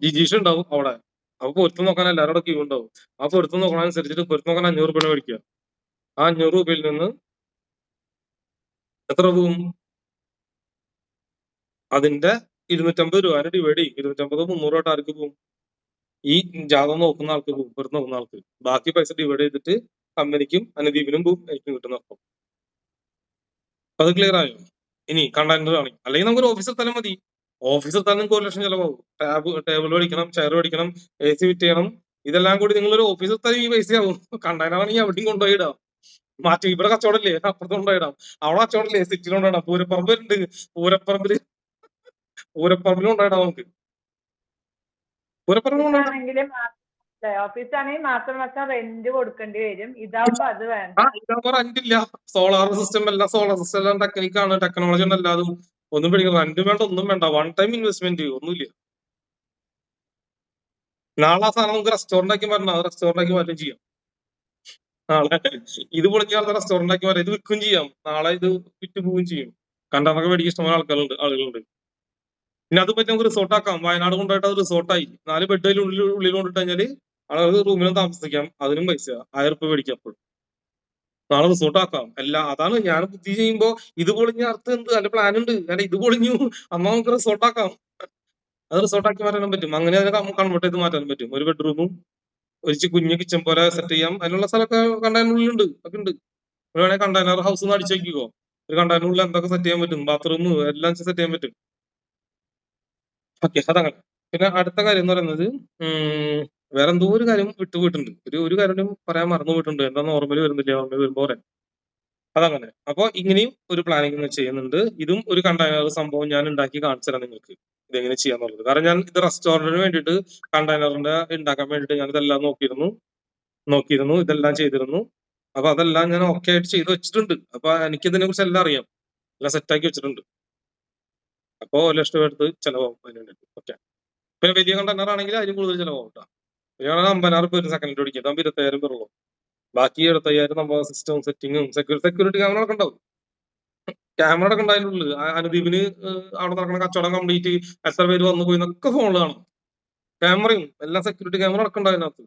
Speaker 1: ജിജീഷ് ഉണ്ടാവും അവിടെ. അപ്പൊ പൊരുത്തം നോക്കാൻ എല്ലാവരുടെ ക്യൂ ഉണ്ടാവും. ആ പൊരുത്തം നോക്കണ അനുസരിച്ചിട്ട് പൊരുത്തം നോക്കാൻ 500 രൂപ മേടിക്കുക. ആ 500 രൂപയിൽ നിന്ന് എത്ര പോവും? അതിന്റെ 250 രൂപ ഡിവൈഡ് ചെയ്യും. 250 300 ആർക്ക് പോവും? ഈ ജാതകം നോക്കുന്ന ആൾക്ക് പോവും, പൊരുത്തം നോക്കുന്ന ആൾക്ക്. ബാക്കി പൈസ ഡിവൈഡ് ചെയ്തിട്ട് കമ്പനിക്കും അനുദീപിനും പോവും, എനിക്കും കിട്ടുന്ന അർത്ഥം. അത് ക്ലിയർ ആയോ? ഇനി കണ്ടെയ്നർ ആണ്. അല്ലെങ്കിൽ നമുക്കൊരു ഓഫീസിൽ തലം മതി. ഓഫീസിൽ തന്നെ നിങ്ങൾക്ക് 1 ലക്ഷം ചിലവാകും. ടേബിൾ മേടിക്കണം, ചെയർ മേടിക്കണം, AC ഫിറ്റ് ചെയ്യണം. ഇതെല്ലാം കൂടി നിങ്ങളൊരു ഓഫീസിൽ തന്നെ ഈ പൈസയാവും. കണ്ടെയ്നർ ആണെങ്കിൽ എവിടെയും കൊണ്ടുപോയിടാം. മാറ്റി ഇവിടെ കച്ചവടമില്ലേ, അപ്പുറത്ത് കൊണ്ടുപോയിടാം. അവിടെ കച്ചവടമില്ലേ, സിറ്റിയിൽ കൊണ്ടുപോയിടാം. പൂരപ്പറമ്പ് ഉണ്ട്, പൂരപ്പറമ്പിലും കൊണ്ടുപോയിടാം നമുക്ക്. പൂരപ്പറമ്പ്
Speaker 5: ഓഫീസാണെങ്കിൽ മാസം റെന്റ് കൊടുക്കേണ്ടി വരും. ഇതാവുമ്പോ അത് വേണ്ട.
Speaker 1: ഇതാകുമ്പോ റെന്റ് ഇല്ല. സോളാർ സിസ്റ്റം എല്ലാം ടെക്നിക്കാണ്, ടെക്നോളജി ഉണ്ട്. എല്ലാതും ഒന്നും പിടിക്കണം. റെന്റ് വേണ്ട, ഒന്നും വേണ്ട. 1 ടൈം ഇൻവെസ്റ്റ്മെന്റ്, ഒന്നുമില്ല. നാളെ ആ സാധനം നമുക്ക് റെസ്റ്റോറന്റ് ആക്കി മാറ്റണം. അത് റെസ്റ്റോറന്റ് ആക്കി മാറ്റും ചെയ്യാം. നാളെ ഇത് പൊളിഞ്ഞ റെസ്റ്റോറന്റ് ആക്കി മാറ്റാം. ഇത് വിൽക്കുകയും ചെയ്യാം. നാളെ ഇത് വിറ്റ് പോവുകയും ചെയ്യും. കണ്ടെയ്നറൊക്കെ മേടിക്കാൻ ഇഷ്ടംപോലെ ആളുകളുണ്ട്. പിന്നെ അത് പറ്റി നമുക്ക് റിസോർട്ട് ആക്കാം. വയനാട് കൊണ്ടുപോയിട്ട് അത് റിസോർട്ടായി 4 ബെഡ് ഉള്ളിൽ കൊണ്ടിട്ട് കഴിഞ്ഞാല് ആളുകൾക്ക് റൂമിലും താമസിക്കാം. അതിനും പൈസ 1000 രൂപ മേടിക്കാം. അപ്പോൾ നാളെ റിസോർട്ട് ആക്കാം. അതാണ് ഞാൻ ബുദ്ധി ചെയ്യുമ്പോ ഇത് പൊളിഞ്ഞ അർത്ഥം എന്ത്? അതിന്റെ പ്ലാൻ ഉണ്ട്. അല്ല ഇത് പൊളിഞ്ഞു, അമ്മ നമുക്ക് റിസോർട്ട് ആക്കാം. അത് റിസോർട്ടാക്കി മാറ്റാനും പറ്റും. അങ്ങനെ അതിനെ കൺവേർട്ട് ചെയ്ത് മാറ്റാനും പറ്റും. ഒരു ബെഡ്റൂമും ഒരു കുഞ്ഞു കിച്ചൺ പോലെ സെറ്റ് ചെയ്യാം. അതിനുള്ള സ്ഥലമൊക്കെ കണ്ടെയ്നറിനുള്ളിലുണ്ട്, ഒക്കെ ഉണ്ട്. വേണമെങ്കിൽ കണ്ടെയ്നർ ഹൗസ് നിന്ന് അടിച്ചു നോക്കിക്കോ. ഒരു കണ്ടെയ്നറിനുള്ളിൽ എന്തൊക്കെ സെറ്റ് ചെയ്യാൻ പറ്റും, ബാത്റൂം എല്ലാം സെറ്റ് ചെയ്യാൻ പറ്റും. ഓക്കെ, അതങ്ങനെ. പിന്നെ അടുത്ത കാര്യം എന്ന് പറയുന്നത് വേറെ എന്തോ ഒരു കാര്യം വിട്ടുപോയിട്ടുണ്ട്. ഒരു കാര്യം പറയാൻ മറന്നു പോയിട്ടുണ്ട്. എന്താ ഓർമ്മയിൽ വരുന്നില്ല, ഓർമ്മയിൽ വരുമ്പോ പറയാം. അതങ്ങനെ. അപ്പൊ ഇങ്ങനെയും ഒരു പ്ലാനിങ് ചെയ്യുന്നുണ്ട്. ഇതും ഒരു കണ്ടെയ്നർ സംഭവം ഞാൻ ഉണ്ടാക്കി കാണിച്ചു തരാം നിങ്ങൾക്ക് ഇതെങ്ങനെ ചെയ്യാന്നുള്ളത്. കാരണം ഞാൻ ഇത് റെസ്റ്റോറന്റിന് വേണ്ടിയിട്ട് കണ്ടെയ്നറിന്റെ ഉണ്ടാക്കാൻ വേണ്ടിയിട്ട് ഞാൻ ഇതെല്ലാം നോക്കിയിരുന്നു, ഇതെല്ലാം ചെയ്തിരുന്നു. അപ്പൊ അതെല്ലാം ഞാൻ ഓക്കെ ആയിട്ട് ചെയ്ത് വെച്ചിട്ടുണ്ട്. അപ്പൊ എനിക്ക് ഇതിനെ കുറിച്ച് എല്ലാം അറിയാം, എല്ലാം സെറ്റാക്കി വെച്ചിട്ടുണ്ട്. അപ്പൊ 1 ലക്ഷം രൂപ എടുത്ത് ചെലവാകും അതിന് വേണ്ടിയിട്ട്. ഓക്കെ. പിന്നെ വലിയ കണ്ടെയ്നർ ആണെങ്കിൽ അതിന് കൂടുതൽ ചെലവാകും കേട്ടോ. 50,000 ഒരു സെക്കൻഡിൽ ഓടിക്കും, അതാകുമ്പോൾ 20,000 വരുള്ളൂ. ബാക്കി 75,000 നമ്മൾ സിസ്റ്റവും സെറ്റിങ്ങും സെക്യൂരിറ്റി ക്യാമറ ഒക്കെ ഉണ്ടാവും. ക്യാമറ ഒക്കെ ഉണ്ടായിട്ടുള്ളൂ. അനുദീപിന് അവിടെ നടക്കുന്ന കച്ചവടം കംപ്ലീറ്റ് എത്ര പേര് വന്നു പോയി എന്നൊക്കെ ഫോണിൽ കാണും. ക്യാമറയും എല്ലാം സെക്യൂരിറ്റി ക്യാമറ ഒക്കെ ഉണ്ടാവും അതിനകത്ത്.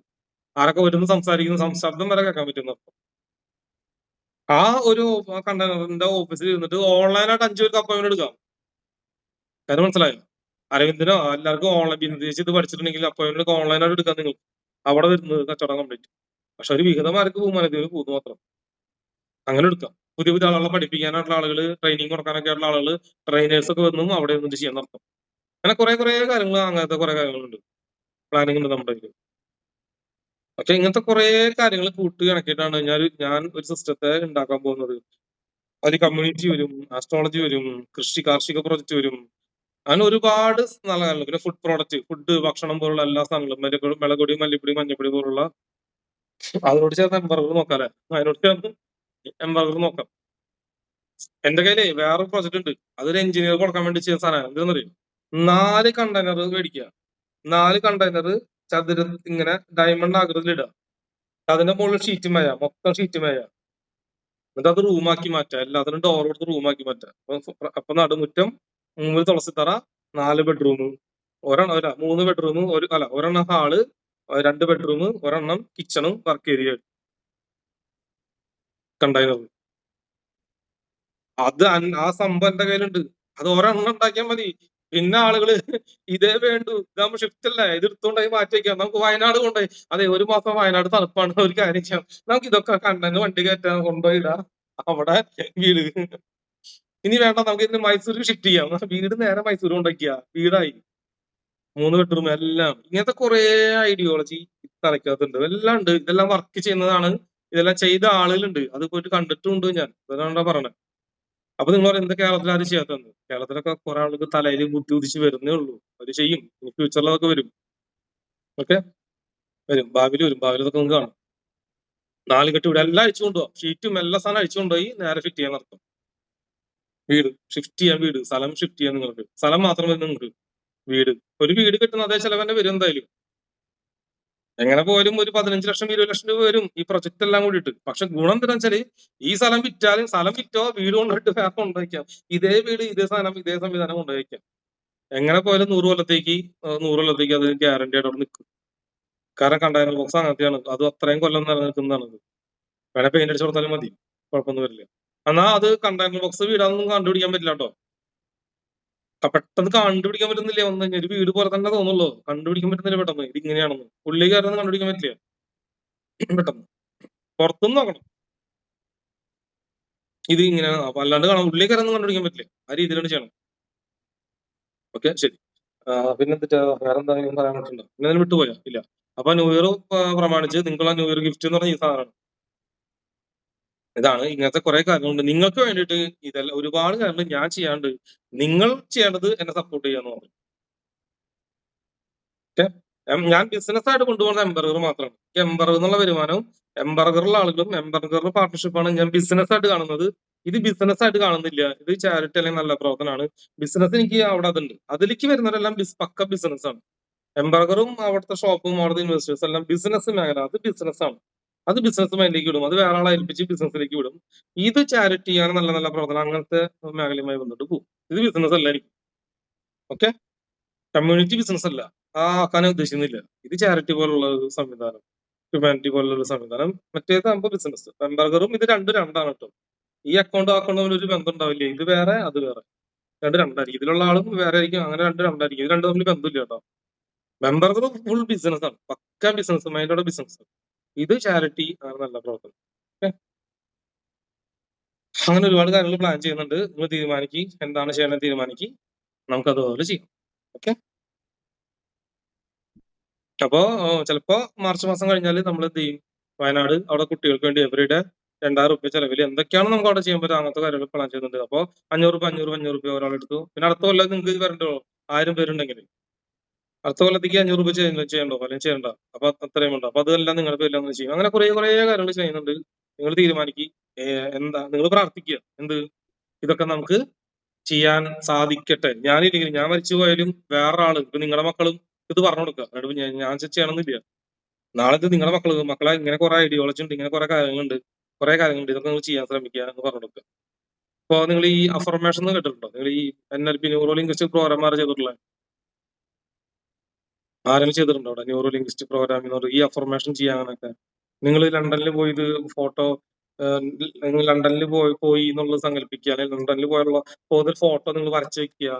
Speaker 1: ആരൊക്കെ വരുന്നു സംസാരിക്കുന്നു, ശബ്ദം വരെ കേൾക്കാൻ പറ്റുന്ന. ആ ഒരു കണ്ടെയ്നറിന്റെ ഓഫീസിൽ ഇരുന്നിട്ട് ഓൺലൈനായിട്ട് 5 പേർക്ക് അപ്പോയിന്റ്മെന്റ് എടുക്കാം. കാര്യം മനസ്സിലായോ? അരവിന്ദനോ എല്ലാവർക്കും ഓൺലൈൻ ബിന്ദേശ് ഇത് പഠിച്ചിട്ടുണ്ടെങ്കിൽ അപ്പോയിന്റ്മെന്റ് ഓൺലൈനായിട്ട് എടുക്കാം നിങ്ങൾ. അവിടെ വരുന്നത് കച്ചവടം കംപ്ലീറ്റ്. പക്ഷെ ഒരു വിഹിതമാർക്ക് പോകും, അനുദീപിന് പോകുന്നു മാത്രം. അങ്ങനെ എടുക്കാം. പുതിയ ആളുകളെ പഠിപ്പിക്കാനായിട്ടുള്ള ആളുകൾ, ട്രെയിനിങ് കൊടുക്കാനൊക്കെ ആയിട്ടുള്ള ആളുകൾ, ട്രെയിനേഴ്സ് ഒക്കെ വന്നും അവിടെ നിന്നിട്ട് ചെയ്യാൻ നടത്തും. അങ്ങനെ കുറെ കാര്യങ്ങൾ, അങ്ങനത്തെ കുറെ കാര്യങ്ങളുണ്ട്, പ്ലാനിങ് ഉണ്ട് നമ്മുടെ ഇതിൽ. പക്ഷെ ഇങ്ങനത്തെ കുറെ കാര്യങ്ങൾ കൂട്ടി കണക്കിയിട്ടാണ് ഞാൻ ഒരു സിസ്റ്റത്തെ ഉണ്ടാക്കാൻ പോകുന്നത്. അതിൽ കമ്മ്യൂണിറ്റി വരും, ആസ്ട്രോളജി വരും, കാർഷിക പ്രോജക്റ്റ് വരും, അങ്ങനെ ഒരുപാട് നല്ല കാര്യങ്ങൾ. പിന്നെ ഫുഡ് പ്രോഡക്റ്റ്, ഭക്ഷണം പോലുള്ള എല്ലാ സാധനങ്ങളും, മുളകൊടി, മല്ലിപ്പൊടി, മഞ്ഞപ്പൊടി പോലുള്ള, അതിനോട് ചേർന്ന് എംബർഗർ നോക്കാം അല്ലെ, അതിനോട് ചേർന്ന് എംബർഗർ നോക്കാം. എന്റെ കയ്യില് വേറെ പ്രോജക്റ്റ് ഉണ്ട്. അതൊരു എഞ്ചിനീയർ കൊടുക്കാൻ വേണ്ടി ചെയ്യുന്ന സാധനം. എന്താണെന്നറിയും? 4 കണ്ടെയ്നർ മേടിക്കുക. 4 കണ്ടെയ്നർ ഇങ്ങനെ ഡയമണ്ട് ആകൃതിയിൽ ഇടുക. അതിന്റെ മുകളിൽ ഷീറ്റ് മേയ, മൊത്തം ഷീറ്റ് മേയ. എന്നിട്ട് അത് റൂമാക്കി മാറ്റുക. എല്ലാത്തിനും ഡോർ കൊടുത്ത് റൂമാക്കി മാറ്റുക. അപ്പൊ നടുമുറ്റം, 3 തുളസിത്തറ, 4 ബെഡ്റൂം, 3 ബെഡ്റൂം, ഒരെണ്ണം ഹാള്, 2 ബെഡ്റൂം, ഒരെണ്ണം കിച്ചണും വർക്ക് ഏരിയ കണ്ടെയ്നർ. അത് ആ സംഭവം എന്റെ കയ്യിലുണ്ട്. അത് ഒരെണ്ണം ഉണ്ടാക്കിയാൽ മതി. പിന്നെ ആളുകള് ഇതേ വേണ്ടു, ഇതാകുമ്പോ ഷിഫ്റ്റ് അല്ലേ, ഇത് എടുത്തുകൊണ്ടായി മാറ്റി വയ്ക്കാം. നമുക്ക് വയനാട് കൊണ്ടുപോയി, അതെ 1 മാസം വയനാട് തണുപ്പാണ്, ഒരു കാര്യം ചെയ്യാം, നമുക്ക് ഇതൊക്കെ കണ്ടെയ്നർ വണ്ടി കയറ്റാൻ കൊണ്ടുപോയി ഇടാം, അവിടെ വീട്. ഇനി വേണ്ട, നമുക്ക് ഇന്ന് മൈസൂർ ഷിഫ്റ്റ് ചെയ്യാം. വീട് നേരെ മൈസൂർ കൊണ്ടുവയ്ക്കുക, വീടായി. 3 ബെഡ്റൂം, എല്ലാം. ഇങ്ങനത്തെ കുറെ ഐഡിയോളജി തലയ്ക്കകത്തുണ്ട്, എല്ലാം ഉണ്ട്. ഇതെല്ലാം വർക്ക് ചെയ്യുന്നതാണ്, ഇതെല്ലാം ചെയ്ത ആളുകളുണ്ട്. അത് പോയിട്ട് കണ്ടിട്ടുണ്ട് ഞാൻ. അതാണ് പറഞ്ഞത്. അപ്പൊ നിങ്ങൾ പറയും എന്താ കേരളത്തിൽ ആരും ചെയ്യാത്തതെന്ന്? കേരളത്തിലൊക്കെ കുറെ ആൾക്ക് തലയിൽ ബുദ്ധി ഉദിച്ച് വരുന്നേ ഉള്ളൂ. അവര് ചെയ്യും. ഫ്യൂച്ചറിൽ അതൊക്കെ വരും. ഓക്കെ, വരും, ഭാവിയിൽ വരും. ഭാവിയിൽ ഇതൊക്കെ നിങ്ങൾക്ക് കാണും. 4 കെട്ട് വീട് എല്ലാം അഴിച്ചു കൊണ്ടുപോകാം. ഷീറ്റും എല്ലാ സാധനം അഴിച്ചു കൊണ്ടുപോയി നേരെ ഫിറ്റ് ചെയ്യാൻ നടത്തും. വീട് ഷിഫ്റ്റ് ചെയ്യാൻ, സ്ഥലം ഷിഫ്റ്റ് ചെയ്യാൻ. നിങ്ങൾക്ക് സ്ഥലം മാത്രം മതി. നിങ്ങൾക്ക് ഒരു വീട് കിട്ടുന്ന അതേ ചെലവന്നെ വരും എന്തായാലും. എങ്ങനെ പോലും ഒരു 15 ലക്ഷം 20 ലക്ഷം രൂപ വരും ഈ പ്രൊജക്ട് എല്ലാം കൂടിയിട്ട്. പക്ഷെ ഗുണം എന്താ വെച്ചാല്, ഈ സ്ഥലം വിറ്റാലും, സ്ഥലം വിറ്റോ വീട് കൊണ്ടുപോയിട്ട് വേറെ കൊണ്ടുവയ്ക്കാം. ഇതേ വീട്, ഇതേ സാധനം, ഇതേ സംവിധാനം കൊണ്ടുവയ്ക്കാം. എങ്ങനെ പോയാലും 100 കൊല്ലത്തേക്ക് അത് ഗ്യാരണ്ടി ആയിട്ട് അവിടെ നിൽക്കും. കാരണം കണ്ടെയ്നർ ബോക്സ് അങ്ങനത്തെയാണ്. അത് അത്രയും കൊല്ലം നിലനിൽക്കുന്നതാണ്. വേണേ പെയിന്റ് അടിച്ചു കൊടുത്താലും മതി, കുഴപ്പമൊന്നും വരില്ല. എന്നാ അത് കണ്ടെയ്നർ ബോക്സ് വീടാണെന്നും കണ്ടുപിടിക്കാൻ പറ്റില്ല കേട്ടോ. പെട്ടെന്ന് കണ്ടുപിടിക്കാൻ പറ്റുന്നില്ല. വന്നു കഴിഞ്ഞാൽ ഒരു വീട് പോലെ തന്നെ തോന്നുള്ളൂ. കണ്ടുപിടിക്കാൻ പറ്റുന്നില്ല പെട്ടെന്ന് ഇത് ഇങ്ങനെയാണെന്ന്. ഉള്ളിക്കാരൊന്നും കണ്ടുപിടിക്കാൻ പറ്റില്ല പെട്ടെന്ന്. പുറത്തുനിന്ന് നോക്കണം ഇത് ഇങ്ങനെയാണ്. അപ്പൊ അല്ലാണ്ട് കാണാം, ഉള്ളിക്കാരൊന്നും കണ്ടുപിടിക്കാൻ പറ്റില്ല. ആ രീതിയിലാണ് ചെയ്യണം. ഓക്കെ, ശരി. പിന്നെ എന്താ വേറെ എന്തെങ്കിലും പറയാൻ പറ്റുന്നുണ്ടോ? പിന്നെ അതിന് വിട്ടുപോയാ ഇല്ല. അപ്പൊ ന്യൂ ഇയർ പ്രമാണിച്ച് നിങ്ങളെ ന്യൂ ഇയർ ഗിഫ്റ്റ് എന്ന് പറഞ്ഞ ഈ സാധനമാണ്. ഇതാണ്. ഇങ്ങനത്തെ കുറെ കാര്യങ്ങളുണ്ട് നിങ്ങൾക്ക് വേണ്ടിയിട്ട്. ഇതെല്ലാം ഒരുപാട് കാര്യങ്ങൾ ഞാൻ ചെയ്യാണ്ട്. നിങ്ങൾ ചെയ്യേണ്ടത് എന്നെ സപ്പോർട്ട് ചെയ്യാന്ന് പറഞ്ഞു. ഓക്കെ, ഞാൻ ബിസിനസ് ആയിട്ട് കൊണ്ടുപോകുന്നത് എംബർഗർ മാത്രമാണ്. എംബർഗർ എന്നുള്ള വരുമാനവും എംബർഗറുള്ള ആളുകളും എംബർഗറിന്റെ പാർട്ണർഷിപ്പാണ് ഞാൻ ബിസിനസ് ആയിട്ട് കാണുന്നത്. ഇത് ബിസിനസ് ആയിട്ട് കാണുന്നില്ല. ഇത് ചാരിറ്റി അല്ലെങ്കിൽ നല്ല പ്രവർത്തനമാണ്. ബിസിനസ് എനിക്ക് അവിടെ അതുണ്ട്. അതിലേക്ക് വരുന്നവരെല്ലാം പക്ക ബിസിനസ് ആണ്. എംബർഗറും അവിടുത്തെ ഷോപ്പും അവിടുത്തെ ഇൻവെസ്റ്റേഴ്സ് എല്ലാം ബിസിനസ് മേഖല, അത് ബിസിനസ് ആണ്. അത് ബിസിനസ് മേഖലയിലേക്ക് വിടും. അത് വേറെ ആളെ ഏൽപ്പിച്ച് ബിസിനസ്സിലേക്ക് വിടും. ഇത് ചാരിറ്റി ആണ്, നല്ല നല്ല പ്രവർത്തനം, അങ്ങനത്തെ മേഖലയുമായി ബന്ധപ്പെട്ട് പോകും. ഇത് ബിസിനസ് അല്ല എനിക്ക്. ഓക്കെ, കമ്മ്യൂണിറ്റി ബിസിനസ് അല്ല, ആക്കാനേ ഉദ്ദേശിക്കുന്നില്ല. ഇത് ചാരിറ്റി പോലുള്ള ഒരു സംവിധാനം, ഹ്യൂമാനിറ്റി പോലുള്ള ഒരു സംവിധാനം. മറ്റേത് ആകുമ്പോൾ ബിസിനസ്. എംബർഗറും ഇത് രണ്ടാണ് കേട്ടോ. ഈ അക്കൗണ്ട് തമ്മിൽ ഒരു ബന്ധം ഉണ്ടാവില്ല. ഇത് വേറെ, അത് വേറെ. രണ്ടായിരിക്കും. ഇതിലുള്ള ആളും വേറെ ആയിരിക്കും. അങ്ങനെ രണ്ടായിരിക്കും. ഇത് രണ്ടും തമ്മിൽ ബന്ധമില്ല കേട്ടോ. മെമ്പർക്ക് ഫുൾ ബിസിനസ് ആണ്, പക്ക ബിസിനസ് മൈൻഡോടെ ബിസിനസ്. ഇത് ചാരിറ്റി ആണ് നല്ല പ്രവർത്തനം. ഓക്കെ, അങ്ങനെ ഒരുപാട് കാര്യങ്ങൾ പ്ലാൻ ചെയ്യുന്നുണ്ട്. നിങ്ങൾ തീരുമാനിക്കി എന്താണ് ചെയ്യണമെന്ന് തീരുമാനിക്കി, നമുക്ക് അതുപോലെ ചെയ്യാം. ഓക്കെ, അപ്പോ ചിലപ്പോ മാർച്ച് മാസം കഴിഞ്ഞാൽ നമ്മൾ എന്ത് ചെയ്യും, വയനാട് അവിടെ കുട്ടികൾക്ക് വേണ്ടി എവറിഡേ 2000 റുപ്യ ചെലവിൽ എന്തൊക്കെയാണ് നമുക്ക് അവിടെ ചെയ്യാൻ പറ്റുക അങ്ങനത്തെ കാര്യങ്ങൾ പ്ലാൻ ചെയ്യുന്നുണ്ട്. അപ്പൊ 500 റുപ്യ ഒരാളെടുത്തു. പിന്നെ അടുത്ത കൊല്ലം നിങ്ങൾക്ക് വരണ്ടോ 1000 പേരുണ്ടെങ്കിൽ അടുത്ത കൊല്ലത്തേക്ക് 500 റുപ്യ ചെയ്യണ്ടോ അല്ലെങ്കിൽ ചെയ്യണ്ട, അപ്പൊ അത്രയും ഉണ്ട്. അപ്പൊ അതെല്ലാം നിങ്ങളുടെ പേരിലൊന്നും ചെയ്യും. അങ്ങനെ കുറെ കാര്യങ്ങൾ ചെയ്യുന്നുണ്ട്. നിങ്ങൾ തീരുമാനിക്കുക എന്താ, നിങ്ങൾ പ്രാർത്ഥിക്കുക എന്ത് ഇതൊക്കെ നമുക്ക് ചെയ്യാൻ സാധിക്കട്ടെ. ഞാനില്ലെങ്കിൽ ഞാൻ മരിച്ചു പോയാലും വേറെ ആള് ഇപ്പൊ നിങ്ങളുടെ മക്കളും ഇത് പറഞ്ഞു കൊടുക്കുക. അതുകൊണ്ട് ഞാൻ ചെയ്യണമെന്നില്ല. നാളെ ഇത് നിങ്ങളുടെ മക്കളെ ഇങ്ങനെ കുറെ ഐഡിയോളജി ഉണ്ട്, ഇങ്ങനെ കുറെ കാര്യങ്ങളുണ്ട്, ഇതൊക്കെ നിങ്ങൾ ചെയ്യാൻ ശ്രമിക്കുക എന്ന് പറഞ്ഞു കൊടുക്കുക. ഇപ്പൊ നിങ്ങൾ ഈ അഫർമേഷൻ കേട്ടിട്ടുണ്ടോ? നിങ്ങൾ ഈ NLP ന്യൂറോ ലിംഗ്വിസ്റ്റിക് പ്രോഗ്രാം ചെയ്തിട്ടുള്ള ആരെങ്കിലും ചെയ്തിട്ടുണ്ടോ അവിടെ? ന്യൂറോ ലിംഗ്വിസ്റ്റിക് പ്രോഗ്രാമിനോട് ഈ അഫർമേഷൻ ചെയ്യാനൊക്കെ നിങ്ങൾ ലണ്ടനിൽ പോയി ഇത് ഫോട്ടോ, നിങ്ങൾ ലണ്ടനിൽ പോയി എന്നുള്ളത് സങ്കല്പിക്കുക, അല്ലെങ്കിൽ ലണ്ടനിൽ പോകുന്ന ഫോട്ടോ നിങ്ങൾ വരച്ചു വെക്കുക.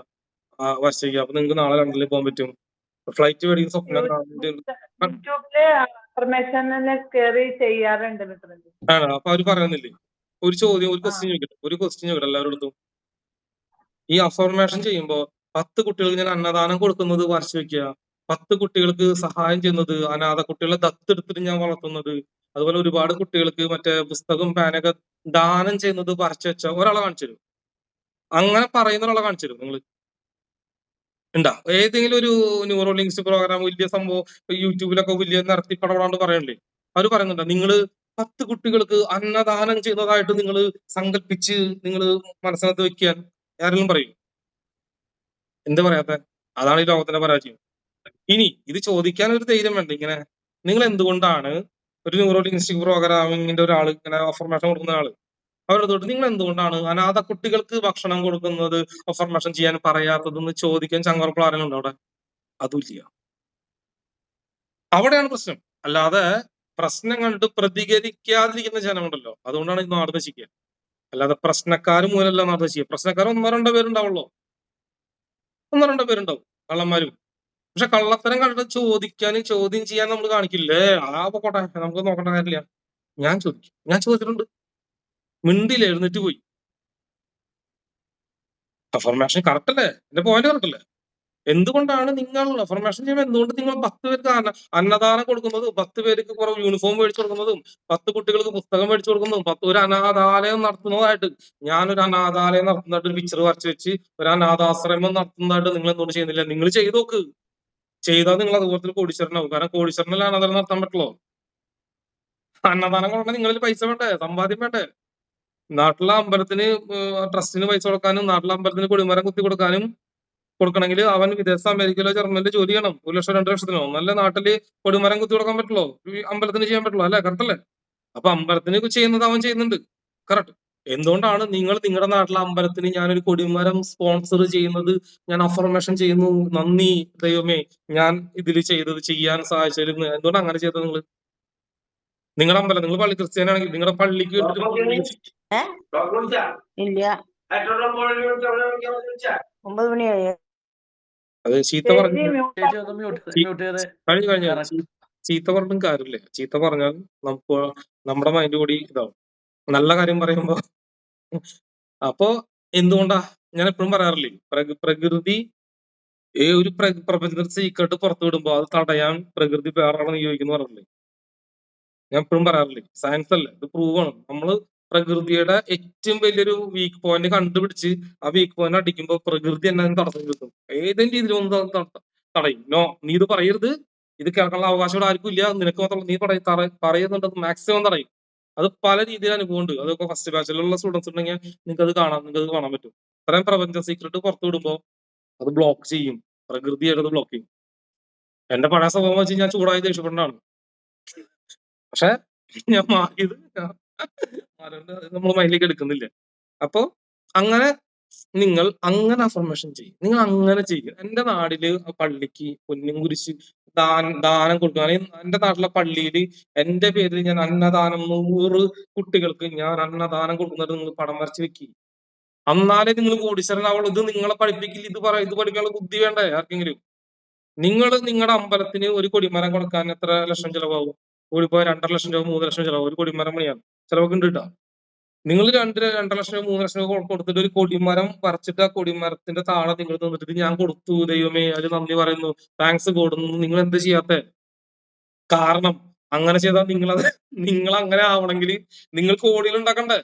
Speaker 1: അപ്പൊ നിങ്ങൾക്ക് നാളെ ലണ്ടനിൽ പോകാൻ പറ്റും. ഫ്ലൈറ്റ് മേടിക്കുന്ന സ്വപ്നം
Speaker 5: യൂട്യൂബില് അഫർമേഷനിൽ കയറി ചെയ്യാറുണ്ട് മിത്രജി.
Speaker 1: ആണ്. അപ്പൊ അവര് പറയുന്നില്ലേ, ഒരു ചോദ്യം, ഒരു ക്വസ്റ്റ്യൻ ചോദിക്കട്ടെ എല്ലാവരുടെ. ഈ അഫർമേഷൻ ചെയ്യുമ്പോ 10 കുട്ടികൾക്ക് ഞാൻ അന്നദാനം കൊടുക്കുന്നത് വരച്ചു വെക്കുക, 10 കുട്ടികൾക്ക് സഹായം ചെയ്യുന്നത്, അനാഥ കുട്ടികളെ ദത്തെടുത്തിട്ട് ഞാൻ വളർത്തുന്നത്, അതുപോലെ ഒരുപാട് കുട്ടികൾക്ക് മറ്റേ പുസ്തകം പാനൊക്കെ ദാനം ചെയ്യുന്നത് വരച്ചു വെച്ച ഒരാളെ കാണിച്ചു തരും. അങ്ങനെ പറയുന്ന ഒരാളെ കാണിച്ചു തരും നിങ്ങൾ ഉണ്ടാ? ഏതെങ്കിലും ഒരു ന്യൂറോ ലിംഗ്വിസ്റ്റിക് പ്രോഗ്രാം വലിയ സംഭവം യൂട്യൂബിലൊക്കെ വലിയ നടത്തി പടപടാണ്ട് പറയണ്ടേ? അവര് പറയുന്നുണ്ട് നിങ്ങൾ 10 കുട്ടികൾക്ക് അന്നദാനം ചെയ്യുന്നതായിട്ട് നിങ്ങൾ സങ്കല്പിച്ച് നിങ്ങൾ മനസ്സിനകത്ത് വെക്കാൻ ആരെങ്കിലും പറയും? എന്താ പറയാത്ത? അതാണ് ഈ ലോകത്തിന്റെ പരാജയം. ഇനി ഇത് ചോദിക്കാൻ ഒരു ധൈര്യം വേണ്ട. ഇങ്ങനെ നിങ്ങൾ എന്തുകൊണ്ടാണ് ഒരു ന്യൂറോ ലിംഗ്വിസ്റ്റിക് പ്രോഗ്രാമിങ്ങിന്റെ ഒരാൾ ഇങ്ങനെ അഫർമേഷൻ കൊടുക്കുന്ന ആള് അവരോട് നിങ്ങൾ എന്തുകൊണ്ടാണ് അനാഥ കുട്ടികൾക്ക് ഭക്ഷണം കൊടുക്കുന്നത് അഫർമേഷൻ ചെയ്യാൻ പറയാത്തതെന്ന് ചോദിക്കാൻ ചങ്കർപ്പോൾ ആരെങ്കിലും ഉണ്ടോ അവിടെ? അതുമില്ല. അവിടെയാണ് പ്രശ്നം. അല്ലാതെ പ്രശ്നം കണ്ട് പ്രതികരിക്കാതിരിക്കുന്ന ജനമുണ്ടല്ലോ, അതുകൊണ്ടാണ് ഈ നാട് നശിക്കുക. അല്ലാതെ പ്രശ്നക്കാർ മൂലമല്ല നാട് നശിക്കുക. പ്രശ്നക്കാർ 1-2 പേരുണ്ടാവുള്ളൂ, 1-2 പേരുണ്ടാവും കള്ളന്മാരും. പക്ഷെ കള്ളത്തരം കണ്ടിട്ട് ചോദ്യം ചെയ്യാൻ നമ്മൾ കാണിക്കില്ലേ? പോട്ടെ, നമുക്ക് നോക്കേണ്ട കാര്യമില്ല. ഞാൻ ചോദിച്ചിട്ടുണ്ട്, മിണ്ടില്ല, എഴുന്നേറ്റ് പോയി. അഫർമേഷൻ കറക്റ്റ് അല്ലേ? എന്റെ പോയിന്റ് കറക്റ്റ് അല്ലേ? എന്തുകൊണ്ടാണ് നിങ്ങൾ അഫർമേഷൻ ചെയ്യുമ്പോൾ എന്തുകൊണ്ട് നിങ്ങൾ 10 പേർക്ക് അന്നദാനം കൊടുക്കുന്നതും 10 പേർക്ക് കുറെ യൂണിഫോം മേടിച്ചു കൊടുക്കുന്നതും 10 കുട്ടികൾക്ക് പുസ്തകം മേടിച്ചു കൊടുക്കുന്നതും ഒരു അനാഥാലയം നടത്തുന്നതായിട്ട്, ഞാനൊരു അനാഥാലയം നടത്തുന്നതായിട്ട് ഒരു പിക്ചർ വരച്ചു വെച്ച് ഒരു അനാഥാശ്രമം നടത്തുന്നതായിട്ട് നിങ്ങൾ എന്തുകൊണ്ട് ചെയ്യുന്നില്ല? നിങ്ങൾ ചെയ്ത് നോക്ക്. ചെയ്താൽ നിങ്ങൾ അതുപോലത്തെ കോടീശ്വരനാവും. കാരണം കോടീശ്വരനല്ല അന്നദാനം നടത്താൻ പറ്റുള്ളൂ. അന്നദാനം കൊടുക്കണേ നിങ്ങളിൽ പൈസ വേണ്ടേ, സമ്പാദ്യം വേണ്ടേ? നാട്ടിലെ അമ്പലത്തിന് ട്രസ്റ്റിന് പൈസ കൊടുക്കാനും നാട്ടിലെ അമ്പലത്തിന് കൊടിമരം കുത്തി കൊടുക്കണമെങ്കിൽ അവൻ വിദേശ അമേരിക്കയിലോ ജർമ്മനിലോ ജോലി ചെയ്യണം. 1 ലക്ഷം 2 ലക്ഷത്തിനോ. നല്ല നാട്ടില് കൊടിമരം കുത്തി കൊടുക്കാൻ പറ്റുള്ളൂ, അമ്പലത്തിന് ചെയ്യാൻ പറ്റുള്ളൂ അല്ലെ? കറക്റ്റ് അല്ലേ? അപ്പൊ അമ്പലത്തിന് ചെയ്യുന്നത് അവൻ ചെയ്യുന്നുണ്ട്, കറക്റ്റ്. എന്തുകൊണ്ടാണ് നിങ്ങൾ നിങ്ങളുടെ നാട്ടിലെ അമ്പലത്തിന് ഞാനൊരു കൊടിമരം സ്പോൺസർ ചെയ്യുന്നത്, ഞാൻ അഫർമേഷൻ ചെയ്യുന്നു, നന്ദി ദൈവമേ ഞാൻ ഇതിൽ ചെയ്യാൻ സാധിച്ചതിൽ, എന്തുകൊണ്ട് അങ്ങനെ ചെയ്തത്? നിങ്ങളുടെ അമ്പലം, നിങ്ങൾ പള്ളി ക്രിസ്ത്യാനാണെങ്കിൽ നിങ്ങളുടെ പള്ളിക്ക്
Speaker 7: ഇല്ല. ഒമ്പത് മണിയായി.
Speaker 1: അത് ചീത്ത പറഞ്ഞു കഴിഞ്ഞ ചീത്ത പറഞ്ഞും കാര്യമില്ലേ? ചീത്ത പറഞ്ഞാൽ നമുക്ക് നമ്മുടെ മൈൻഡ് കൂടി ഇതാവും. നല്ല കാര്യം പറയുമ്പോ അപ്പോ എന്തുകൊണ്ടാ ഞാൻ എപ്പോഴും പറയാറില്ലേ, പ്രകൃതി ഒരു പ്രപഞ്ചത്തിന്റെ സീക്രട്ട് പുറത്തു വിടുമ്പോ അത് തടയാൻ പ്രകൃതി വേറെ നിയോഗിക്കുന്നു പറഞ്ഞില്ലേ? ഞാൻ എപ്പോഴും പറയാറില്ലേ, സയൻസ് അല്ലേ ഇത്, പ്രൂവ് ആണ്. നമ്മള് പ്രകൃതിയുടെ ഏറ്റവും വലിയൊരു വീക്ക് പോയിന്റ് കണ്ടുപിടിച്ച് ആ വീക്ക് പോയിന്റ് അടിക്കുമ്പോൾ പ്രകൃതി തന്നെ തടസ്സം കിട്ടും. ഏതെങ്കിലും രീതിയിലൊന്നും തടയും. നോ, നീ ഇത് പറയരുത്, ഇത് കേൾക്കാനുള്ള അവകാശം ഇവിടെ ആർക്കും ഇല്ല, നിനക്ക് മാത്രം നീ പറയുന്നുണ്ടെന്ന് മാക്സിമം തടയും. അത് പല രീതിയിൽ അനുഭവം ഉണ്ട്. അതൊക്കെ ഫസ്റ്റ് ബാച്ചിലുള്ള സ്റ്റുഡൻസ് ഉണ്ടെങ്കിൽ നിങ്ങൾക്ക് അത് കാണാൻ പറ്റും. ഇത്രയും പ്രപഞ്ച സീക്രട്ട് പുറത്തു വിടുമ്പോ അത് ബ്ലോക്ക് ചെയ്യും, പ്രകൃതിയായിട്ട് ബ്ലോക്ക് ചെയ്യും. എന്റെ പഴയ സ്വഭാവം വെച്ച് ഞാൻ ചൂടായി ദേഷ്യപ്പെടാണ്. പക്ഷെ ഞാൻ മാറിയത് നമ്മൾ മൈൻഡിലേക്ക് എടുക്കുന്നില്ല. അപ്പൊ അങ്ങനെ നിങ്ങൾ അങ്ങനെ അഫർമേഷൻ ചെയ്യും, നിങ്ങൾ അങ്ങനെ ചെയ്യും. എന്റെ നാടില് പള്ളിക്ക് പൊന്നും കുരിശ് ദാനം കൊടുക്കുകയാണെങ്കിൽ എന്റെ നാട്ടിലെ പള്ളിയിൽ എന്റെ പേരിൽ ഞാൻ അന്നദാനം 100 കുട്ടികൾക്ക് ഞാൻ അന്നദാനം കൊടുക്കുന്നത് നിങ്ങൾ പടം വരച്ച് വെക്കി. എന്നാലേ നിങ്ങൾ കോടീശ്വരനാവുള്ളൂ. ഇത് നിങ്ങളെ പഠിപ്പിക്കില്ല, ഇത് പഠിക്കാനുള്ള ബുദ്ധി വേണ്ടേ ആർക്കെങ്കിലും? നിങ്ങൾ നിങ്ങളുടെ അമ്പലത്തിന് ഒരു കൊടിമരം കൊടുക്കാൻ എത്ര ലക്ഷം ചെലവാകും? കൂടിപ്പോയ 2.5 ലക്ഷം രൂപ 3 ലക്ഷം ചെലവ് ഒരു കൊടിമരം പണിയാണ്. ചെലവൊക്കെ ഉണ്ട് കേട്ടോ. നിങ്ങൾ 2 ലക്ഷം രൂപ 3 ലക്ഷം രൂപ കൊടുത്തിട്ട് ഒരു കൊടിമരം പറിച്ചിട്ട് ആ കൊടിമരത്തിന്റെ താഴെ നിങ്ങൾ നിന്നിട്ട് ഞാൻ കൊടുത്തു ദൈവമേ അത് നന്ദി പറയുന്നു താങ്ക്സ് കൊടുന്നു, നിങ്ങൾ എന്ത് ചെയ്യാത്ത? കാരണം അങ്ങനെ ചെയ്താൽ നിങ്ങൾ അങ്ങനെ ആവണമെങ്കിൽ നിങ്ങൾ കോടികൾ ഉണ്ടാക്കണ്ടേ?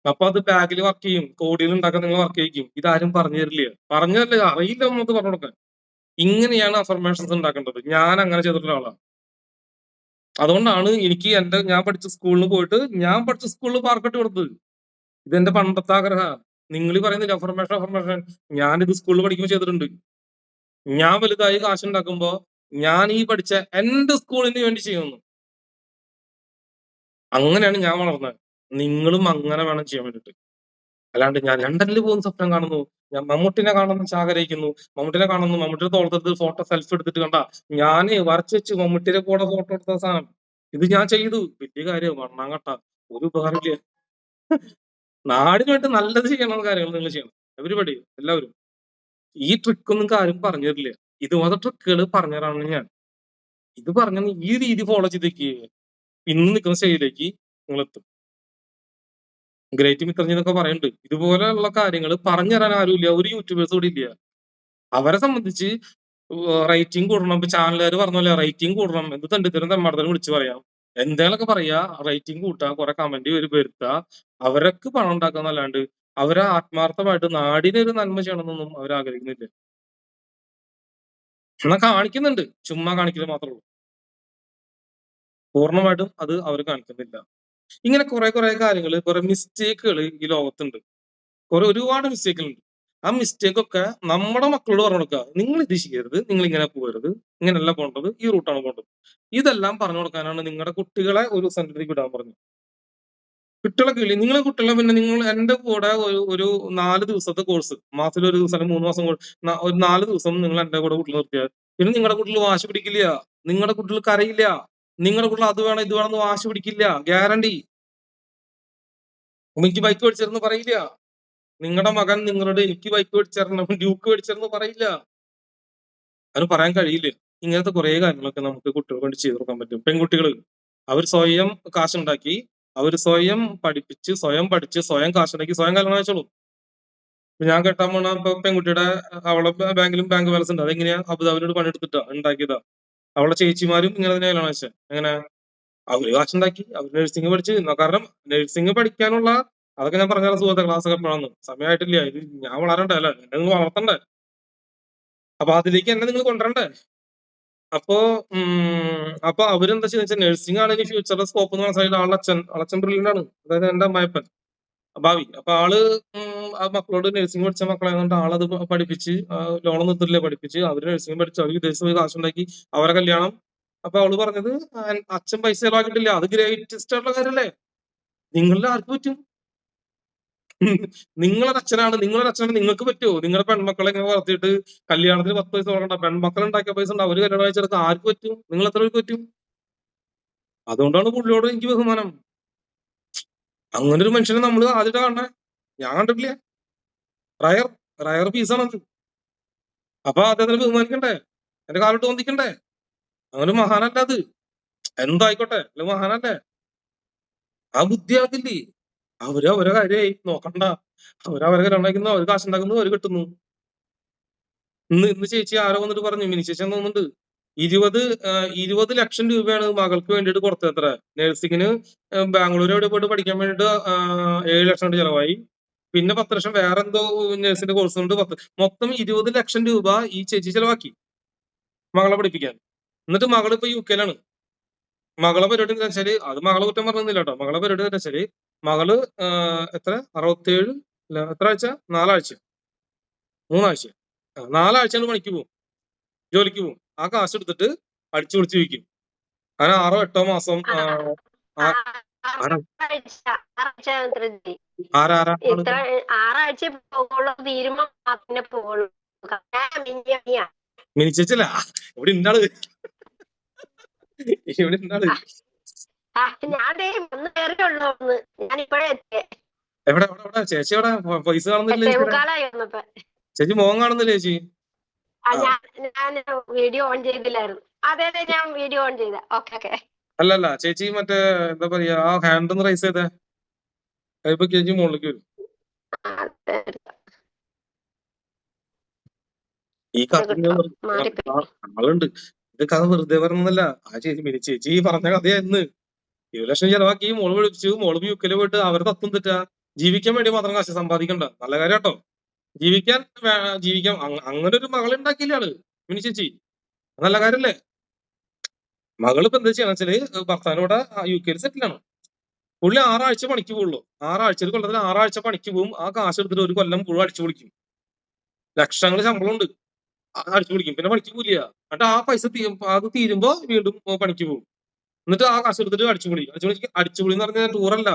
Speaker 1: അപ്പൊ അത് ബാഗിൽ വർക്ക് ചെയ്യും, കോടികൾ ഉണ്ടാക്കാൻ നിങ്ങൾ വർക്ക് ചെയ്യിക്കും. ഇതാരും പറഞ്ഞു തരില്ല, പറഞ്ഞല്ലേ അറിയില്ല നമുക്ക് പറഞ്ഞു കൊടുക്കാൻ. ഇങ്ങനെയാണ് അഫർമേഷൻസ് ഉണ്ടാക്കേണ്ടത്. ഞാൻ അങ്ങനെ ചെയ്തിട്ടുള്ള ആളാണ്. അതുകൊണ്ടാണ് എനിക്ക് ഞാൻ പഠിച്ച സ്കൂളിൽ പോയിട്ട് ഞാൻ പഠിച്ച സ്കൂളിൽ പാർക്കട്ട് കൊടുത്തത്. ഇതെന്റെ പണ്ടത്തെ ആഗ്രഹ. നിങ്ങൾ പറയുന്നില്ല അഫർമേഷൻ. ഞാനിത് സ്കൂളിൽ പഠിക്കുമ്പോൾ ചെയ്തിട്ടുണ്ട്. ഞാൻ വലുതായി കാശുണ്ടാക്കുമ്പോ ഞാൻ ഈ പഠിച്ച എന്റെ സ്കൂളിന് വേണ്ടി ചെയ്യുന്നു. അങ്ങനെയാണ് ഞാൻ വളർന്നത്. നിങ്ങളും അങ്ങനെ വേണം ചെയ്യാൻ വേണ്ടിട്ട്. അല്ലാണ്ട് ഞാൻ ലണ്ടനിൽ പോകുന്ന സ്വപ്നം കാണുന്നു, ഞാൻ മമ്മൂട്ടിനെ കാണുന്നു ആഗ്രഹിക്കുന്നു, മമ്മൂട്ടിയുടെ തോളത്തെടുത്ത് ഫോട്ടോ സെൽഫി എടുത്തിട്ട് കണ്ട ഞാന് വരച്ചു വെച്ച് മമ്മൂട്ടിയുടെ കൂടെ ഫോട്ടോ എടുത്ത സാധനം ഇത് ഞാൻ ചെയ്തു. വലിയ കാര്യം വണ്ണാങ്കട്ട ഒരു ഉപകാരമില്ല. നാടിന് വേണ്ടി നല്ലത് ചെയ്യണം കാര്യങ്ങൾ നിങ്ങൾ ചെയ്യണം. എവരിബഡി എല്ലാവരും. ഈ ട്രിക്കൊന്നും ആരും പറഞ്ഞു തരില്ല. ഇതുപോലെ ട്രിക്കുകൾ പറഞ്ഞുതരാണ് ഞാൻ. ഇത് പറഞ്ഞ ഈ രീതി ഫോളോ ചെയ്തേക്ക് ഇന്ന് നിൽക്കുന്ന സ്റ്റേജിലേക്ക് നിങ്ങൾ എത്തും. ഗ്രേറ്റ് മിത്രഞ്ഞി എന്നൊക്കെ പറയുന്നുണ്ട്. ഇതുപോലെയുള്ള കാര്യങ്ങൾ പറഞ്ഞു തരാൻ ആരുമില്ല, ഒരു യൂട്യൂബേഴ്സ് കൂടി ഇല്ല. അവരെ സംബന്ധിച്ച് റേറ്റിംഗ് കൂടണം. ഇപ്പൊ ചാനലുകാർ പറഞ്ഞ റേറ്റിംഗ് കൂടണം, എന്ത് തണ്ടിത്തരം തെമ്മാടത്തരം വിളിച്ചു പറയാം, എന്തെങ്കിലുമൊക്കെ പറയാ, റേറ്റിംഗ് കൂട്ടുക, കുറെ കമന്റ് വരുത്തുക, അവരൊക്കെ പണം ഉണ്ടാക്കാന്നല്ലാണ്ട് അവരെ ആത്മാർത്ഥമായിട്ട് നാടിനൊരു നന്മ ചെയ്യണമെന്നൊന്നും അവർ ആഗ്രഹിക്കുന്നില്ല. എന്നാ കാണിക്കുന്നുണ്ട്, ചുമ്മാ കാണിക്കല് മാത്രമേ ഉള്ളൂ. പൂർണ്ണമായിട്ടും അത് അവർ കാണിക്കുന്നില്ല. ഇങ്ങനെ കുറെ കാര്യങ്ങൾ, കുറെ മിസ്റ്റേക്കുകൾ ഈ ലോകത്തുണ്ട്. ഒരുപാട് മിസ്റ്റേക്കുകളുണ്ട്. ആ മിസ്റ്റേക്ക് ഒക്കെ നമ്മുടെ മക്കളോട് പറഞ്ഞു കൊടുക്കുക. നിങ്ങൾ ഇത് ചെയ്യരുത്, നിങ്ങൾ ഇങ്ങനെ പോകരുത്, ഇങ്ങനെയല്ല പോകേണ്ടത്, ഈ റൂട്ടാണ് പോകേണ്ടത്. ഇതെല്ലാം പറഞ്ഞു കൊടുക്കാനാണ് നിങ്ങളുടെ കുട്ടികളെ ഒരു സെന്ററിലേക്ക് വിടാൻ പറഞ്ഞു. കുട്ടികളെ കിളി നിങ്ങളെ കുട്ടികളെ പിന്നെ നിങ്ങൾ എന്റെ കൂടെ ഒരു 4 ദിവസത്തെ കോഴ്സ്, മാസത്തിൽ ഒരു ദിവസം 3 മാസം ഒരു 4 ദിവസം നിങ്ങൾ എന്റെ കൂടെ കുട്ടികൾ നിർത്തിയാൽ പിന്നെ നിങ്ങളുടെ കുട്ടികൾ വാശി പിടിക്കില്ല, നിങ്ങളുടെ കുട്ടികൾ കരയില്ല, നിങ്ങളുടെ കുട്ടികൾ അത് വേണം ഇത് വേണമെന്ന് വാശി പിടിക്കില്ല, ഗ്യാരണ്ടി. എനിക്ക് ബൈക്ക് മേടിച്ചിരുന്നു പറയില്ല. നിങ്ങളുടെ മകൻ നിങ്ങളോട് എനിക്ക് ബൈക്ക് മേടിച്ചിരണം, ഡ്യൂക്ക് മേടിച്ചിരുന്നു പറയില്ല. അതിന് പറയാൻ കഴിയില്ല. ഇങ്ങനത്തെ കുറെ കാര്യങ്ങളൊക്കെ നമുക്ക് കുട്ടികൾക്ക് വേണ്ടി ചെയ്തു കൊടുക്കാൻ പറ്റും. പെൺകുട്ടികൾ അവർ സ്വയം കാശുണ്ടാക്കി, അവർ സ്വയം പഠിപ്പിച്ച്, സ്വയം പഠിച്ച്, സ്വയം കാശുണ്ടാക്കി, സ്വയം കല്യാണം അയച്ചോളൂ. ഞാൻ കെട്ടാൻ പോണ പെൺകുട്ടിയുടെ അവളെ ബാങ്കിലും ബാങ്ക് ബാലൻസ് ഉണ്ട്. അതെങ്ങനെയാ? അബുദാബിനോട് പണിയെടുത്തിട്ടാ ഉണ്ടാക്കിയതാ. അവളെ ചേച്ചിമാരും ഇങ്ങനെ തന്നെ കല്യാണം അയച്ചത്. എങ്ങനെ? അവര് കാശുണ്ടാക്കി, അവർ നഴ്സിംഗ് പഠിച്ച്. കാരണം നഴ്സിംഗ് പഠിക്കാനുള്ള അതൊക്കെ ഞാൻ പറഞ്ഞ സുഹൃത്തെ ക്ലാസ് ഒക്കെ എപ്പോഴാന്ന് സമയമായിട്ടില്ല. ഇത് ഞാൻ വളരണ്ടേ അല്ലെ, എന്നെ നിങ്ങൾ വളർത്തണ്ടേ? അപ്പൊ അതിലേക്ക് എന്നെ നിങ്ങൾ കൊണ്ടുവരണ്ടേ? അപ്പൊ അവരെന്താ ചെയ്യുന്ന വെച്ചാൽ നഴ്സിംഗ് ആണ് ഇനി ഫ്യൂച്ചറിലെ സ്കോപ്പ് എന്ന് മനസ്സിലായിട്ട് അളച്ചൻ ബ്രില്യന്റ് ആണ്. അതായത് എന്റെ അമ്മായപ്പൻ ഭാവി. അപ്പൊ ആള് ആ മക്കളോട് നഴ്സിംഗ് പഠിച്ച മക്കളെ കൊണ്ട് ആളത് പഠിപ്പിച്ച്, ലോൺ നിർത്തില്ല പഠിപ്പിച്ച്, അവര് നഴ്സിംഗ് പഠിച്ച്, അവർ വിദേശത്ത് പോയി കാശുണ്ടാക്കി, അവരെ കല്യാണം. അപ്പൊ അവള് പറഞ്ഞത് അച്ഛൻ പൈസ ചെലവാക്കിയിട്ടില്ല. അത് ഗ്രേറ്റസ്റ്റ് ആയിട്ടുള്ള കാര്യമല്ലേ? നിങ്ങളുടെ ആർക്ക് പറ്റും? നിങ്ങളൊരു അച്ഛനാണ് നിങ്ങൾക്ക് പറ്റുമോ? നിങ്ങളുടെ പെൺമക്കളെ ഇങ്ങനെ വളർത്തിയിട്ട് കല്യാണത്തിന് 10 പൈസ വളരണ്ട, പെൺമക്കൾ ഉണ്ടാക്കിയ പൈസ ഉണ്ട്, അവര് കല്യാണം അയച്ചെടുത്ത് ആർക്ക് പറ്റും? നിങ്ങൾ എത്ര പേർക്ക് പറ്റും? അതുകൊണ്ടാണ് പുള്ളിയോട് എനിക്ക് ബഹുമാനം. അങ്ങനെ ഒരു മനുഷ്യനെ നമ്മൾ ആദ്യമായിട്ട് കാണണേ. ഞാൻ കണ്ടിട്ടില്ല. റയർ പീസാണത്. അപ്പൊ അദ്ദേഹത്തിന് ബഹുമാനിക്കണ്ടേ, എന്റെ കാലോട്ട് വന്നിക്കണ്ടേ? അങ്ങനെ മഹാനല്ല അത്. എന്തായിക്കോട്ടെ, അല്ല മഹാനല്ലേ? ആ ബുദ്ധി ആക്കില്ലേ? അവരെ കാര്യമായി നോക്കണ്ട. അവരെ കല്യാണം, അവർ കാശുണ്ടാക്കുന്നു, അവർ കിട്ടുന്നു. ഇന്ന് ചേച്ചി ആരോ വന്നിട്ട് പറഞ്ഞു, മിനി ചേച്ചി തോന്നുന്നുണ്ട്, 20 ലക്ഷം രൂപയാണ് മകൾക്ക് വേണ്ടിയിട്ട് കൊടുത്തത്ര. നഴ്സിംഗിന് ബാംഗ്ലൂർ എവിടെ പോയിട്ട് പഠിക്കാൻ വേണ്ടിട്ട് 7 ലക്ഷം ചെലവായി. പിന്നെ 10 ലക്ഷം വേറെ എന്തോ നഴ്സിന്റെ കോഴ്സ് ഉണ്ട്. മൊത്തം 20 ലക്ഷം രൂപ ഈ ചേച്ചി ചെലവാക്കി മകളെ പഠിപ്പിക്കാൻ. എന്നിട്ട് മകൾ ഇപ്പൊ UK-ലാണ്. മകളെ പരിപാടി എന്താ വെച്ചാല്, അത് മകളെ കുറ്റം പറഞ്ഞില്ല കേട്ടോ. മകളെ പരിപാടി എന്താ വെച്ചാല്, മകള് എത്ര 67 എത്ര ആഴ്ച? 4 ആഴ്ച 3 ആഴ്ച 4 ആഴ്ച പണിക്ക് പോകും, ജോലിക്ക് പോകും. ആ കാശ് എടുത്തിട്ട് അടിച്ചു പൊളിച്ച് വയ്ക്കും. അങ്ങനെ 6 or 8 മാസം മിനിച്ചല്ല ഇവിടെ ഉണ്ടാള് ഇവിടെ ഉണ്ടാള്. എവിടെ ചേച്ചി? എവിടെ പൈസ കാണുന്നില്ല ചേച്ചി? മോൻ കാണുന്നില്ല ചേച്ചി?
Speaker 8: ഞാൻ വീഡിയോ ഓൺ ചെയ്തില്ലായിരുന്നു. അതെ ഞാൻ വീഡിയോ ഓൺ ചെയ്ത. ഓക്കെ.
Speaker 1: അല്ലല്ല ചേച്ചി മറ്റേ എന്താ പറയാ ആ ഹാൻഡ് ഒന്ന് റൈസ് ചെയ്തേ. കൈപ്പ് ചേച്ചി മുകളിലേക്ക് വരും. ഈ കഥ ആളുണ്ട്. ഇത് കഥ വെറുതെ പറഞ്ഞല്ല. ആ ചേച്ചി മിനി ചേച്ചി പറഞ്ഞ കഥയായിരുന്നു. 7 ലക്ഷം ചെലവാക്കി മോള് വിളിച്ചു. മോള് യുക്കെയിൽ പോയിട്ട് അവരെ തത്വം തെറ്റാ. ജീവിക്കാൻ വേണ്ടി മാത്രം കാശ് സമ്പാദിക്കണ്ട. നല്ല കാര്യം കേട്ടോ. ജീവിക്കാൻ അങ്ങനെ ഒരു മകളുണ്ടാക്കിയില്ലാണ് മിനി ചേച്ചി. നല്ല കാര്യല്ലേ? മകള് ഇപ്പൊ എന്താ ചെയ്യണം വെച്ചാല് ഭർത്താവിനോടെ യുക്കെയിൽ സെറ്റിലാണ്. പുള്ളി 6 ആഴ്ച പണിക്ക് പോകുള്ളൂ. 6 ആഴ്ച ഒരു കൊല്ലത്തിൽ 6 ആഴ്ച പണിക്ക് പോകും. ആ കാശ് എടുത്തിട്ട് ഒരു കൊല്ലം മുഴുവൻ അടിച്ചു പൊളിക്കും. ലക്ഷങ്ങൾ ശമ്പളം ഉണ്ട്. അടിച്ചു പൊളിക്കും. പിന്നെ പണിക്ക് പോയില്ല. എന്നിട്ട് ആ പൈസ അത് തീരുമ്പോ വീണ്ടും പണിക്ക് പോകും. എന്നിട്ട് ആ കാശ് എടുത്തിട്ട് അടിച്ചുപൊളി എന്ന് പറഞ്ഞാൽ ടൂറല്ല.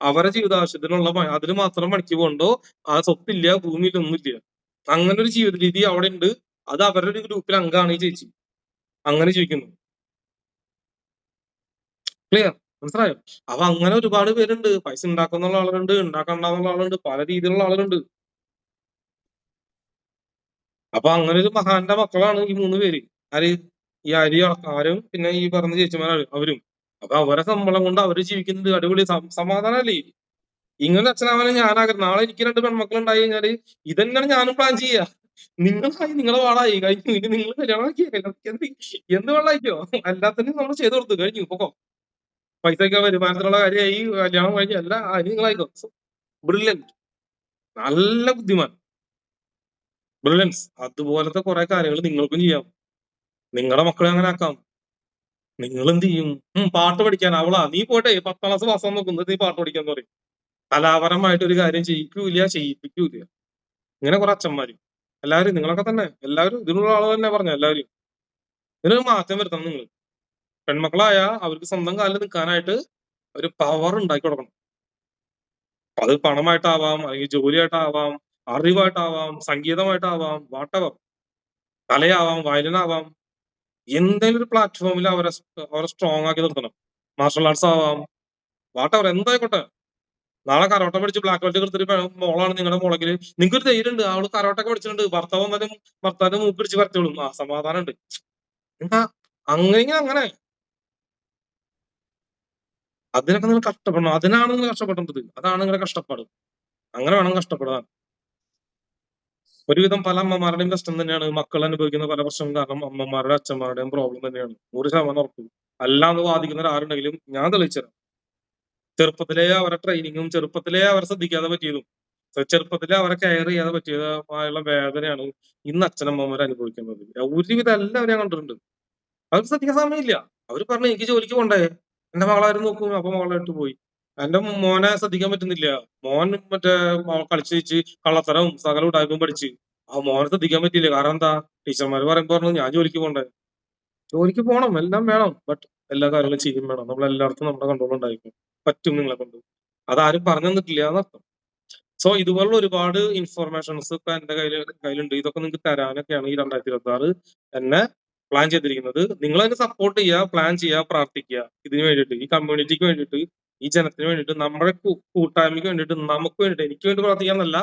Speaker 1: അവരെ ജീവിതാവശ്യത്തിനുള്ള അതിന് മാത്രം പണിക്ക് പോകണ്ടോ. ആ സ്വത്തില്ല, ഭൂമിയില്ല, ഒന്നുമില്ല. അങ്ങനെ ഒരു ജീവിത രീതി അവിടെ ഉണ്ട്. അത് അവരുടെ ഒരു ഗ്രൂപ്പിൽ അംഗമാണ് ഈ ചേച്ചി. അങ്ങനെ ജീവിക്കുന്നു. ക്ലിയർ? മനസ്സിലായോ? അപ്പൊ അങ്ങനെ ഒരുപാട് പേരുണ്ട്. പൈസ ഉണ്ടാക്കുന്ന ആളുകളുണ്ട്, ഉണ്ടാക്കണ്ടെന്നുള്ള ആളുണ്ട്, പല രീതിയിലുള്ള ആളുകളുണ്ട്. അപ്പൊ അങ്ങനെ ഒരു മഹാന്റെ മക്കളാണ് ഈ 3 പേര്. ആര്? ഈ അരി ആൾക്കാരും പിന്നെ ഈ പറഞ്ഞ ചേച്ചിമാരാണ് അവരും. അപ്പൊ അവരെ ശമ്പളം കൊണ്ട് അവര് ജീവിക്കുന്നത് അടിപൊളി സമാധാനമല്ലേ? ഇങ്ങനെ അച്ഛനാവാനും ഞാനാകരുത്. നാളെ എനിക്ക് 2 പെൺമക്കളുണ്ടായി കഴിഞ്ഞാല് ഇതന്നെയാണ് ഞാനും പ്ലാൻ ചെയ്യുക. നിങ്ങളായി നിങ്ങളെ വാടായി കഴിഞ്ഞു. ഇനി നിങ്ങൾ കല്യാണം എന്ത് വെള്ളായിക്കോ? എല്ലാത്തിനും നമ്മൾ ചെയ്തു കൊടുത്തു കഴിഞ്ഞു. പൊക്കോ. പൈസയൊക്കെ വരുമാനത്തിനുള്ള കാര്യമായി. കല്യാണം കഴിഞ്ഞു അല്ല ഇനി നിങ്ങളായിക്കോ. ബ്രില്യന്റ്. നല്ല ബുദ്ധിമാൻ. ബ്രില്യൻസ്. അതുപോലത്തെ കുറെ കാര്യങ്ങൾ നിങ്ങൾക്കും ചെയ്യാം. നിങ്ങളുടെ മക്കളെ അങ്ങനെ ആക്കാം. നിങ്ങൾ എന്ത് ചെയ്യും? പാട്ട് പഠിക്കാൻ അവളാ നീ പോട്ടെ 10ാം ക്ലാസ് പാസ്സാൻ നോക്കുന്നത് നീ പാട്ട് പഠിക്കാന്ന് പറയും. കലാപരമായിട്ട് ഒരു കാര്യം ചെയ്യിപ്പിക്കൂല. ഇങ്ങനെ കുറെ അച്ഛന്മാര്. എല്ലാവരും നിങ്ങളൊക്കെ തന്നെ എല്ലാവരും ഇതിനുള്ള ആള് തന്നെ പറഞ്ഞു. എല്ലാവരും ഇതിനൊരു മാറ്റം വരുത്തണം. നിങ്ങൾ പെൺമക്കളായ അവർക്ക് സ്വന്തം കാലിൽ നിൽക്കാനായിട്ട് ഒരു പവർ ഉണ്ടാക്കി കൊടുക്കണം. അത് പണമായിട്ടാവാം, അല്ലെങ്കിൽ ജോലിയായിട്ടാവാം, അറിവായിട്ടാവാം, സംഗീതമായിട്ടാവാം, വാട്ടവർ, കലയാവാം, വയലിനാവാം. എന്തെങ്കിലും ഒരു പ്ലാറ്റ്ഫോമിൽ അവരെ സ്ട്രോങ് ആക്കി നിർത്തണം. മാർഷൽ ആർട്സ് ആവാം, വാട്ടവർ എന്തായിക്കോട്ടെ. നാളെ കരോട്ട പഠിച്ച് ബ്ലാക്ക് ബെൽറ്റ് എടുത്തിട്ട് മോളാണ് നിങ്ങളുടെ മുളകിൽ നിങ്ങൾക്ക് ഒരു ധൈര്യം ഉണ്ട്. അവള് കരോട്ടൊക്കെ പഠിച്ചിട്ടുണ്ട്. ഭർത്താവ് വന്നാലും ഭർത്താവിന്റെ മൂക്ക് പിടിച്ച് പരത്തോളും. സമാധാനം ഉണ്ട്. എന്താ അങ്ങനെ അതിനൊക്കെ നിങ്ങൾ കഷ്ടപ്പെടണം. അതിനാണ് നിങ്ങൾ കഷ്ടപ്പെടേണ്ടത്. അതാണ് നിങ്ങളുടെ കഷ്ടപ്പാട്. അങ്ങനെ വേണം കഷ്ടപ്പെടാൻ. ഒരുവിധം പല അമ്മമാരുടെയും പ്രശ്നം തന്നെയാണ് മക്കൾ അനുഭവിക്കുന്ന പല പ്രശ്നവും കാരണം അമ്മമാരുടെ അച്ഛന്മാരുടെയും പ്രോബ്ലം തന്നെയാണ്. 100% ഉറപ്പ്. അല്ലാന്ന് വാദിക്കുന്നവർ ആരുണ്ടെങ്കിലും ഞാൻ തെളിയിച്ചുതരാം. ചെറുപ്പത്തിലേ അവരെ ട്രെയിനിങ്ങും ചെറുപ്പത്തിലേ അവരെ ശ്രദ്ധിക്കാതെ പറ്റിയതും ചെറുപ്പത്തിലെ അവരെ കെയർ ചെയ്യാതെ പറ്റിയതായുള്ള വേദനയാണ് ഇന്ന് അച്ഛനമ്മമാർ അനുഭവിക്കുന്നത്. ഒരുവിധം എല്ലാവരും ഞാൻ കണ്ടിട്ടുണ്ട്. അവർക്ക് ശ്രദ്ധിക്കാൻ സമയമില്ല. അവർ പറഞ്ഞു എനിക്ക് ജോലിക്ക് പോണ്ടേ, എന്റെ മകളാരും നോക്കും. അപ്പൊ മകളായിട്ട് പോയി. എന്റെ മോനെ ശ്രദ്ധിക്കാൻ പറ്റുന്നില്ല. മോൻ മറ്റേ കളിച്ച് വെച്ച് കള്ളത്തരവും സകല ഉടായ്പും പഠിച്ച് ആ മോനെ ശ്രദ്ധിക്കാൻ പറ്റില്ല. കാരണം എന്താ? ടീച്ചർമാർ പറയുമ്പോ പറഞ്ഞു ഞാൻ ജോലിക്ക് പോണ്ടേ. ജോലിക്ക് പോകണം, എല്ലാം വേണം. ബട്ട് എല്ലാ കാര്യങ്ങളും ചെയ്യും വേണം. നമ്മൾ എല്ലായിടത്തും നമ്മുടെ കൺട്രോൾ ഉണ്ടായിരിക്കും. പറ്റും നിങ്ങളെ കൊണ്ട്. അതാരും പറഞ്ഞു തന്നിട്ടില്ല എന്നർത്ഥം. സോ ഇതുപോലുള്ള ഒരുപാട് ഇൻഫോർമേഷൻസ് ഇപ്പൊ എന്റെ കയ്യിലുണ്ട്. ഇതൊക്കെ നിങ്ങൾക്ക് തരാനൊക്കെയാണ് ഈ 2026 എന്നെ പ്ലാൻ ചെയ്തിരിക്കുന്നത്. നിങ്ങൾ അതിനെ സപ്പോർട്ട് ചെയ്യുക, പ്ലാൻ ചെയ്യുക, പ്രാർത്ഥിക്കുക. ഇതിന് വേണ്ടിയിട്ട്, ഈ കമ്മ്യൂണിറ്റിക്ക് വേണ്ടിയിട്ട്, ഈ ജനത്തിന് വേണ്ടിയിട്ട്, നമ്മുടെ കൂട്ടായ്മയ്ക്ക് വേണ്ടിയിട്ട്, നമുക്ക് വേണ്ടിയിട്ട്, എനിക്ക് വേണ്ടി പ്രാർത്ഥിക്കാന്നല്ല,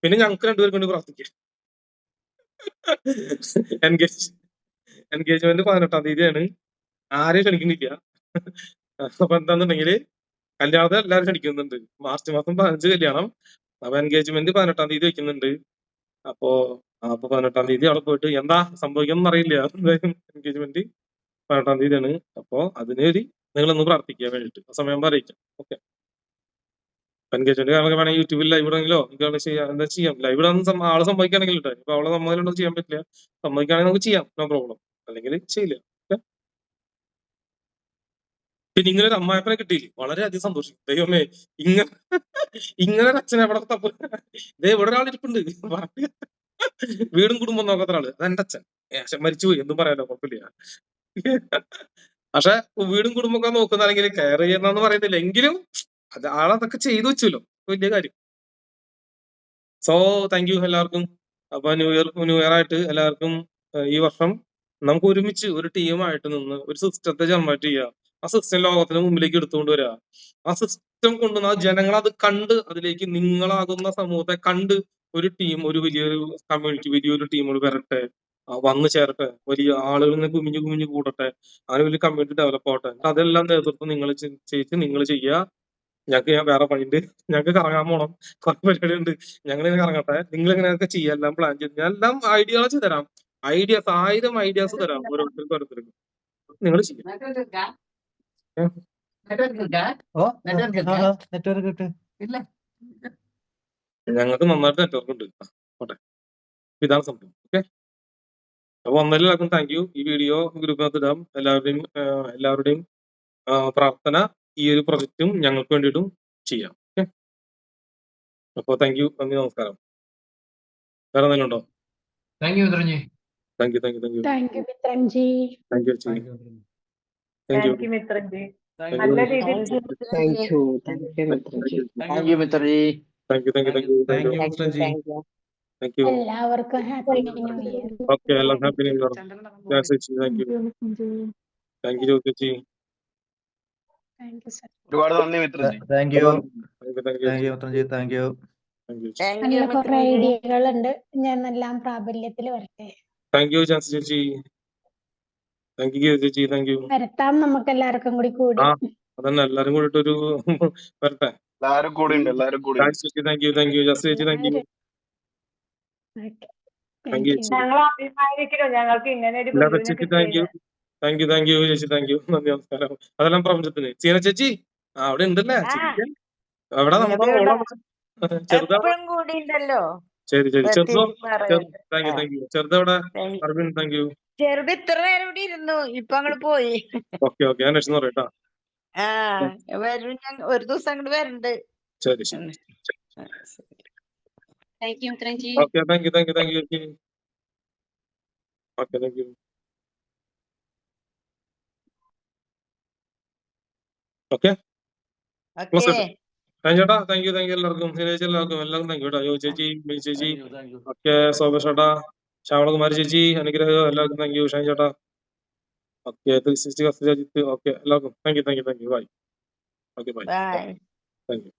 Speaker 1: പിന്നെ ഞങ്ങൾക്ക് 2 പേർക്ക് വേണ്ടി പ്രാർത്ഥിക്കുക. എൻഗേജ്മെന്റ് 18ാം തീയതിയാണ്. ആരെയും ക്ഷണിക്കുന്നില്ല. അപ്പൊ എന്താന്നുണ്ടെങ്കിൽ കല്യാണത്തിന് എല്ലാവരും ക്ഷണിക്കുന്നുണ്ട്. മാർച്ച് മാസം 15 കല്യാണം. അപ്പൊ എൻഗേജ്മെന്റ് 18ാം തീയതി വെക്കുന്നുണ്ട്. അപ്പൊ 18ാം തീയതി അവിടെ പോയിട്ട് എന്താ സംഭവിക്കണം അറിയില്ല. എന്തായാലും എൻഗേജ്മെന്റ് 18ാം തീയതിയാണ്. അപ്പൊ അതിനൊരു നിങ്ങളൊന്ന് പ്രാർത്ഥിക്കാൻ വേണ്ടിട്ട് ആ സമയം അറിയിക്കാം. ഓക്കെ. എൻഗേജ്മെന്റ് കാരണം വേണമെങ്കിൽ യൂട്യൂബിൽ ലൈവ് ഇടണമെങ്കിലോ എന്താ ചെയ്യാം. ലൈവ് ഇടാൻ ആള് സമ്മതിക്കുകയാണെങ്കിൽ ഇട്ടോ. ഇപ്പൊ അവളെ സമ്മതിയിലൊന്നും ചെയ്യാൻ പറ്റില്ല. സമ്മതിക്കുകയാണെങ്കിൽ നമുക്ക് ചെയ്യാം, നോ പ്രോബ്ലം. അല്ലെങ്കിൽ ചെയ്യില്ല. പിന്നെ ഇങ്ങനെ ഒരു അമ്മായപ്പനെ കിട്ടിയില്ല, വളരെയധികം സന്തോഷം. ദൈവമേ, ഇങ്ങനെ ഒരു അച്ഛനെ എവിടെ തപ്പ്. ദേ ഇവിടെ ഒരാൾ ഇരിപ്പുണ്ട്. വീടും കുടുംബം നോക്കാത്ത ഒരാള്. അതെന്റെ അച്ഛൻ. അച്ഛൻ മരിച്ചുപോയി, എന്തും പറയാലോ, കുഴപ്പമില്ല. പക്ഷെ വീടും കുടുംബമൊക്കെ നോക്കുന്ന അല്ലെങ്കിൽ കെയർ ചെയ്യുന്ന പറയുന്നില്ല. എങ്കിലും അത് ആളതൊക്കെ ചെയ്തു വെച്ചല്ലോ, വലിയ കാര്യം. സോ താങ്ക് യു എല്ലാവർക്കും. അപ്പൊ ന്യൂ ഇയർ ആയിട്ട് എല്ലാവർക്കും ഈ വർഷം നമുക്ക് ഒരുമിച്ച് ഒരു ടീമായിട്ട് നിന്ന് ഒരു സിസ്റ്റത്തെ ജനറേറ്റ് ചെയ്യുക. ആ സിസ്റ്റം ലോകത്തിന് മുമ്പിലേക്ക് എടുത്തുകൊണ്ട് വരിക. ആ സിസ്റ്റം കൊണ്ടുവന്ന ജനങ്ങൾ അത് കണ്ട് അതിലേക്ക് നിങ്ങളാകുന്ന സമൂഹത്തെ കണ്ട് ഒരു ടീം, ഒരു വലിയൊരു കമ്മ്യൂണിറ്റി, വലിയൊരു ടീമുകൾ വരട്ടെ. വന്നു ചേരട്ടെ, വലിയ ആളുകൾ കുമിഞ്ഞു കുമിഞ്ഞു കൂടട്ടെ, അങ്ങനെ വലിയ കമ്മ്യൂണിറ്റി ഡെവലപ്പ് ആവട്ടെ. അതെല്ലാം നേതൃത്വം നിങ്ങൾ ചെയ്ത് നിങ്ങൾ ചെയ്യുക. ഞങ്ങൾക്ക് ഞാൻ വേറെ പണിയുണ്ട്, ഞങ്ങൾക്ക് കറങ്ങാൻ പോണം, കുറെ പരിപാടി ഉണ്ട്, ഞങ്ങളിങ്ങനെ കറങ്ങട്ടെ. നിങ്ങൾ ഇങ്ങനെയൊക്കെ ചെയ്യാം, എല്ലാം പ്ലാൻ ചെയ്ത് ഞാൻ എല്ലാം ഐഡിയാസ് തരാം. 1000 ഐഡിയാസ് തരാം ഓരോരുത്തർക്കും. നിങ്ങൾ ചെയ്യാം. ഞങ്ങൾക്ക് നന്നായിട്ട് നെറ്റ്വർക്ക് ഉണ്ട്. ഓട്ടെ, ഇതാണ് സംഭവം. ഓക്കെ, അപ്പൊ എല്ലാവർക്കും താങ്ക് യു. ഈ വീഡിയോ ഗ്രൂപ്പിനകത്ത് ഇടാം. എല്ലാവരുടെയും പ്രാർത്ഥന ഈ ഒരു പ്രൊജക്റ്റും ഞങ്ങൾക്ക് വേണ്ടിയിട്ടും ചെയ്യാം. ഓക്കെ, അപ്പൊ താങ്ക് യു, നന്ദി, നമസ്കാരം. വേറെ എന്തെങ്കിലും ഉണ്ടോ?
Speaker 6: Thank you Mitranji.
Speaker 1: Thank you, thank you, thank you,
Speaker 2: thank you Mitranji.
Speaker 1: Thank you ചേച്ചി, thank you,
Speaker 5: thank you Mitranji.
Speaker 6: Thank
Speaker 5: നല്ല
Speaker 6: യു.
Speaker 5: രീതിയിൽ
Speaker 4: thank you Mitraji.
Speaker 1: Thank you, thank you, thank you,
Speaker 6: thank you Mitranji.
Speaker 1: Thank you.
Speaker 2: എല്ലാവർക്കും happy new year.
Speaker 1: Okay, എല്ലാം happy new year. ചേച്ചി thank you, thank you ചേച്ചി,
Speaker 2: thank you sir.
Speaker 9: ഒരുപാട് നന്ദി Mitraji.
Speaker 10: Thank you
Speaker 1: thank you, thank you,
Speaker 10: thank you Mitranji. Thank you.
Speaker 1: Thank you,
Speaker 2: നല്ല കുറെ ഐഡിയകളുണ്ട്, ഞാൻ എല്ലാം പ്രാബല്യത്തിൽ വരട്ടെ.
Speaker 1: താങ്ക് യു ചാൻസ് ചേച്ചി, താങ്ക് യു ചേച്ചി, താങ്ക് യു.
Speaker 2: വരത്താം നമുക്ക് എല്ലാവർക്കും കൂടി.
Speaker 1: അതന്നെ, എല്ലാരും കൂടിയിട്ടൊരു വരട്ടെ.
Speaker 9: എല്ലാരും കൂടെ ഉണ്ട്, എല്ലാരും കൂടെ ഉണ്ട്.
Speaker 1: ചേച്ചി thank you, thank U. Just ചേച്ചി താങ്ക് യു, താങ്ക് യു ചേച്ചി.
Speaker 5: ഞങ്ങൾ അഭിമാനിക്കണം, ഞങ്ങൾക്ക് ഇങ്ങനെ ഒരു
Speaker 1: എല്ലാ
Speaker 5: ഗുരുവിനെ
Speaker 1: ചേച്ചി താങ്ക് യു,
Speaker 5: കിട്ടിയത്.
Speaker 1: താങ്ക് യു, താങ്ക് യു ചേച്ചി, താങ്ക് യു, നന്ദി, നമസ്കാരം. അതെല്ലാം പ്രപഞ്ചത്തിന്. സീന ചേച്ചി അവിടെ ഉണ്ടല്ലേ? അവിടെ നമ്മുടെ ചെറുതാ.
Speaker 7: എപ്പോഴും കൂടി ഉണ്ടല്ലോ.
Speaker 1: ശരി ശരി, ചെറുതോ?
Speaker 7: പറയണ്ട.
Speaker 1: Thank you, thank you. ചെറുതെവിടെ? Arvin thank you.
Speaker 7: ചെറുത് ഇത്ര നേരം ഇവിടെ ഇരുന്നു, ഇപ്പൊ അങ്ങോട്ട് പോയി.
Speaker 1: ഓക്കെ ഓക്കെ, ഞാൻ രക്ഷ പറയട്ടാ.
Speaker 7: വരും, ഞാൻ ഒരു ദിവസം അങ്ങോട്ട് വരണ്ട്.
Speaker 1: ശരി ശരി.
Speaker 3: Thank you Mitranji.
Speaker 1: Okay, thank you, thank you, thank you ചേച്ചി. Okay, thank you. ഓക്കെ, ചേട്ടാ താങ്ക് യു, താങ്ക് യു എല്ലാവർക്കും. ചേച്ചി എല്ലാവർക്കും താങ്ക് യു കേട്ടോ. യോ ചേച്ചി, മിനി ചേച്ചി, ഓക്കെ, സോമേഷ് ചേട്ടാ, ശ്യാമളകുമാരി ചേച്ചി, അനുഗ്രഹം, എല്ലാവർക്കും താങ്ക് യു. ഷൈൻ ചേട്ടാ, ഓക്കെ, 360 കസ്തൂരി അജിത്ത്, ഓക്കെ, എല്ലാവർക്കും thank you, thank you, thank you. Bye. Okay, bye. Thank U.